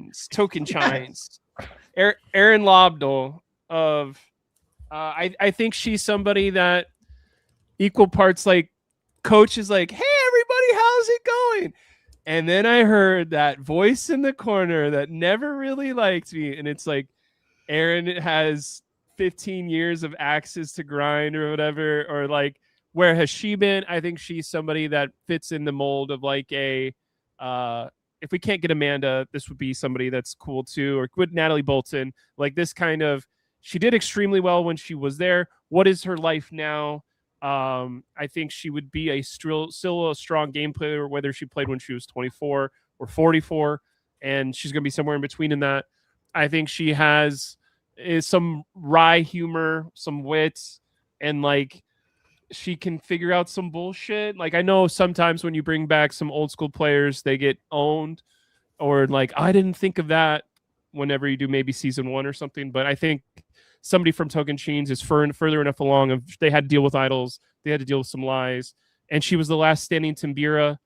Lobdell of, I think she's somebody that equal parts like coach is like, hey, everybody, how's it going? And then I heard that voice in the corner that never really liked me. And it's like, Erin has 15 years of axes to grind or whatever, or like, where has she been? I think she's somebody that fits in the mold of like a, if we can't get Amanda, this would be somebody that's cool too, or with Natalie Bolton, like this kind of, she did extremely well when she was there. What is her life now? I think she would be still a strong game player, whether she played when she was 24 or 44. and she's going to be somewhere in between in that. I think she has some wry humor, some wits, and like she can figure out some bullshit. Like I know sometimes when you bring back some old school players, they get owned, or like I didn't think of that whenever you do maybe season 1 or something. But I think somebody from Tocantins is further enough along. Of they had to deal with idols, they had to deal with some lies, and she was the last standing Timbira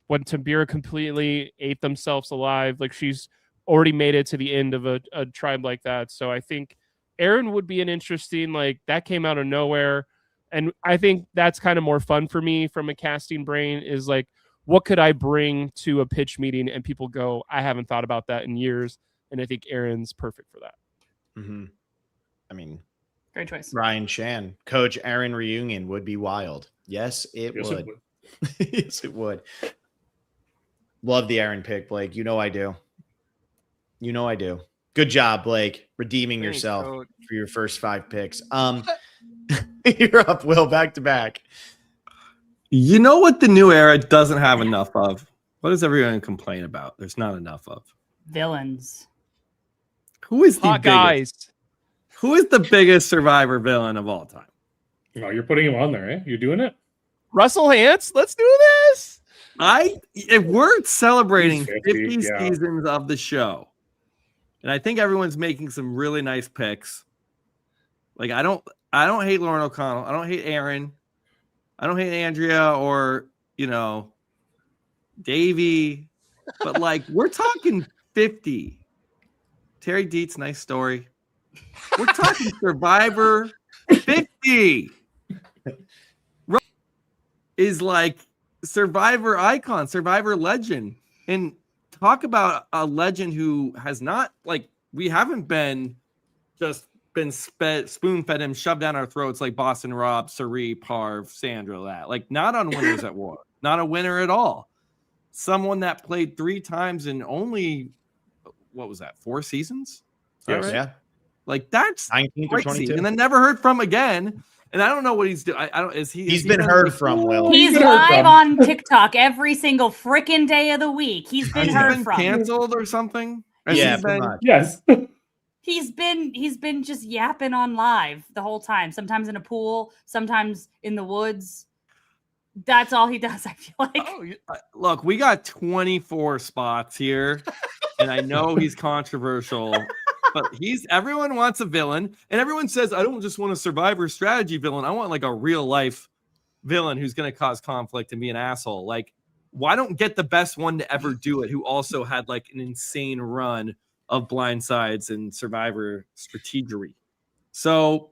when Timbira completely ate themselves alive. Like she's already made it to the end of a tribe like that. So I think Erin would be an interesting, like that came out of nowhere. And I think that's kind of more fun for me from a casting brain is like, what could I bring to a pitch meeting and people go, I haven't thought about that in years. And I think Erin's perfect for that. Mm-hmm. I mean, great choice. Ryan Shan, Coach Erin reunion would be wild. Yes, it would. Yes, it would. Love the Erin pick, Blake. You know I do. You know I do. Good job, Blake, redeeming yourself for your first 5 picks. You're up, Will, back to back. You know what the new era doesn't have enough of? What does everyone complain about? There's not enough of villains. Who is the hot biggest? Guys? Who is the biggest Survivor villain of all time? Oh, you're putting him on there, eh? You're doing it? Russell Hantz, let's do this. If we're celebrating 50 yeah. seasons of the show, and I think everyone's making some really nice picks. Like I don't hate Lauren O'Connell. I don't hate Erin. I don't hate Andrea or, Davey. But like we're talking 50. Terry Dietz, nice story. We're talking Survivor 50. Is like Survivor icon, Survivor legend. And talk about a legend who has not, like, we haven't been just been spoon-fed him, shoved down our throats like Boston Rob, Sari, Parv, Sandra, that. Like, not on Winners at War. Not a winner at all. Someone that played 3 times in only, what was that, 4 seasons? Yes, right? yeah. Like, that's 19 or 22. And then never heard from again. And I don't know what he's doing. I don't. He's been heard from, Will. He's live on TikTok every single freaking day of the week. He's been heard from. Canceled or something? Yeah, yes. He's been just yapping on live the whole time. Sometimes in a pool, sometimes in the woods. That's all he does, I feel like. Oh, look, we got 24 spots here, and I know he's controversial. But everyone wants a villain, and everyone says, I don't just want a Survivor strategy villain. I want like a real life villain who's going to cause conflict and be an asshole. Like, why don't get the best one to ever do it, who also had like an insane run of blindsides and Survivor strategery? So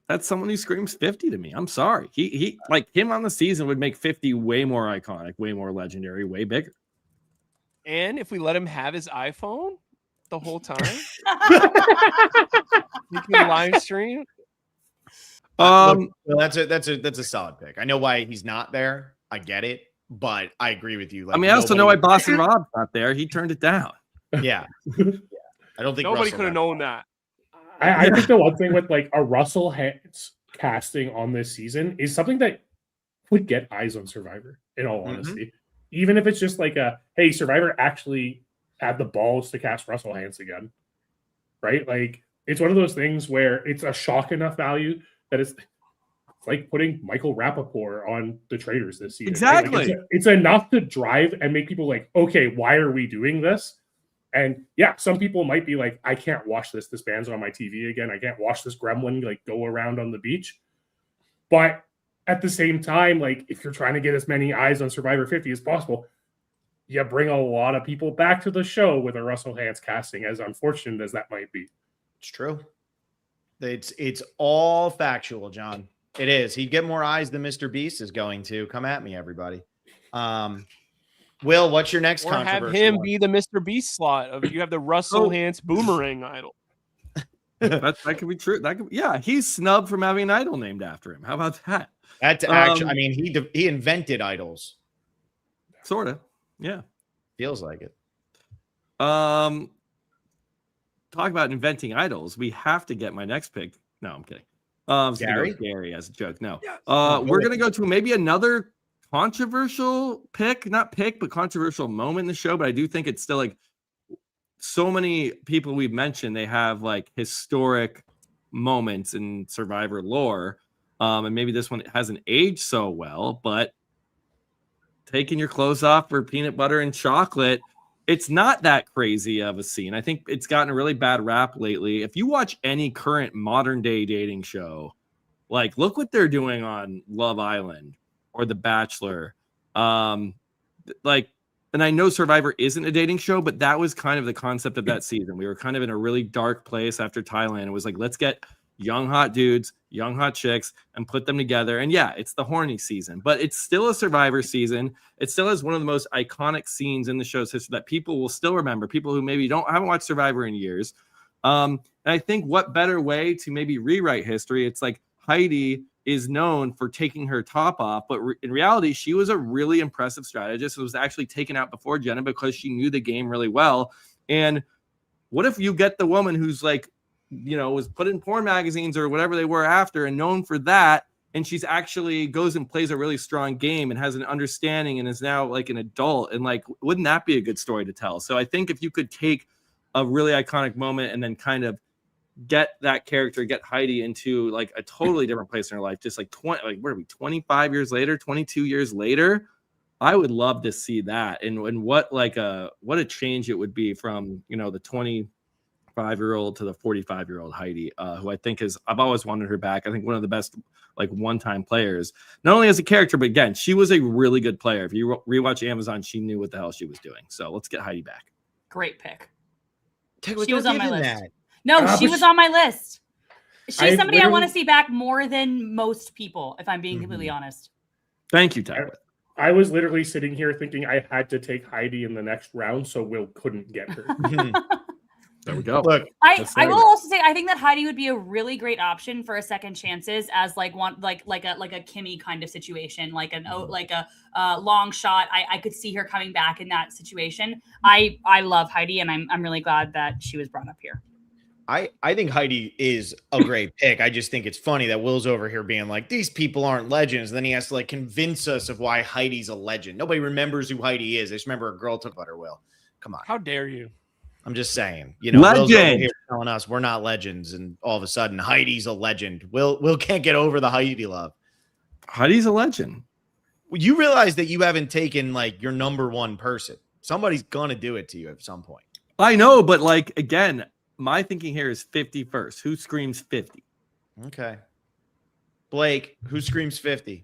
that's someone who screams 50 to me. I'm sorry. He like him on the season would make 50 way more iconic, way more legendary, way bigger. And if we let him have his iPhone the whole time, you can live stream. Look, that's a solid pick. I know why he's not there. I get it, but I agree with you. Like, I mean, I also know why Boston Rob's not there. He turned it down. Yeah. I don't think nobody could have known that. I think the one thing with like a Russell Hantz casting on this season is something that would get eyes on Survivor, in all honesty. Even if it's just like hey, Survivor actually had the balls to cast Russell Hantz again, right? Like, it's one of those things where it's a shock enough value that it's like putting Michael Rappaport on the Traitors this season. Exactly. Right? Like it's enough to drive and make people like, okay, why are we doing this? And yeah, some people might be like, I can't watch this. This band's on my TV again. I can't watch this gremlin like go around on the beach. But at the same time, like if you're trying to get as many eyes on Survivor 50 as possible, you bring a lot of people back to the show with a Russell Hantz casting, as unfortunate as that might be. It's true. It's all factual, John. It is. He'd get more eyes than Mr. Beast is going to. Come at me, everybody. Will, what's your next or controversial have him one? be the Mr. Beast slot of you have the Russell Hantz boomerang idol. that could be true. He's snubbed from having an idol named after him. How about that? That's actually, I mean, he invented idols. Sort of. Yeah. Feels like it. Talk about inventing idols. We have to get my next pick. No, I'm kidding. Gary? Gary as a joke. No. We're going to go to maybe another controversial pick, not pick, but controversial moment in the show. But I do think it's still like so many people we've mentioned, they have like historic moments in Survivor lore. And maybe this one hasn't aged so well, but taking your clothes off for peanut butter and chocolate, it's not that crazy of a scene. I think it's gotten a really bad rap lately. If you watch any current modern day dating show, like look what they're doing on Love Island or The Bachelor. Like, and I know Survivor isn't a dating show, but that was kind of the concept of that season. We were kind of in a really dark place after Thailand. It was like, let's get young hot dudes, young hot chicks, and put them together. And yeah, it's the horny season, but it's still a Survivor season. It still has one of the most iconic scenes in the show's history that people will still remember, people who maybe haven't watched Survivor in years. And I think what better way to maybe rewrite history? It's like Heidi is known for taking her top off, but in reality, she was a really impressive strategist. It was actually taken out before Jenna because she knew the game really well. And what if you get the woman who's like, was put in porn magazines or whatever they were after and known for that, and she's actually goes and plays a really strong game and has an understanding and is now like an adult, and like, wouldn't that be a good story to tell? So I think if you could take a really iconic moment and then kind of get that character, get Heidi into like a totally different place in her life, just like 25 years later, 22 years later, I would love to see that. And what a change it would be from, the 25-year-old to the 45-year-old Heidi, who I think I've always wanted her back. I think one of the best like one-time players, not only as a character, but again, she was a really good player. If you rewatch Amazon, she knew what the hell she was doing. So let's get Heidi back. Great pick. She was on my list. No, she was on my list. She's somebody I want to see back more than most people, if I'm being completely honest. Thank you, Tyler. I was literally sitting here thinking I had to take Heidi in the next round, so Will couldn't get her. There we go. Look, I will also say I think that Heidi would be a really great option for a second chances as like a Kimmy kind of situation, like a long shot. I could see her coming back in that situation. I love Heidi, and I'm really glad that she was brought up here. I think Heidi is a great pick. I just think it's funny that Will's over here being like, these people aren't legends. And then he has to like convince us of why Heidi's a legend. Nobody remembers who Heidi is. They just remember a girl took about her. Will, come on. How dare you? I'm just saying, legend. Will's over here telling us we're not legends, and all of a sudden Heidi's a legend. Will can't get over the Heidi love. Heidi's a legend. You realize that you haven't taken like your number one person. Somebody's gonna do it to you at some point. I know, but like again, my thinking here is 50 first. Who screams 50? Okay. Blake, who screams 50?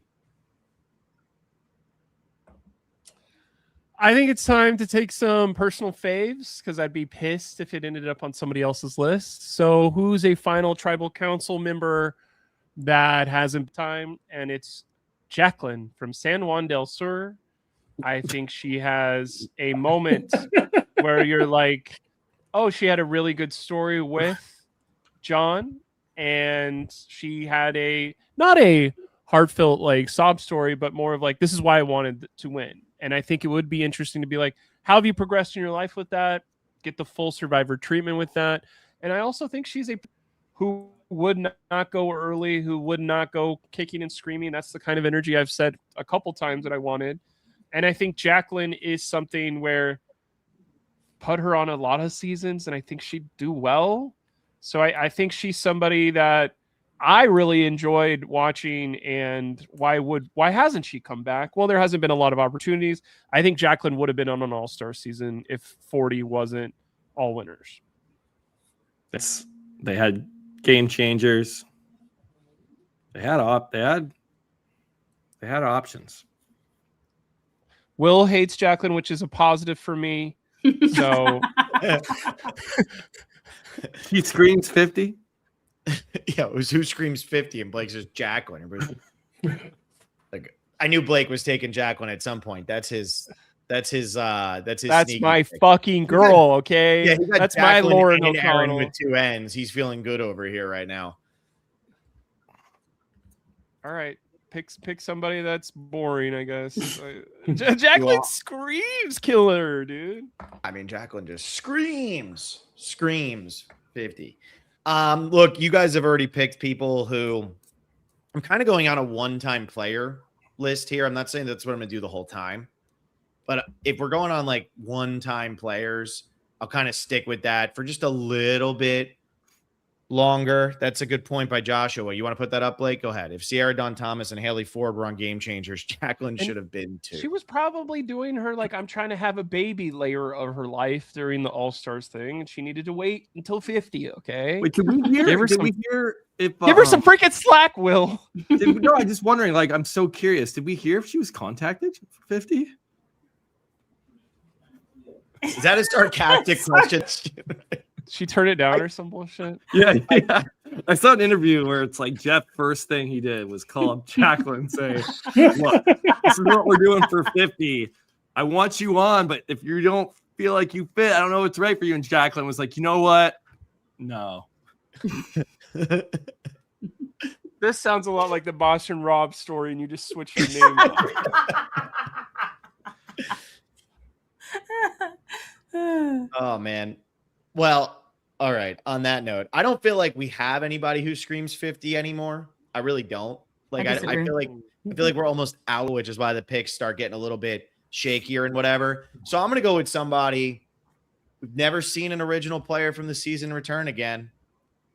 I think it's time to take some personal faves because I'd be pissed if it ended up on somebody else's list. So who's a final tribal council member that hasn't time? And it's Jacqueline from San Juan del Sur. I think she has a moment where you're like, oh, she had a really good story with John, and she had not a heartfelt like sob story, but more of like, this is why I wanted to win. And I think it would be interesting to be like, how have you progressed in your life with that? Get the full Survivor treatment with that. And I also think she's who would not go early, who would not go kicking and screaming. That's the kind of energy I've said a couple times that I wanted. And I think Jacqueline is something where put her on a lot of seasons, and I think she'd do well. So I think she's somebody that I really enjoyed watching. And why hasn't she come back? Well, there hasn't been a lot of opportunities. I think Jacqueline would have been on an all-star season if 40 wasn't all winners. They had game changers. They had options. Will hates Jacqueline, which is a positive for me. So he screams 50. Yeah, it was who screams 50, and Blake says Jacqueline. Like, I knew Blake was taking Jacqueline at some point. That's my fucking girl. Okay, yeah, that's my Lauren O'Connell with two N's. He's feeling good over here right now. All right. Pick somebody that's boring, I guess. Jacqueline screams killer, dude. I mean, Jacqueline just screams 50. Look, you guys have already picked people who I'm kind of going on a one-time player list here. I'm not saying that's what I'm going to do the whole time, but if we're going on like one-time players, I'll kind of stick with that for just a little bit longer. That's a good point by Joshua. You want to put that up, Blake? Go ahead. If Sierra Dawn Thomas and Haley Ford were on Game Changers, Jacqueline should have been too. She was probably doing her like I'm trying to have a baby layer of her life during the All-Stars thing, and she needed to wait until 50. Okay. Wait, did we hear? Give her some freaking slack, Will. No, I'm just wondering. Like, I'm so curious. Did we hear if she was contacted for 50? Is that a sarcastic question? She turned it down or some bullshit. Yeah. I saw an interview where it's like Jeff, first thing he did was call up Jacqueline and say, look, this is what we're doing for 50. I want you on, but if you don't feel like you fit, I don't know what's right for you. And Jacqueline was like, you know what? No. This sounds a lot like the Boston Rob story, and you just switched your name up. Oh, man. Well, all right. On that note, I don't feel like we have anybody who screams 50 anymore. I really don't. Like, I feel like we're almost out, which is why the picks start getting a little bit shakier and whatever. So I'm going to go with somebody we've never seen an original player from the season return again.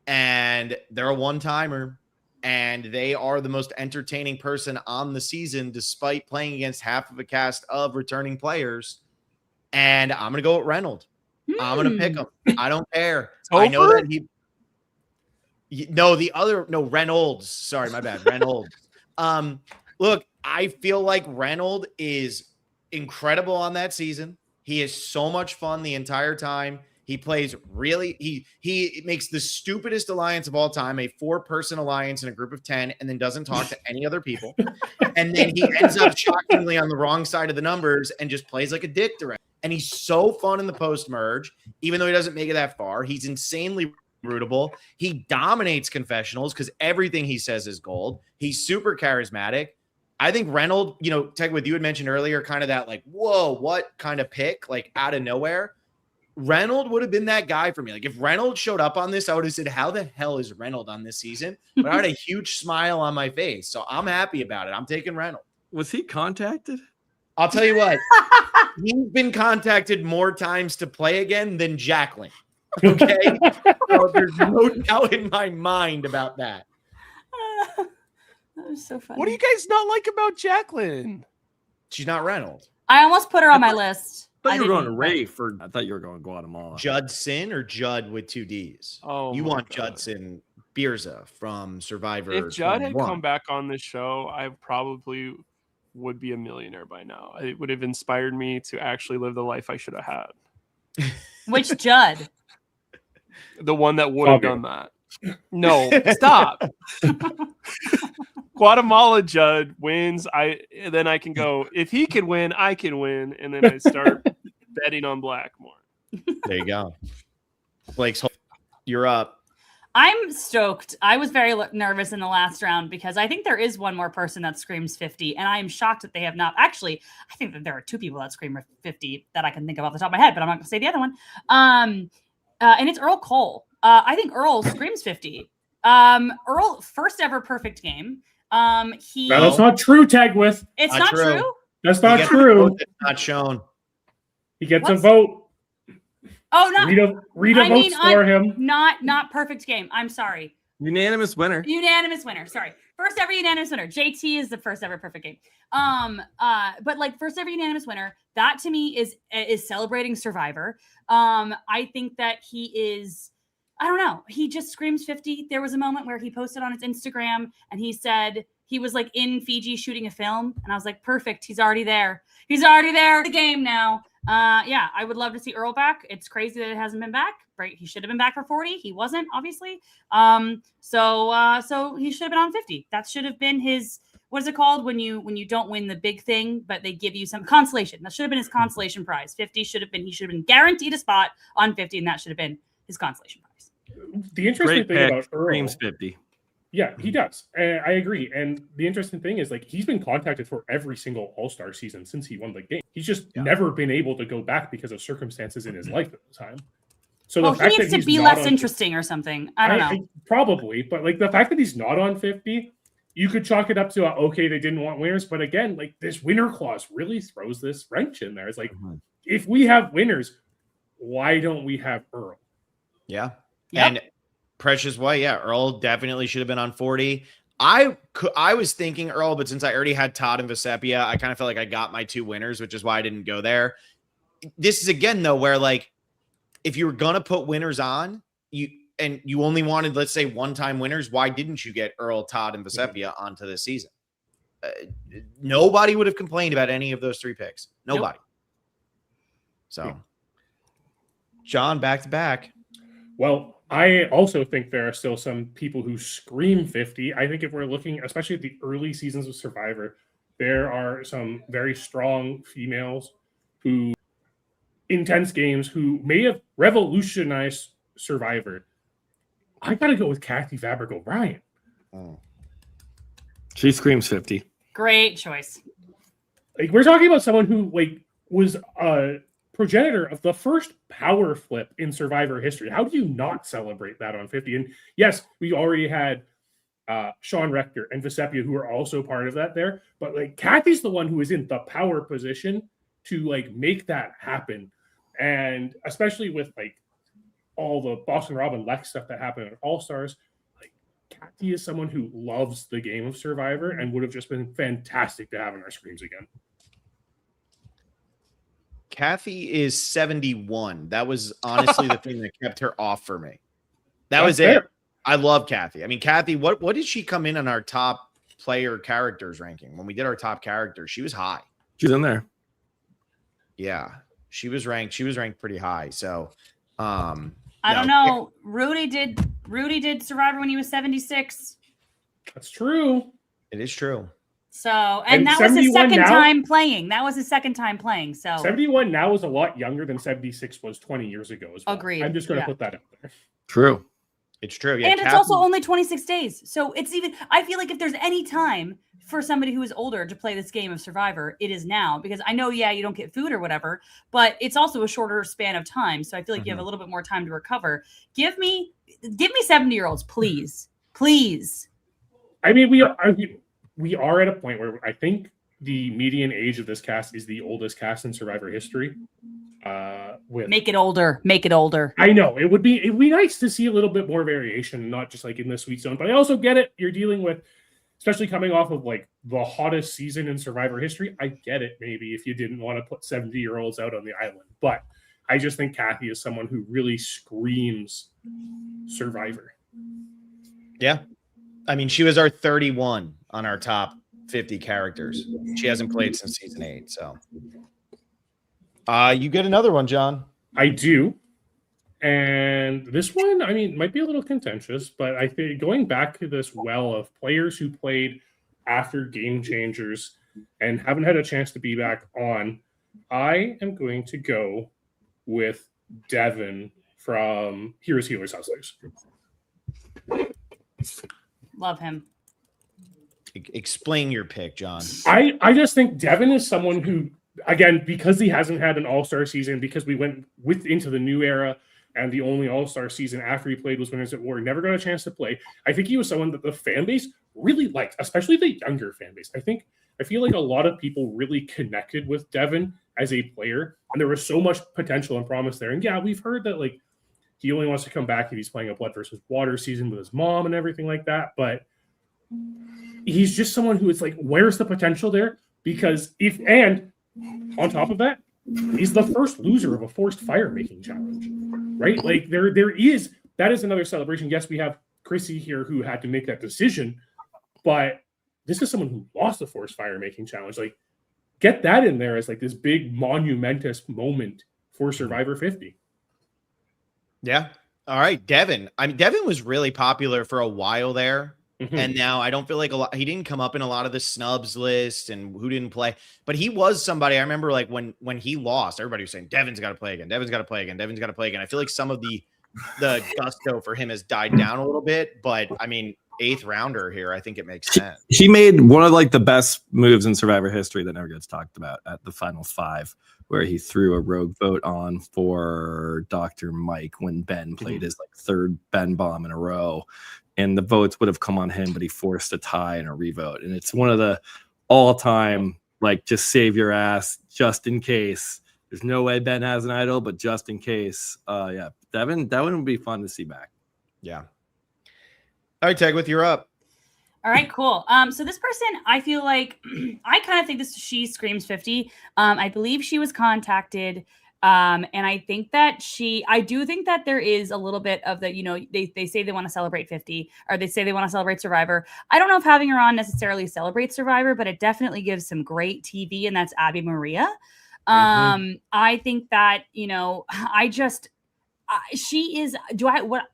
And they're a one-timer, and they are the most entertaining person on the season, despite playing against half of a cast of returning players. And I'm going to go with Reynolds. I'm going to pick him. I don't care. I know that Reynolds. Sorry, my bad. Reynolds. Look, I feel like Reynolds is incredible on that season. He is so much fun the entire time. He plays he makes the stupidest alliance of all time, a 4-person alliance in a group of 10, and then doesn't talk to any other people. And then he ends up shockingly on the wrong side of the numbers and just plays like a dick direct. And he's so fun in the post-merge, even though he doesn't make it that far. He's insanely rootable. He dominates confessionals because everything he says is gold. He's super charismatic. I think Reynolds, Teg, with you had mentioned earlier, kind of that like, whoa, what kind of pick, like out of nowhere. Reynolds would have been that guy for me. Like if Reynolds showed up on this, I would have said, how the hell is Reynolds on this season? But I had a huge smile on my face. So I'm happy about it. I'm taking Reynolds. Was he contacted? I'll tell you what. He's been contacted more times to play again than Jacqueline. Okay? So there's no doubt in my mind about that. That was so funny. What do you guys not like about Jacqueline? She's not Reynolds. I almost put her on my list. I thought you were going to Rafe, or I thought you were going to Guatemala. Judson or Judd with 2 Ds? Oh, you want God. Judson Beerza from Survivor. If Judd 21. had come back on this show, I probably would be a millionaire by now. It would have inspired me to actually live the life I should have had. Which Judd? The one that would have done that. No, stop. Guatemala Judd wins. Then I can go, if he can win, I can win. And then I start betting on black more. There you go. Blake's, you're up. I'm stoked. I was very nervous in the last round because I think there is one more person that screams 50, and I am shocked that they have not. Actually, I think that there are 2 people that scream 50 that I can think of off the top of my head, but I'm not going to say the other one. And it's Earl Cole. I think Earl screams 50. Earl, first ever perfect game. That's not true, Tag with. It's not true. That's not true. It's not shown. He gets a vote. Oh, no. Rita votes for him. Not perfect game. I'm sorry. Unanimous winner. Sorry. First ever unanimous winner. JT is the first ever perfect game. But like first ever unanimous winner, that to me is celebrating Survivor. I think that he is, I don't know. He just screams 50. There was a moment where he posted on his Instagram and he said he was like in Fiji shooting a film. And I was like, perfect. He's already there. The game now. Yeah, I would love to see Earl back. It's crazy that it hasn't been back. Right? He should have been back for 40. He wasn't, obviously. So he should have been on 50. That should have been his, what is it called when you don't win the big thing, but they give you some consolation. That should have been his consolation prize. 50 should have been, he should have been guaranteed a spot on 50, and that should have been his consolation prize. The interesting thing about Earl, screams 50. Yeah, he does. I agree. And the interesting thing is, like, he's been contacted for every single All-Star season since he won the game. He's just never been able to go back because of circumstances in his life at the time. So the fact he needs that to be less interesting or something. I don't know. Probably, but like the fact that he's not on 50, you could chalk it up to okay, they didn't want winners. But again, like this winner clause really throws this wrench in there. It's like if we have winners, why don't we have Earl? Yeah. Yep. And Precious White, Earl definitely should have been on 40. I was thinking Earl, but since I already had Todd and Vesepia, I kind of felt like I got my 2 winners, which is why I didn't go there. This is again though, where like if you were gonna put winners on, you only wanted, let's say, 1-time winners, why didn't you get Earl, Todd, and Vesepia onto this season? Nobody would have complained about any of those 3 picks. Nobody. Nope. So, John, back to back. Well, I also think there are still some people who scream 50. I think if we're looking, especially at the early seasons of Survivor, there are some very strong females who, intense games, who may have revolutionized Survivor. I got to go with Kathy Fabric O'Brien. Oh. She screams 50. Great choice. Like, we're talking about someone who like was a progenitor of the first power flip in Survivor history. How do you not celebrate that on 50? And yes, we already had Sean Rector and Vesepia, who are also part of that there. But like, Kathy's the one who is in the power position to like make that happen. And especially with like all the Boston Rob and Lex stuff that happened at All Stars, like Kathy is someone who loves the game of Survivor and would have just been fantastic to have in our screens again. Kathy is 71. That was honestly the thing that kept her off for me. That's was fair. It. I love Kathy. I mean, Kathy, what did she come in on our top player characters ranking? When we did our top characters, she was high. She's in there. Yeah, she was ranked pretty high. So, I don't know. Rudy did Survivor when he was 76. That's true. It is true. So, and that was his second time playing. So 71 now is a lot younger than 76 was 20 years ago as well. Agreed. I'm just going to put that out there. True. It's true. Yeah, and it's also only 26 days. So it's even, I feel like if there's any time for somebody who is older to play this game of Survivor, it is now. Because I know, you don't get food or whatever, but it's also a shorter span of time. So I feel like you have a little bit more time to recover. Give me 70-year-olds, please. Please. I mean, we are at a point where I think the median age of this cast is the oldest cast in Survivor history. Make it older. I know it'd be nice to see a little bit more variation, not just like in the sweet zone. But I also get it. You're dealing with, especially coming off of like the hottest season in Survivor history. I get it. Maybe if you didn't want to put 70-year-olds out on the island, but I just think Kathy is someone who really screams Survivor. Yeah. I mean, she was our 31 on our top 50 characters. She hasn't played since season 8. So you get another one, John. I do. And this one, I mean, might be a little contentious, but I think going back to this well of players who played after Game Changers and haven't had a chance to be back on, I am going to go with Devin from Heroes, Healers, Hustlers. Love him. Explain your pick, John. I just think Devin is someone who, again, because he hasn't had an all-star season, because we went into the new era, and the only all-star season after he played was Winners at War, never got a chance to play. I think he was someone that the fan base really liked, especially the younger fan base. I feel like a lot of people really connected with Devin as a player, and there was so much potential and promise there. And yeah, we've heard that like he only wants to come back if he's playing a Blood versus Water season with his mom and everything like that. But he's just someone who is like, where's the potential there? Because and on top of that, he's the first loser of a forced fire making challenge, right? Like that is another celebration. Yes, we have Chrissy here who had to make that decision, but this is someone who lost the forced fire making challenge. Like, get that in there as like this big monumentous moment for Survivor 50. Yeah. All right, Devin. I mean, Devin was really popular for a while there. Mm-hmm. And now I don't feel like he didn't come up in a lot of the snubs list and who didn't play, but he was somebody I remember like when he lost, everybody was saying, Devin's got to play again. Devin's got to play again. Devin's got to play again. I feel like some of the gusto for him has died down a little bit, but I mean, 8th rounder here, I think it makes sense. He made one of like the best moves in Survivor history that never gets talked about at the final 5, where he threw a rogue vote on for Dr. Mike when Ben played his like 3rd Ben bomb in a row. And the votes would have come on him, but he forced a tie and a revote. And it's one of the all-time, like, just save your ass, just in case There's no way Ben has an idol, but just in case, Devin would be fun to see back. Yeah. All right, Tag with you're up. All right, cool. So this person, I feel like I kind of think she screams 50. I believe she was contacted. And I think that I do think that there is a little bit of the, they say they want to celebrate 50, or they say they want to celebrate Survivor. I don't know if having her on necessarily celebrates Survivor, but it definitely gives some great TV, and that's Abby Maria. I think that, she is, do I want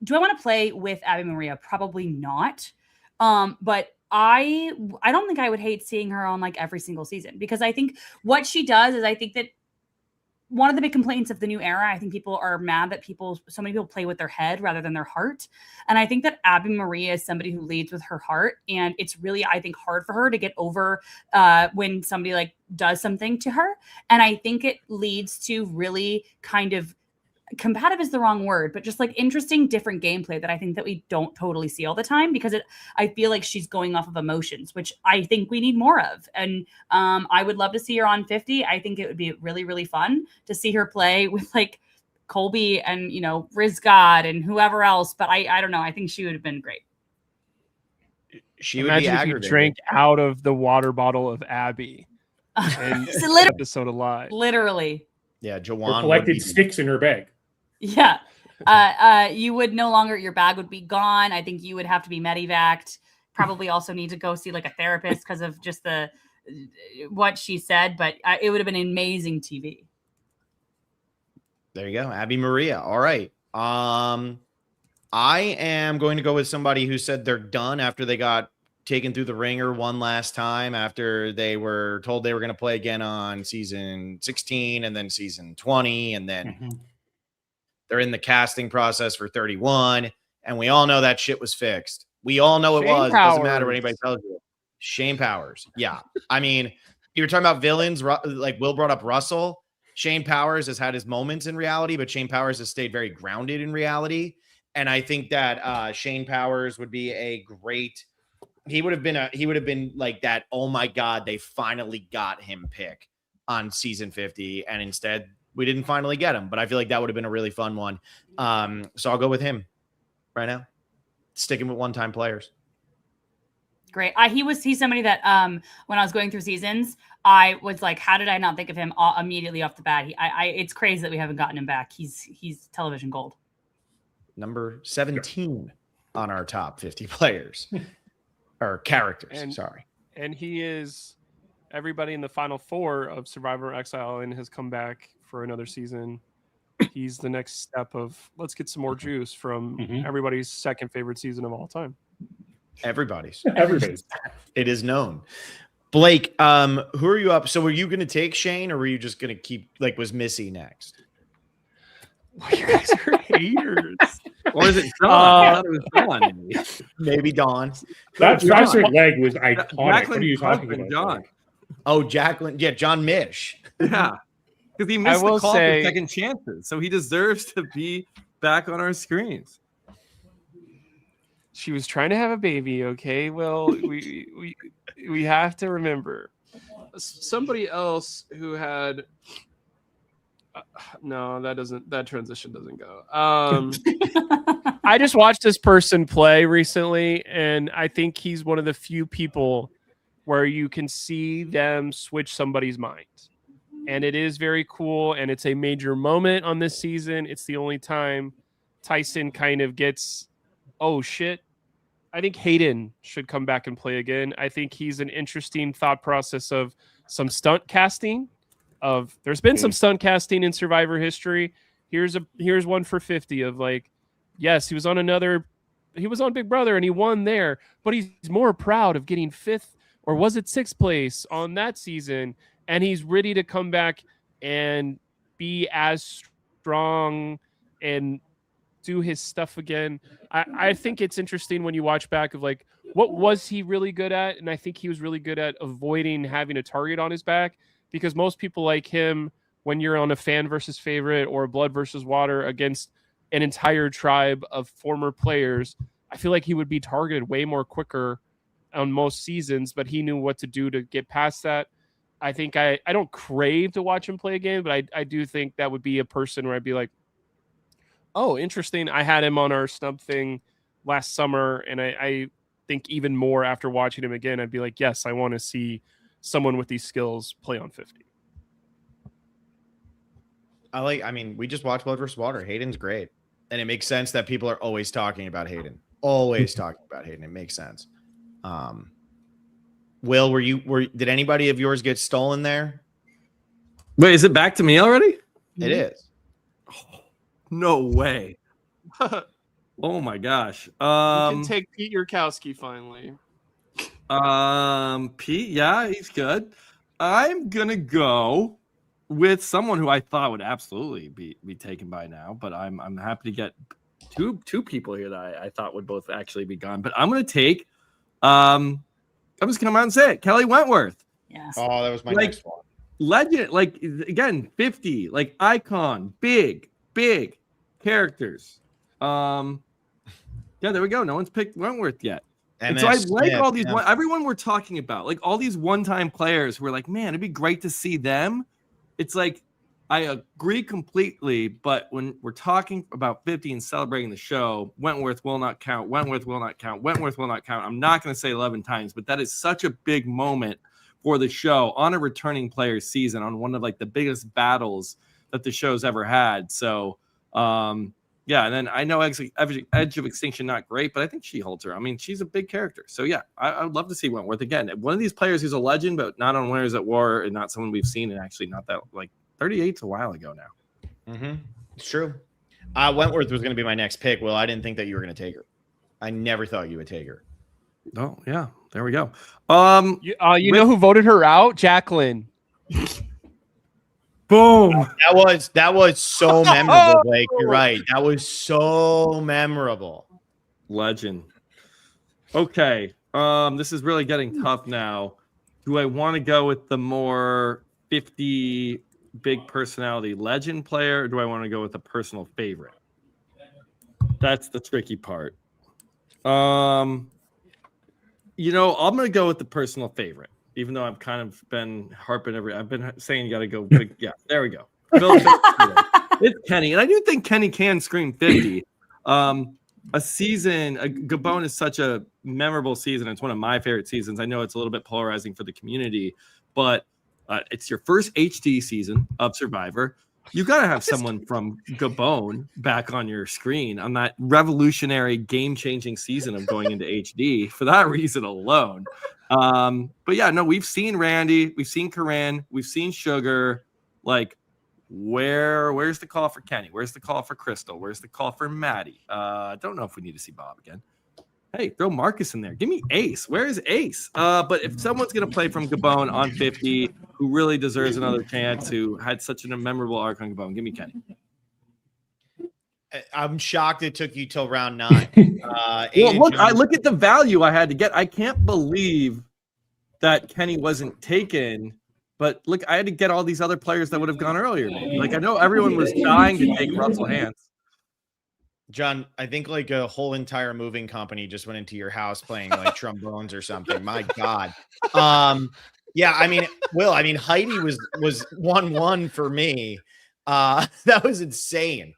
to play with Abby Maria? Probably not. But I don't think I would hate seeing her on like every single season, because I think what she does is, I think that one of the big complaints of the new era, I think people are mad that so many people play with their head rather than their heart. And I think that Abby Maria is somebody who leads with her heart. And it's really, I think, hard for her to get over when somebody like does something to her. And I think it leads to really kind of combative is the wrong word, but just like interesting, different gameplay that I think that we don't totally see all the time, because I feel like she's going off of emotions, which I think we need more of. And I would love to see her on 50. I think it would be really, really fun to see her play with like Colby and, Riz God and whoever else. But I don't know. I think she would have been great. She would be aggravated. If you drank out of the water bottle of Abby and episode alive. Literally. Yeah, Jawan collected sticks in her bag. Yeah. You would no longer, your bag would be gone. I think you would have to be medevaced. Probably also need to go see like a therapist because of just what she said, but it would have been amazing TV. There you go. Abby Maria. All right. I am going to go with somebody who said they're done after they got taken through the ringer one last time, after they were told they were going to play again on season 16 and then season 20. And then they're in the casting process for 31. And we all know that shit was fixed. We all know it was. It doesn't matter what anybody tells you. Shane Powers. Yeah. I mean, you were talking about villains, like Will brought up Russell. Shane Powers has had his moments in reality, but Shane Powers has stayed very grounded in reality. And I think that Shane Powers would be a great, he would have been like that, oh my God, they finally got him pick on season 50. And instead we didn't finally get him, but I feel like that would have been a really fun one. So I'll go with him right now. Sticking with one-time players. Great. He's somebody that when I was going through seasons, I was like, how did I not think of him immediately off the bat? It's crazy that we haven't gotten him back. He's television gold. Number 17 on our top 50 players or characters. Sorry. And he is everybody in the final four of Survivor Exile and has come back for another season. He's the next step of let's get some more juice from everybody's second favorite season of all time. Everybody's. It is known. Blake, who are you up? So were you going to take Shane, or were you just going to keep, like, was Missy next? Well, you guys are haters. Or is it Dawn? I thought it was Dawn. Maybe Dawn. That sponsored leg was iconic. What are you talking about? John. Oh, Jacqueline. Yeah, John Mish. Yeah. Because he missed the call for second chances. So he deserves to be back on our screens. She was trying to have a baby, okay? Well, we have to remember. Somebody else who had no, that transition doesn't go. I just watched this person play recently, and I think he's one of the few people where you can see them switch somebody's mind. And it is very cool, and it's a major moment on this season. It's the only time Tyson kind of gets, oh shit. I think Hayden should come back and play again. I think he's an interesting thought process of some stunt casting. There's been some stunt casting in Survivor history. Here's one for 50 of like, yes, he was on Big Brother and he won there, but he's more proud of getting 5th, or was it 6th place on that season, and he's ready to come back and be as strong and do his stuff again. I think it's interesting when you watch back of like, what was he really good at? And I think he was really good at avoiding having a target on his back, because most people like him, when you're on a fan versus favorite or blood versus water against an entire tribe of former players, I feel like he would be targeted way more quicker on most seasons, but he knew what to do to get past that. I think I don't crave to watch him play again, but I do think that would be a person where I'd be like, oh, interesting. I had him on our snub thing last summer, and I think even more after watching him again, I'd be like, yes, I want to see someone with these skills play on 50. I mean, we just watched Blood vs. Water. Hayden's great. And it makes sense that people are always talking about Hayden. Always talking about Hayden. It makes sense. Will, did anybody of yours get stolen there? Wait, is it back to me already? It is. Oh, no way. Oh my gosh. You can take Pete Yurkowski finally. Pete, yeah, he's good. I'm gonna go with someone who I thought would absolutely be taken by now, but I'm happy to get two people here that I thought would both actually be gone. But I'm gonna take I'm just gonna come out and say it, Kelly Wentworth. Yes. Oh, that was my next one. Legend, like again, 50, like icon, big characters. Yeah, there we go. No one's picked Wentworth yet. And so I like all these everyone we're talking about, like all these one-time players who are like, man, it'd be great to see them. It's like I agree completely, but when we're talking about 50 and celebrating the show, Wentworth will not count. Wentworth will not count. Wentworth will not count. I'm not going to say 11 times, but that is such a big moment for the show on a returning player season, on one of like the biggest battles that the show's ever had. So, yeah, and then I know Edge of Extinction not great, but I think she holds her. I mean, she's a big character. So yeah, I would love to see Wentworth again. One of these players who's a legend, but not on Winners at War, and not someone we've seen, and actually not that like 38's a while ago now. Mm-hmm. It's true. Wentworth was going to be my next pick. Well, I didn't think that you were going to take her. I never thought you would take her. Oh yeah, there we go. You know who voted her out? Jacqueline. Boom. That was so memorable, Blake. You're right. That was so memorable. Legend. Okay. This is really getting tough now. Do I want to go with the more 50 big personality legend player, or do I want to go with a personal favorite? That's the tricky part. You know, I'm going to go with the personal favorite, even though I've kind of been harping I've been saying you got to go big. Yeah, there we go. It's Kenny. And I do think Kenny can scream 50. Gabon is such a memorable season. It's one of my favorite seasons. I know it's a little bit polarizing for the community, but it's your first HD season of Survivor. You got to have someone from Gabon back on your screen on that revolutionary, game-changing season of going into HD for that reason alone. But yeah, no, we've seen Randy, we've seen Corinne, we've seen Sugar. Like, where's the call for Kenny? Where's the call for Crystal? Where's the call for Maddie? I don't know if we need to see Bob again. Hey, throw Marcus in there. Give me Ace. Where is Ace? But if someone's going to play from Gabon on 50, who really deserves another chance, who had such a memorable arc on Gabon, give me Kenny. I'm shocked it took you till round 9. Well, look at the value I had to get. I can't believe that Kenny wasn't taken. But look, I had to get all these other players that would have gone earlier. Maybe. Like I know everyone was dying to take Russell Hantz. John, I think like a whole entire moving company just went into your house playing like trombones or something. My God. Yeah, I mean, Will, Heidi was 1-1 for me. That was insane.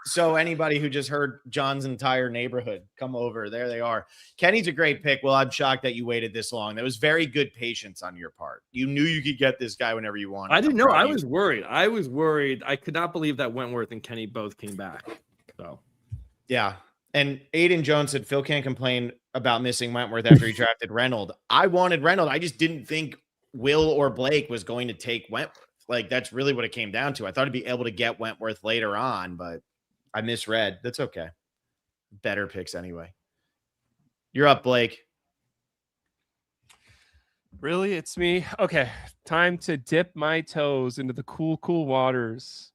So anybody who just heard John's entire neighborhood come over, there they are. Kenny's a great pick. Well, I'm shocked that you waited this long. That was very good patience on your part. You knew you could get this guy whenever you wanted. I didn't know. I was worried. I could not believe that Wentworth and Kenny both came back. So. Yeah. And Aiden Jones said Phil can't complain about missing Wentworth after he drafted Reynolds. I wanted Reynolds. I just didn't think Will or Blake was going to take Wentworth. Like, that's really what it came down to. I thought he'd be able to get Wentworth later on, but I misread. That's okay. Better picks anyway. You're up, Blake. Really? It's me? Okay. Time to dip my toes into the cool waters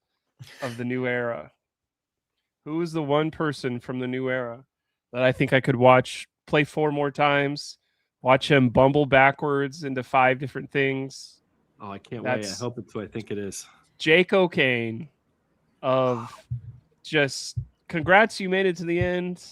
of the new era. Who is the one person from the new era that I think I could watch play 4 more times, watch him bumble backwards into 5 different things? Oh, I can't wait. I hope it's who I think it is. Jake O'Kane of just congrats, you made it to the end.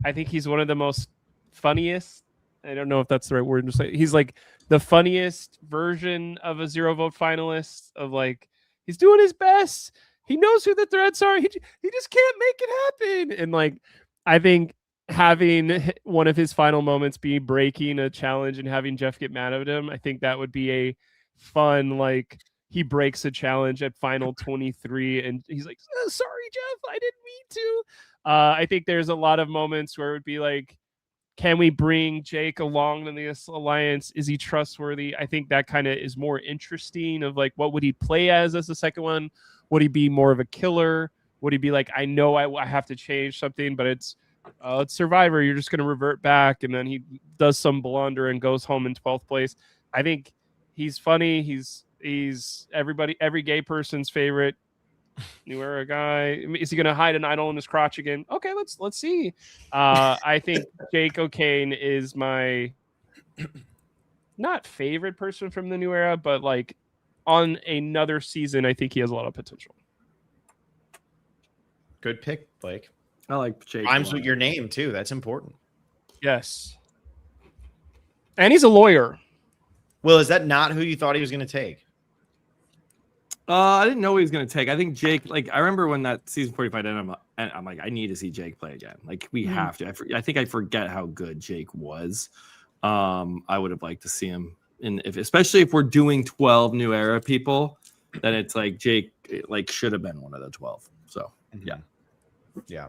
I think he's one of the most funniest. I don't know if that's the right word to say. He's like the funniest version of a 0 vote finalist of like, he's doing his best. He knows who the threats are. He just can't make it happen. And like, I think having one of his final moments be breaking a challenge and having Jeff get mad at him, I think that would be a fun, like, he breaks a challenge at final 23 and he's like, sorry, Jeff, I didn't mean to. I think there's a lot of moments where it would be like, can we bring Jake along in this alliance? Is he trustworthy? I think that kind of is more interesting of like, what would he play as the second one? Would he be more of a killer? Would he be like, I know I have to change something, but it's Survivor. You're just going to revert back. And then he does some blunder and goes home in 12th place. I think he's funny. He's every gay person's favorite New Era guy. Is he going to hide an idol in his crotch again? Okay, let's see. I think Jake O'Kane is my not favorite person from the New Era, but like on another season, I think he has a lot of potential. Good pick, Blake. I like Jake. Rhymes with your name too. That's important. Yes. And he's a lawyer. Will, is that not who you thought he was going to take? I didn't know he was going to take. I think Jake, like, I remember when that season 45 ended, I'm like, I need to see Jake play again. Like, we have to. I think I forget how good Jake was. I would have liked to see him, especially if we're doing 12 New Era people, then it's like Jake, like, should have been one of the 12. So, yeah.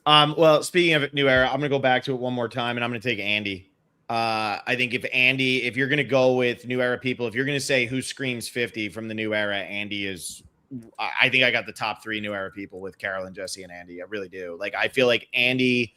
Well, speaking of New Era, I'm going to go back to it one more time, and I'm going to take Andy. I think if you're going to go with New Era people, if you're going to say who screams 50 from the New Era, Andy is, I think I got the top 3 New Era people with Carolyn, Jesse, and Andy. I really do. Like, I feel like Andy,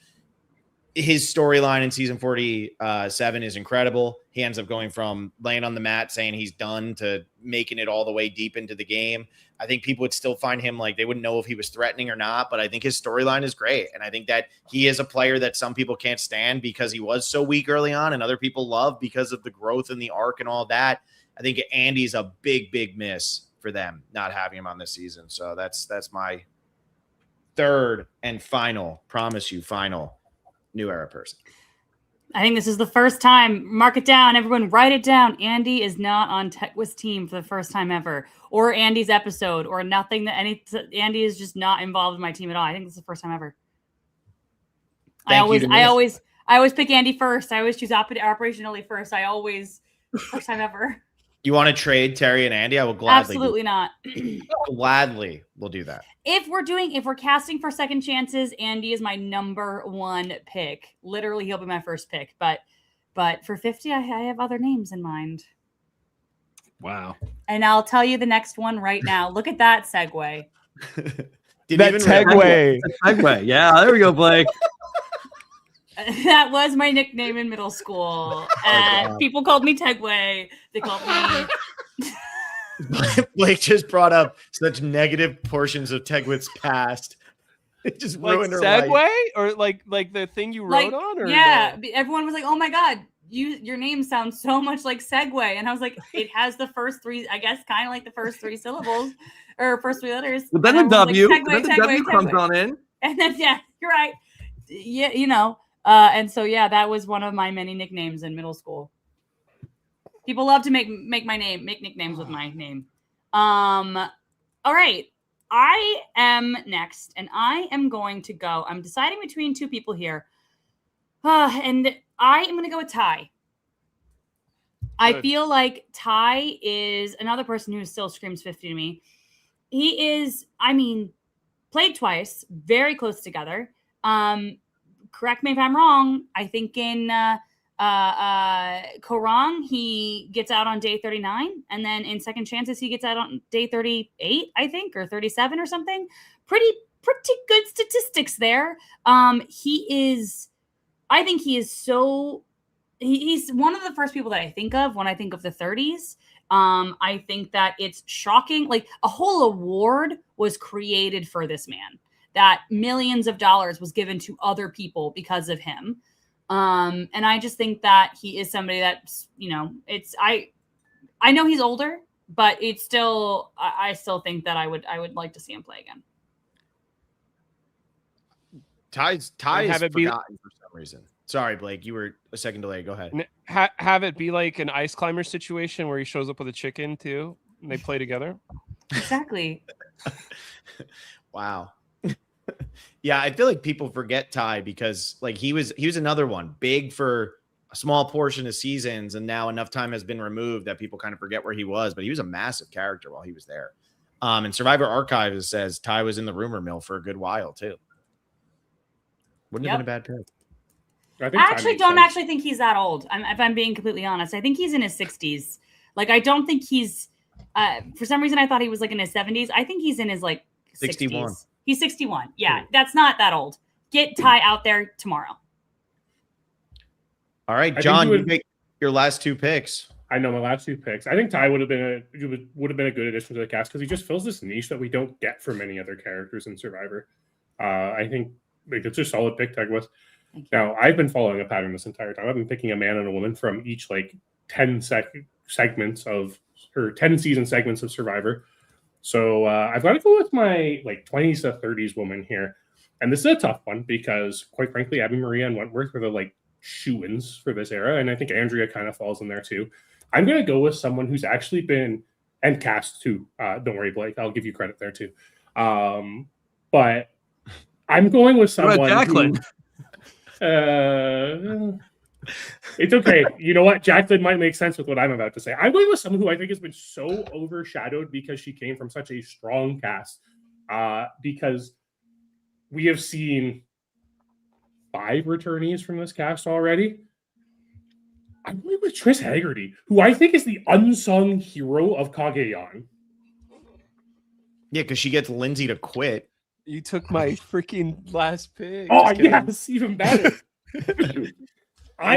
his storyline in season 47 is incredible. He ends up going from laying on the mat saying he's done to making it all the way deep into the game. I think people would still find him like they wouldn't know if he was threatening or not, but I think his storyline is great. And I think that he is a player that some people can't stand because he was so weak early on and other people love because of the growth in the arc and all that. I think Andy's a big, big miss for them not having him on this season. So that's my third and final, promise you, final New Era person. I think this is the first time. Mark it down. Everyone write it down. Andy is not on Techwith's team for the first time ever, or Andy's episode, or nothing that Andy is just not involved in my team at all. I think this is the first time ever. I always pick Andy first. I always choose operationally first. First time ever. You want to trade Terry and Andy? I will gladly. Absolutely not. Gladly, we'll do that. If we're casting for second chances, Andy is my number 1 pick. Literally, he'll be my first pick. But for 50, I have other names in mind. Wow. And I'll tell you the next one right now. Look at that segue. That segue. Yeah, there we go, Blake. That was my nickname in middle school. And people called me Tegway. They called me. Blake just brought up such negative portions of Tegwith's past. It just ruined her segue life. Or like the thing you wrote on? Or yeah, everyone was like, "Oh my god, your name sounds so much like Segway," and I was like, "It has the first 3, I guess, kind of like the first 3 syllables or first 3 letters." But then the W, like, Segway, comes on in, and then you're right. Yeah, and so that was one of my many nicknames in middle school. People love to make nicknames with my name. All right. I am next, and I am going to go. I'm deciding between 2 people here. And I am going to go with Ty. I feel like Ty is another person who still screams 50 to me. He is, played twice, very close together. Correct me if I'm wrong. I think in Korong, he gets out on day 39. And then in Second Chances, he gets out on day 38, I think, or 37 or something. Pretty good statistics there. He's one of the first people that I think of when I think of the 30s. I think that it's shocking. Like, a whole award was created for this man. That millions of dollars was given to other people because of him. And I just think that he is somebody that's, I know he's older, but it's still, I still think that I would like to see him play again. Ty is forgotten for some reason. Sorry, Blake, you were a second delay. Go ahead. Have it be like an ice climber situation where he shows up with a chicken too, and they play together. Exactly. Wow. Yeah, I feel like people forget Ty because like he was another one big for a small portion of seasons, and now enough time has been removed that people kind of forget where he was. But he was a massive character while he was there. And Survivor Archives says Ty was in the rumor mill for a good while too. Wouldn't have been a bad pick. I actually don't actually think he's that old. If I'm being completely honest, I think he's in his 60s. Like, I don't think he's. For some reason, I thought he was like in his 70s. I think he's in his like 61. 60s. He's 61. Yeah, that's not that old. Get Ty out there tomorrow. All right, John, you make your last two picks. I know my last two picks. I think Ty would have been a good addition to the cast because he just fills this niche that we don't get from many other characters in Survivor. I think like it's a solid pick, Tegwith. Now, I've been following a pattern this entire time. I've been picking a man and a woman from each like 10 segments of or 10 season segments of Survivor. So I've got to go with my like 20s to 30s woman here. And this is a tough one because quite frankly, Abby Maria and Wentworth were the like shoo-ins for this era. And I think Andrea kind of falls in there too. I'm going to go with someone who's actually been, and cast too. Don't worry, Blake. I'll give you credit there too. But I'm going with someone Jacqueline. It's okay. You know what? Jacqueline might make sense with what I'm about to say. I'm going with someone who I think has been so overshadowed because she came from such a strong cast. Because we have seen 5 returnees from this cast already. I'm going with Trish Haggerty, who I think is the unsung hero of Cagayan. Yeah, because she gets Lindsay to quit. You took my freaking last pick. Oh, yes, even better.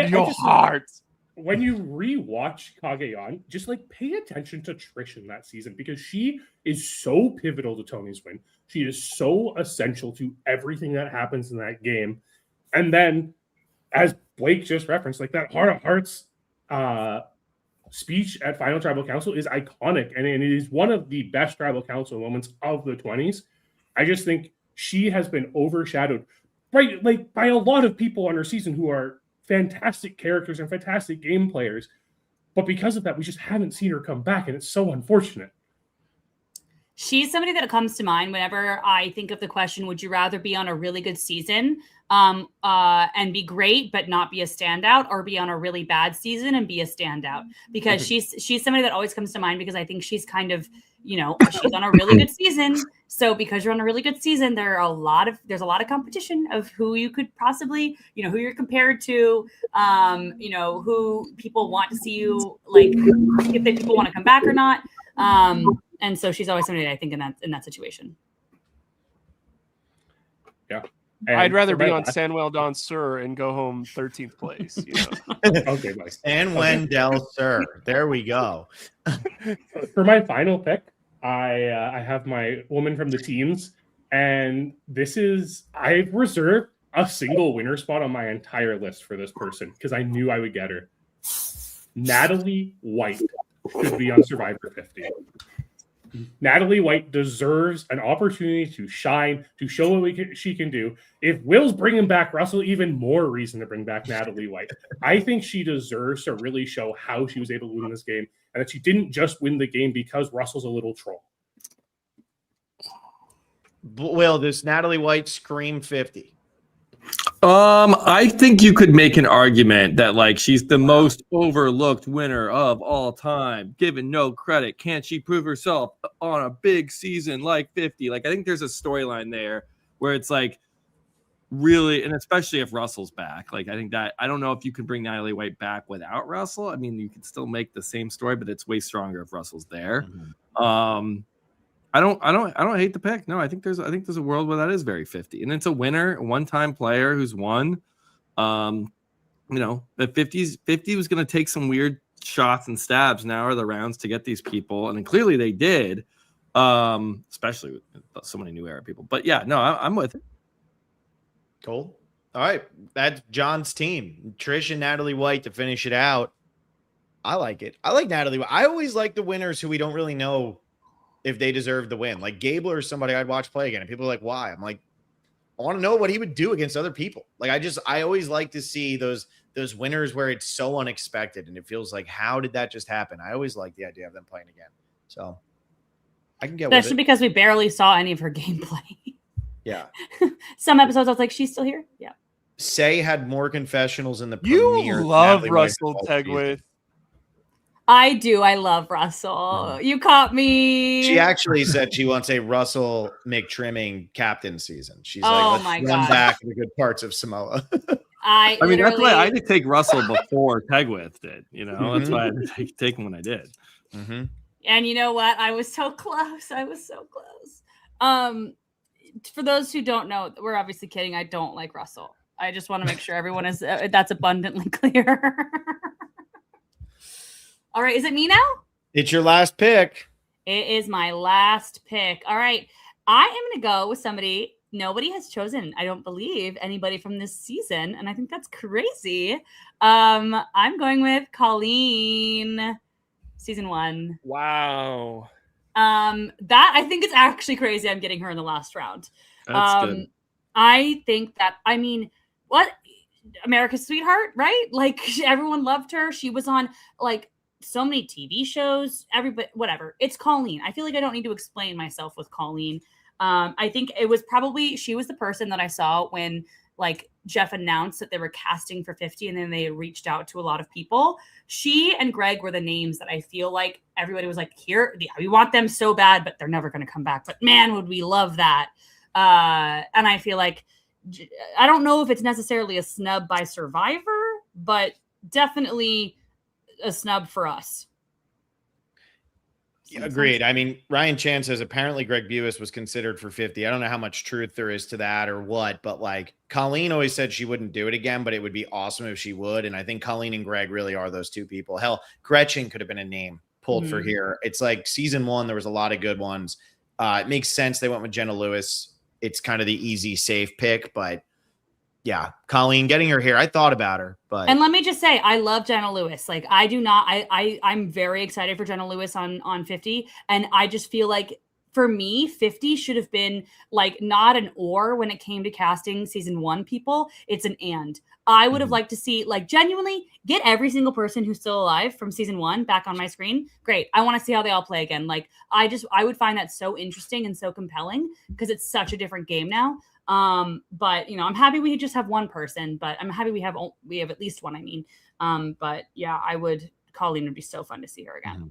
Your heart. When you rewatch Cagayan, just like pay attention to Trish in that season because she is so pivotal to Tony's win. She is so essential to everything that happens in that game. And then, as Blake just referenced, like that Heart of Hearts speech at Final Tribal Council is iconic, and it is one of the best Tribal Council moments of the 20s. I just think she has been overshadowed by a lot of people on her season who are fantastic characters and fantastic game players. But because of that, we just haven't seen her come back, and it's so unfortunate. She's somebody that comes to mind whenever I think of the question, would you rather be on a really good season and be great but not be a standout, or be on a really bad season and be a standout? Because she's somebody that always comes to mind because I think she's kind of, she's on a really good season. So because you're on a really good season, there's a lot of competition of who you could possibly, who you're compared to, who people want to see you, like if they people want to come back or not. And so she's always somebody that I think in that situation. Yeah. I'd rather be on Sanwell Don Sur and go home 13th place. Okay, nice. And Wendell Sir. There we go. For my final pick, I have my woman from the teams, and I've reserved a single winner spot on my entire list for this person because I knew I would get her. Natalie White should be on Survivor 50. Natalie White deserves an opportunity to shine, to show what she can do. If Will's bringing back Russell, even more reason to bring back Natalie White. I think she deserves to really show how she was able to win this game, and that she didn't just win the game because Russell's a little troll. Will, does Natalie White scream 50? I think you could make an argument that like she's the most overlooked winner of all time, given no credit. Can't she prove herself on a big season like 50? Like I think there's a storyline there where it's like really, and especially if Russell's back. Like I think that I don't know if you can bring Natalie White back without Russell. I mean, you can still make the same story, but it's way stronger if Russell's there. Mm-hmm. I don't hate the pick. No, I think there's a world where that is very 50, and it's a winner, a one-time player who's won. The 50 was going to take some weird shots and stabs now or the rounds to get these people, and then clearly they did, especially with so many new era people. But yeah, no, I'm with it. Cool. All right, that's John's team. Trish and Natalie White to finish it out. I like it. I like Natalie White. I always like the winners who we don't really know if they deserve the win. Like Gabler or somebody I'd watch play again. And people are like, why? I'm like, I want to know what he would do against other people. Like I always like to see those winners where it's so unexpected and it feels like, how did that just happen? I always like the idea of them playing again. So I can get with it. Especially because we barely saw any of her gameplay. Yeah. Some episodes I was like, she's still here? Yeah. Say had more confessionals in the You premiere. love Russell Tegwith. I do. I love Russell. You caught me. She actually said she wants a Russell McTrimming captain season. She's oh like, let's run back the good parts of Samoa. I mean, that's why I had to take Russell before Tegwith did. You know, Mm-hmm. That's why I had to take him when I did. Mm-hmm. And you know what? I was so close. I was so close. For those who don't know, we're obviously kidding. I don't like Russell. I just want to make sure everyone is that's abundantly clear. All right, is it me now? It's your last pick. It is my last pick. All right, I am going to go with somebody nobody has chosen. I don't believe anybody from this season, and I think that's crazy. I'm going with Colleen, season 1. Wow. That I think it's actually crazy. I'm getting her in the last round. That's good. I think that, I mean, what America's Sweetheart, right? Like everyone loved her. She was on like so many TV shows, everybody, whatever. It's Colleen. I feel like I don't need to explain myself with Colleen. I think it was probably, she was the person that I saw when like Jeff announced that they were casting for 50 and then they reached out to a lot of people. She and Greg were the names that I feel like everybody was like, here, we want them so bad, but they're never going to come back. But man, would we love that. And I feel like, I don't know if it's necessarily a snub by Survivor, but definitely a snub for us. Agreed. I mean, Ryan Chan says apparently Greg Buis was considered for 50. I don't know how much truth there is to that or what, but like Colleen always said she wouldn't do it again, but it would be awesome if she would. And I think Colleen and Greg really are those two people. Hell, Gretchen could have been a name pulled for here. It's like season 1, there was a lot of good ones. It makes sense they went with Jenna Lewis. It's kind of the easy, safe pick, but yeah, Colleen getting her here. I thought about her, but and let me just say, I love Jenna Lewis. Like I do not, I'm very excited for Jenna Lewis on 50. And I just feel like for me, 50 should have been like not an or when it came to casting season 1 people. It's an and. I would have liked to see like genuinely get every single person who's still alive from season 1 back on my screen. Great. I want to see how they all play again. Like I would find that so interesting and so compelling because it's such a different game now. But you know, I'm happy we just have one person, but I'm happy we have at least one, I mean. But yeah, Colleen would be so fun to see her again.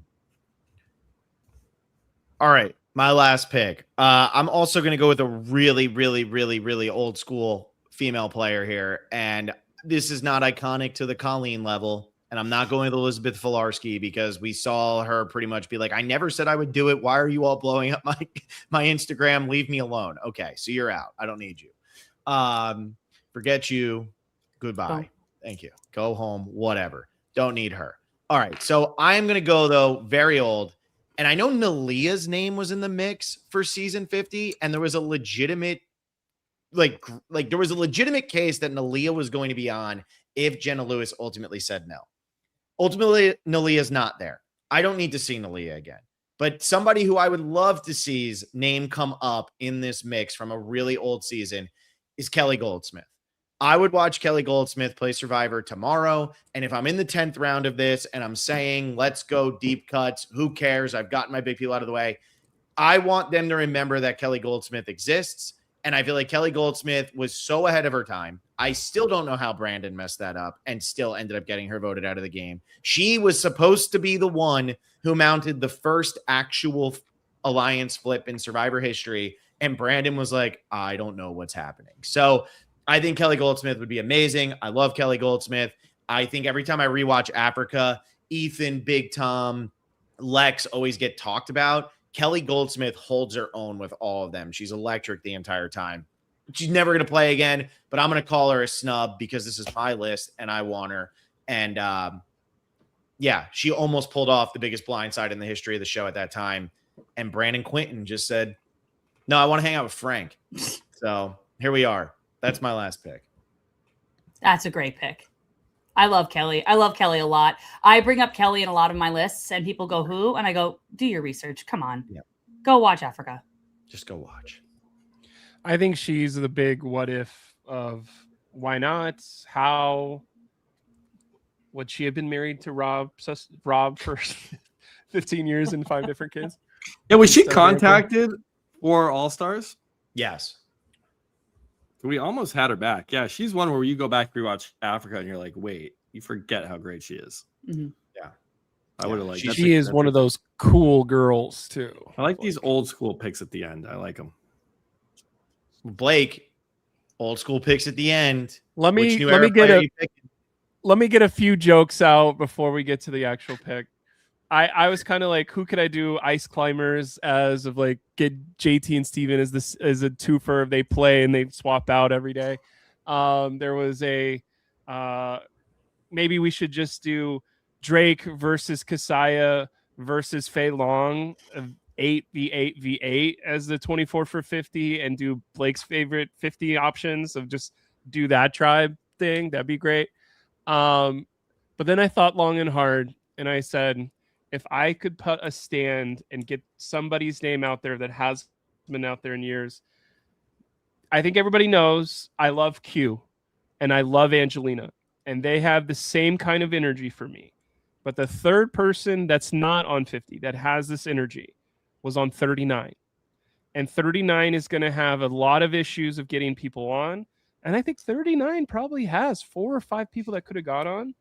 All right, my last pick. I'm also going to go with a really, really, really, really old school female player here. And this is not iconic to the Colleen level. And I'm not going with Elizabeth Filarski because we saw her pretty much be like, I never said I would do it. Why are you all blowing up my Instagram? Leave me alone. Okay, so you're out. I don't need you. Forget you. Goodbye. Thank you. Go home. Whatever. Don't need her. All right, so I'm going to go, though, very old. And I know Nalia's name was in the mix for season 50, and there was a legitimate there was a legitimate case that Nalia was going to be on if Jenna Lewis ultimately said no. Ultimately, Nalia's not there. I don't need to see Nalia again. But somebody who I would love to see's name come up in this mix from a really old season is Kelly Goldsmith. I would watch Kelly Goldsmith play Survivor tomorrow. And if I'm in the 10th round of this and I'm saying, let's go deep cuts, who cares? I've gotten my big people out of the way. I want them to remember that Kelly Goldsmith exists. And I feel like Kelly Goldsmith was so ahead of her time. I still don't know how Brandon messed that up and still ended up getting her voted out of the game. She was supposed to be the one who mounted the first actual alliance flip in Survivor history. And Brandon was like, I don't know what's happening. So I think Kelly Goldsmith would be amazing. I love Kelly Goldsmith. I think every time I rewatch Africa, Ethan, Big Tom, Lex always get talked about. Kelly Goldsmith holds her own with all of them. She's electric the entire time. She's never going to play again, but I'm going to call her a snub because this is my list and I want her. And yeah, she almost pulled off the biggest blindside in the history of the show at that time. And Brandon Quinton just said, no, I want to hang out with Frank. So here we are. That's my last pick. That's a great pick. I love Kelly. I love Kelly a lot. I bring up Kelly in a lot of my lists and people go, who? And I go, do your research. Come on. Yep. Go watch Africa. Just go watch. I think she's the big what if of why not? How would she have been married to Rob for 15 years and 5 different kids? Yeah, was she contacted for All Stars? Yes. We almost had her back. Yeah, she's one where you go back rewatch Africa and you're like, wait, you forget how great she is. Mm-hmm. Yeah. I would have liked. She is one of those cool girls too. I like these old school picks at the end. I like them. Blake, old school picks at the end. Let me get a few jokes out before we get to the actual pick. I was kind of like, who could I do ice climbers as of like get JT and Steven as a twofer. They play and they swap out every day. There was a maybe we should just do Drake versus Kasaya versus Fei Long, 8v8v8 as the 24 for 50, and do Blake's favorite 50 options of just do that tribe thing. That'd be great. But then I thought long and hard, and I said, if I could put a stand and get somebody's name out there that has been out there in years, I think everybody knows I love Q and I love Angelina, and they have the same kind of energy for me. But the third person that's not on 50 that has this energy was on 39. And 39 is going to have a lot of issues of getting people on. And I think 39 probably has 4 or 5 people that could have got on.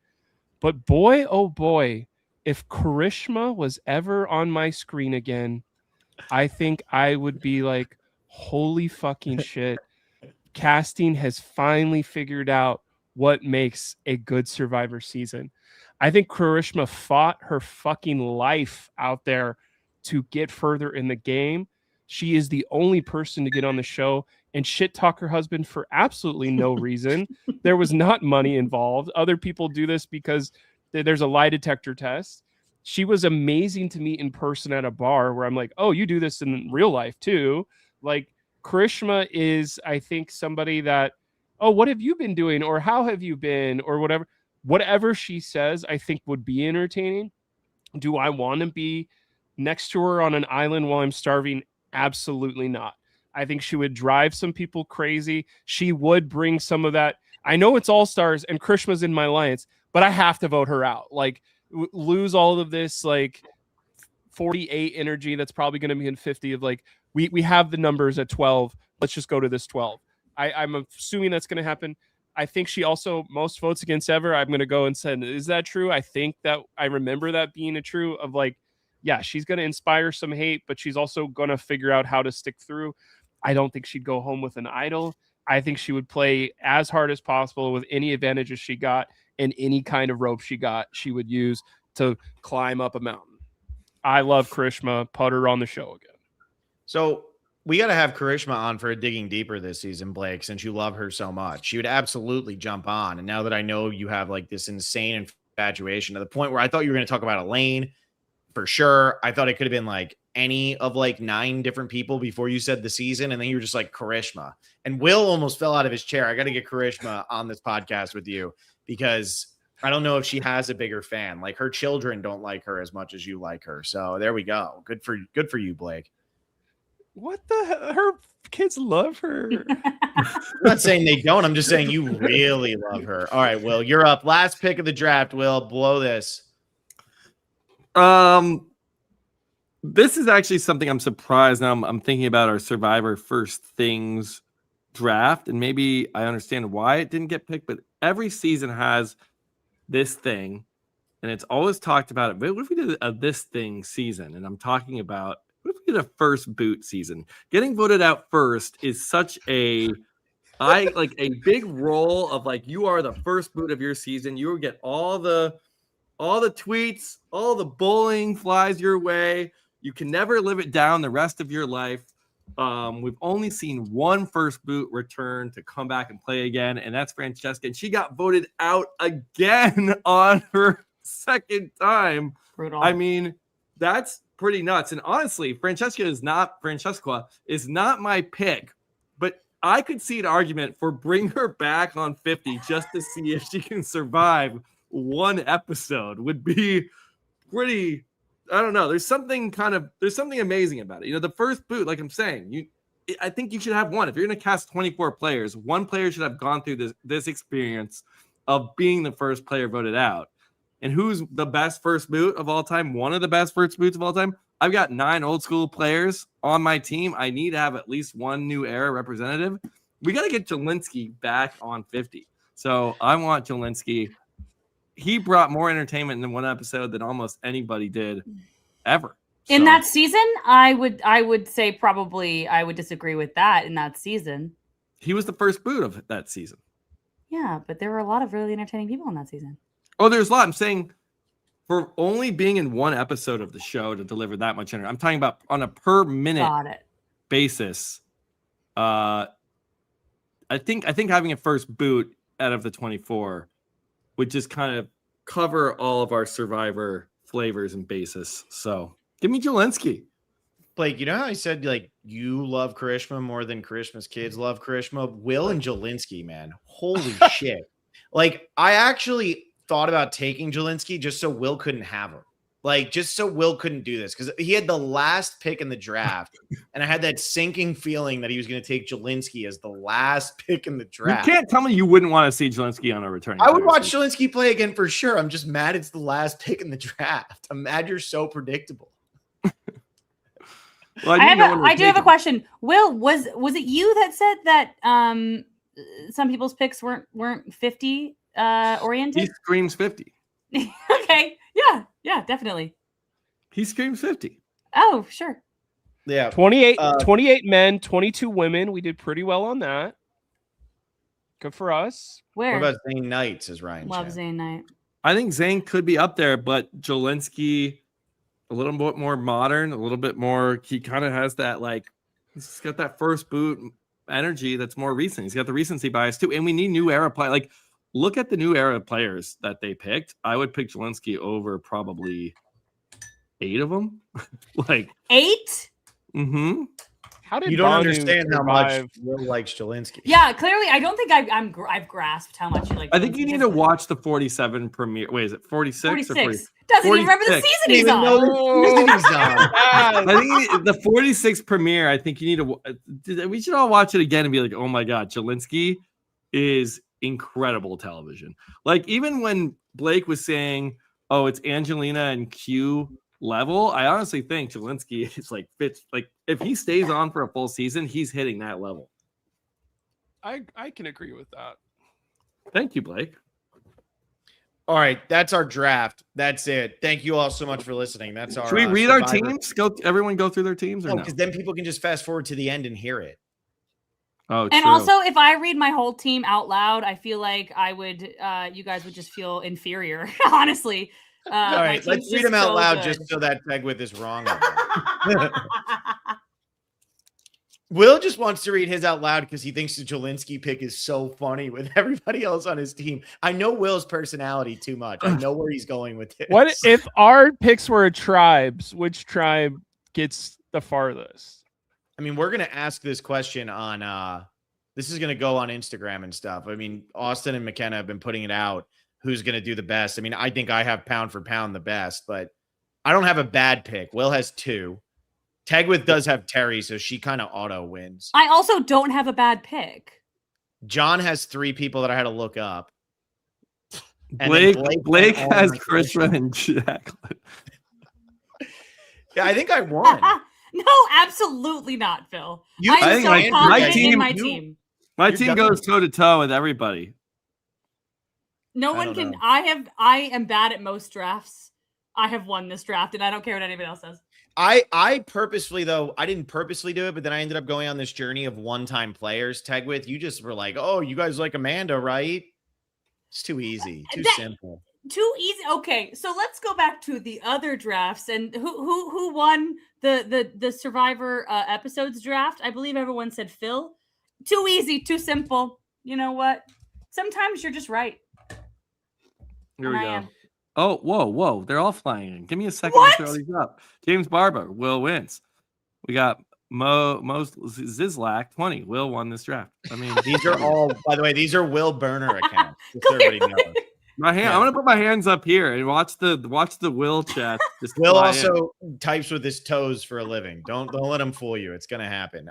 But boy, oh boy, if Karishma was ever on my screen again, I think I would be like, holy fucking shit. Casting has finally figured out what makes a good Survivor season. I think Karishma fought her fucking life out there to get further in the game. She is the only person to get on the show and shit talk her husband for absolutely no reason. There was not money involved. Other people do this because there's a lie detector test. She was amazing to meet in person at a bar where I'm like, oh, you do this in real life too. Like, Karishma is, I think, somebody that, oh, what have you been doing? Or how have you been? Or whatever. Whatever she says, I think would be entertaining. Do I want to be next to her on an island while I'm starving? Absolutely not. I think she would drive some people crazy. She would bring some of that. I know it's All Stars and Krishma's in my alliance, but I have to vote her out. Like, lose all of this, like, 48 energy that's probably going to be in 50 of like, we have the numbers at 12. Let's just go to this 12. I'm assuming that's going to happen. I think she also most votes against ever. I'm going to go and say, is that true? I think that I remember that being a true of like, yeah, she's going to inspire some hate, but she's also going to figure out how to stick through. I don't think she'd go home with an idol. I think she would play as hard as possible with any advantages she got and any kind of rope she got, she would use to climb up a mountain. I love Karishma. Put her on the show again. So we got to have Karishma on for a Digging Deeper this season, Blake, since you love her so much. She would absolutely jump on. And now that I know you have like this insane infatuation to the point where I thought you were going to talk about Elaine for sure. I thought it could have been like any of like 9 different people before you said the season. And then you were just like Karishma. And Will almost fell out of his chair. I got to get Karishma on this podcast with you because I don't know if she has a bigger fan. Like, her children don't like her as much as you like her. So there we go. Good for you, Blake. What the hell? Her kids love her. I'm not saying they don't. I'm just saying you really love her. All right, Will, you're up. Last pick of the draft. Will, blow this. This is actually something I'm surprised now. I'm thinking about our Survivor First Things draft, and maybe I understand why it didn't get picked, but every season has this thing, and it's always talked about it. But what if we did a this thing season? And I'm talking about, what if we did a first boot season? Getting voted out first is such a big role of like, you are the first boot of your season. You will get all the tweets, all the bullying flies your way. You can never live it down the rest of your life. We've only seen one first boot return to come back and play again, and that's Francesca. And she got voted out again on her second time. Brutal. I mean, that's pretty nuts. And honestly, Francesca is not my pick, but I could see an argument for bring her back on 50 just to see if she can survive one episode. Would be pretty, I don't know. There's something amazing about it. You know, the first boot, like I'm saying, I think you should have one. If you're going to cast 24 players, one player should have gone through this experience of being the first player voted out. And who's the best first boot of all time? One of the best first boots of all time. I've got 9 old school players on my team. I need to have at least one new era representative. We got to get Jelinski back on 50. So I want Jelinski. He brought more entertainment in one episode than almost anybody did ever. In that season, I would say probably I would disagree with that in that season. He was the first boot of that season. Yeah, but there were a lot of really entertaining people in that season. Oh, there's a lot. I'm saying for only being in one episode of the show to deliver that much energy. I'm talking about on a per minute basis. I think having a first boot out of the 24 would just kind of cover all of our Survivor flavors and basis. So give me Jelinski. Blake, you know how I said like you love Karishma more than Karishma's kids love Karishma? Will and Jelinski, man. Holy shit. Like I actually thought about taking Jelinski just so Will couldn't have him. Like just so Will couldn't do this because he had the last pick in the draft. And I had that sinking feeling that he was going to take Jelinski as the last pick in the draft. You can't tell me you wouldn't want to see Jelinski on a returning. I would watch Jelinski play again for sure. I'm just mad it's the last pick in the draft. I'm mad you're so predictable. Well, I do have a question. Will, was it you that said that some people's picks weren't 50 oriented? He screams 50. Okay. Yeah, definitely. He screams 50. Oh, sure. Yeah. 28 men, 22 women. We did pretty well on that. Good for us. Where? What about Zane Knight, says Ryan? Love Zane Knight. I think Zane could be up there, but Jelinski a little bit more modern, a little bit more. He kind of has that he's got that first boot energy that's more recent. He's got the recency bias too, and we need new era play. Like, look at the new era players that they picked. I would pick Jelinski over probably 8 of them. 8? Mm-hmm. How did you don't Banu understand how much Will likes Jelinski? Yeah, clearly, I don't think I've grasped how much you like. I think you need to watch the 47 premiere. Wait, is it 46 or 40? Doesn't even remember the season he's on. I think the 46 premiere. I think you need to. We should all watch it again and be like, "Oh my god, Jelinski is incredible television." Like even when Blake was saying, "Oh, it's Angelina and Q level," I honestly think Jelinski is fits. Like if he stays on for a full season, he's hitting that level. I can agree with that. Thank you, Blake. All right, that's our draft. That's it. Thank you all so much for listening. That's our. Should we read our teams? Everyone go through their teams, or no? Because then people can just fast forward to the end and hear it. Oh, and true. Also, if I read my whole team out loud, I feel like I would. You guys would just feel inferior, honestly. All right, let's read them out loud just so that Tegwith is wrong. Will just wants to read his out loud because he thinks the Jelinski pick is so funny with everybody else on his team. I know Will's personality too much. I know where he's going with this. What if our picks were tribes? Which tribe gets the farthest? I mean, we're going to ask this question on this is going to go on Instagram and stuff. I mean, Austin and McKenna have been putting it out. Who's going to do the best? I mean, I think I have pound for pound the best, but I don't have a bad pick. Will has 2. Tegwith does have Terry, so she kind of auto wins. I also don't have a bad pick. John has 3 people that I had to look up. And Blake has Krishna and Jacqueline. Yeah, I think I won. No, absolutely not, Phil. I think my team. My team goes toe to toe with everybody. No one can. I am bad at most drafts. I have won this draft, and I don't care what anybody else says. I purposefully, though, I didn't purposely do it, but then I ended up going on this journey of one-time players. Tegwith, you just were like, oh, you guys like Amanda, right? It's too easy, simple. Too easy. Okay, so let's go back to the other drafts and who won the Survivor episodes draft. I believe everyone said Phil. Too easy, too simple. You know what? Sometimes you're just right. Here we go. Oh, whoa. They're all flying in. Give me a second to throw these up. James Barber, Will wins. We got most Zizlak, 20. Will won this draft. I mean, these are all, by the way, these are Will burner accounts. Just so everybody knows. My hand. I'm gonna put my hands up here and watch the Will chat. Will also types with his toes for a living. Don't let him fool you. It's gonna happen.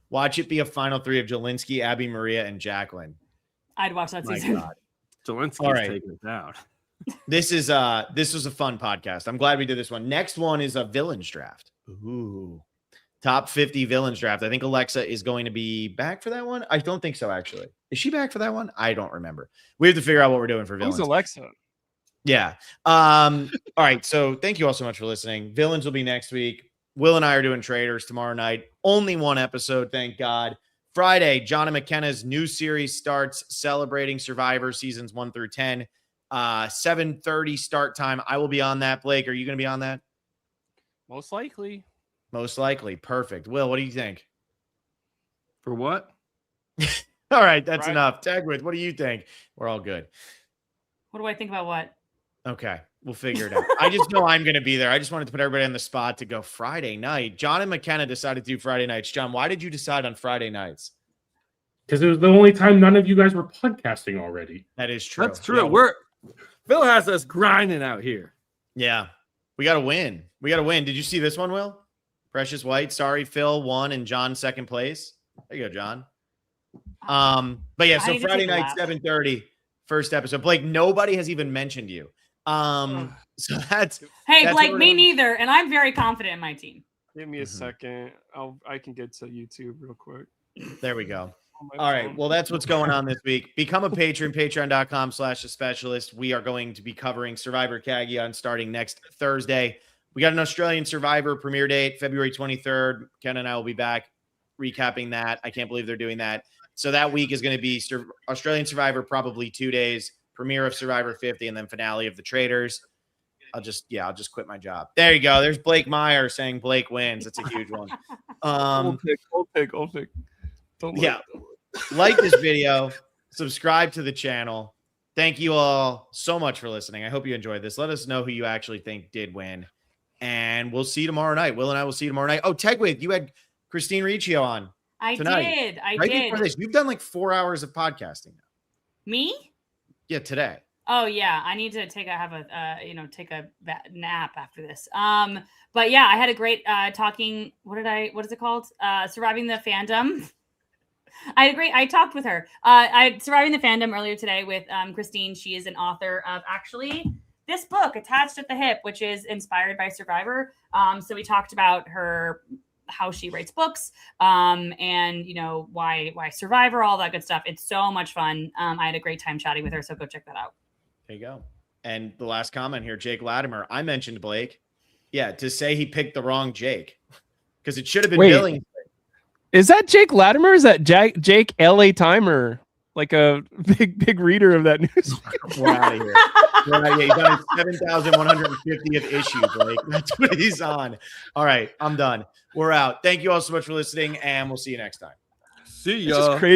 Watch it be a final three of Jelinski, Abby Maria, and Jacqueline. I'd watch that My season. God. Jelinski's taking it down. This was a fun podcast. I'm glad we did this one. Next one is a villains draft. Ooh. Top 50 villains draft. I think Alexa is going to be back for that one. I don't think so, actually. Is she back for that one? I don't remember. We have to figure out what we're doing for villains. Who's Alexa? Yeah. All right. So thank you all so much for listening. Villains will be next week. Will and I are doing Traders tomorrow night. Only one episode, thank God. Friday, John and McKenna's new series starts, celebrating Survivor seasons 1 through 10. 7:30 start time. I will be on that. Blake, are you going to be on that? Most likely. Most likely. Perfect. Will, what do you think? For what? All right, that's enough. Tagwith, what do you think? We're all good. What do I think about what? Okay, we'll figure it out. I just know I'm going to be there. I just wanted to put everybody on the spot to go Friday night. John and McKenna decided to do Friday nights. John, why did you decide on Friday nights? Because it was the only time none of you guys were podcasting already. That is true. That's true. Yeah. Phil has us grinding out here. Yeah, we got to win. Did you see this one, Will? Precious White. Sorry, Phil won and John second place. There you go, John. But yeah, so Friday night, 7:30, first episode. Blake, nobody has even mentioned you. So that's Blake, me neither, and I'm very confident in my team. Give me a second. I can get to YouTube real quick. There we go. All right. Well, that's what's going on this week. Become a patron, patreon.com/thespecialist. We are going to be covering Survivor Cagayan starting next Thursday. We got an Australian Survivor premiere date, February 23rd. Ken and I will be back recapping that. I can't believe they're doing that. So that week is going to be Australian Survivor, probably 2 days, premiere of Survivor 50, and then finale of the Traders. I'll just quit my job. There you go. There's Blake Meyer saying Blake wins. That's a huge one. I'll pick. Like this video, subscribe to the channel. Thank you all so much for listening. I hope you enjoyed this. Let us know who you actually think did win. And we'll see you tomorrow night. Will and I will see you tomorrow night. Oh, Tegwith, you had Christine Riccio on. I tonight. I did. Before this. You've done like 4 hours of podcasting now. Me? Yeah, today. Oh yeah, I need to take a nap after this. But yeah, I had a great talking. What is it called? Surviving the Fandom. I talked with her. I surviving the fandom earlier today with Christine. She is an author of actually this book, Attached at the Hip, which is inspired by Survivor. So we talked about how she writes books, and why Survivor, all that good stuff. It's so much fun. I had a great time chatting with her, so go check that out. There you go. And the last comment here, Jake Latimer. I mentioned Blake. Yeah, to say he picked the wrong Jake because it should have been Billings. Is that Jake Latimer? Is that Jake LA Timer? Like a big reader of that news. We're out of here. He's on his 7,150th issue, Blake. That's what he's on. All right, I'm done. We're out. Thank you all so much for listening, and we'll see you next time. See ya. It's just crazy.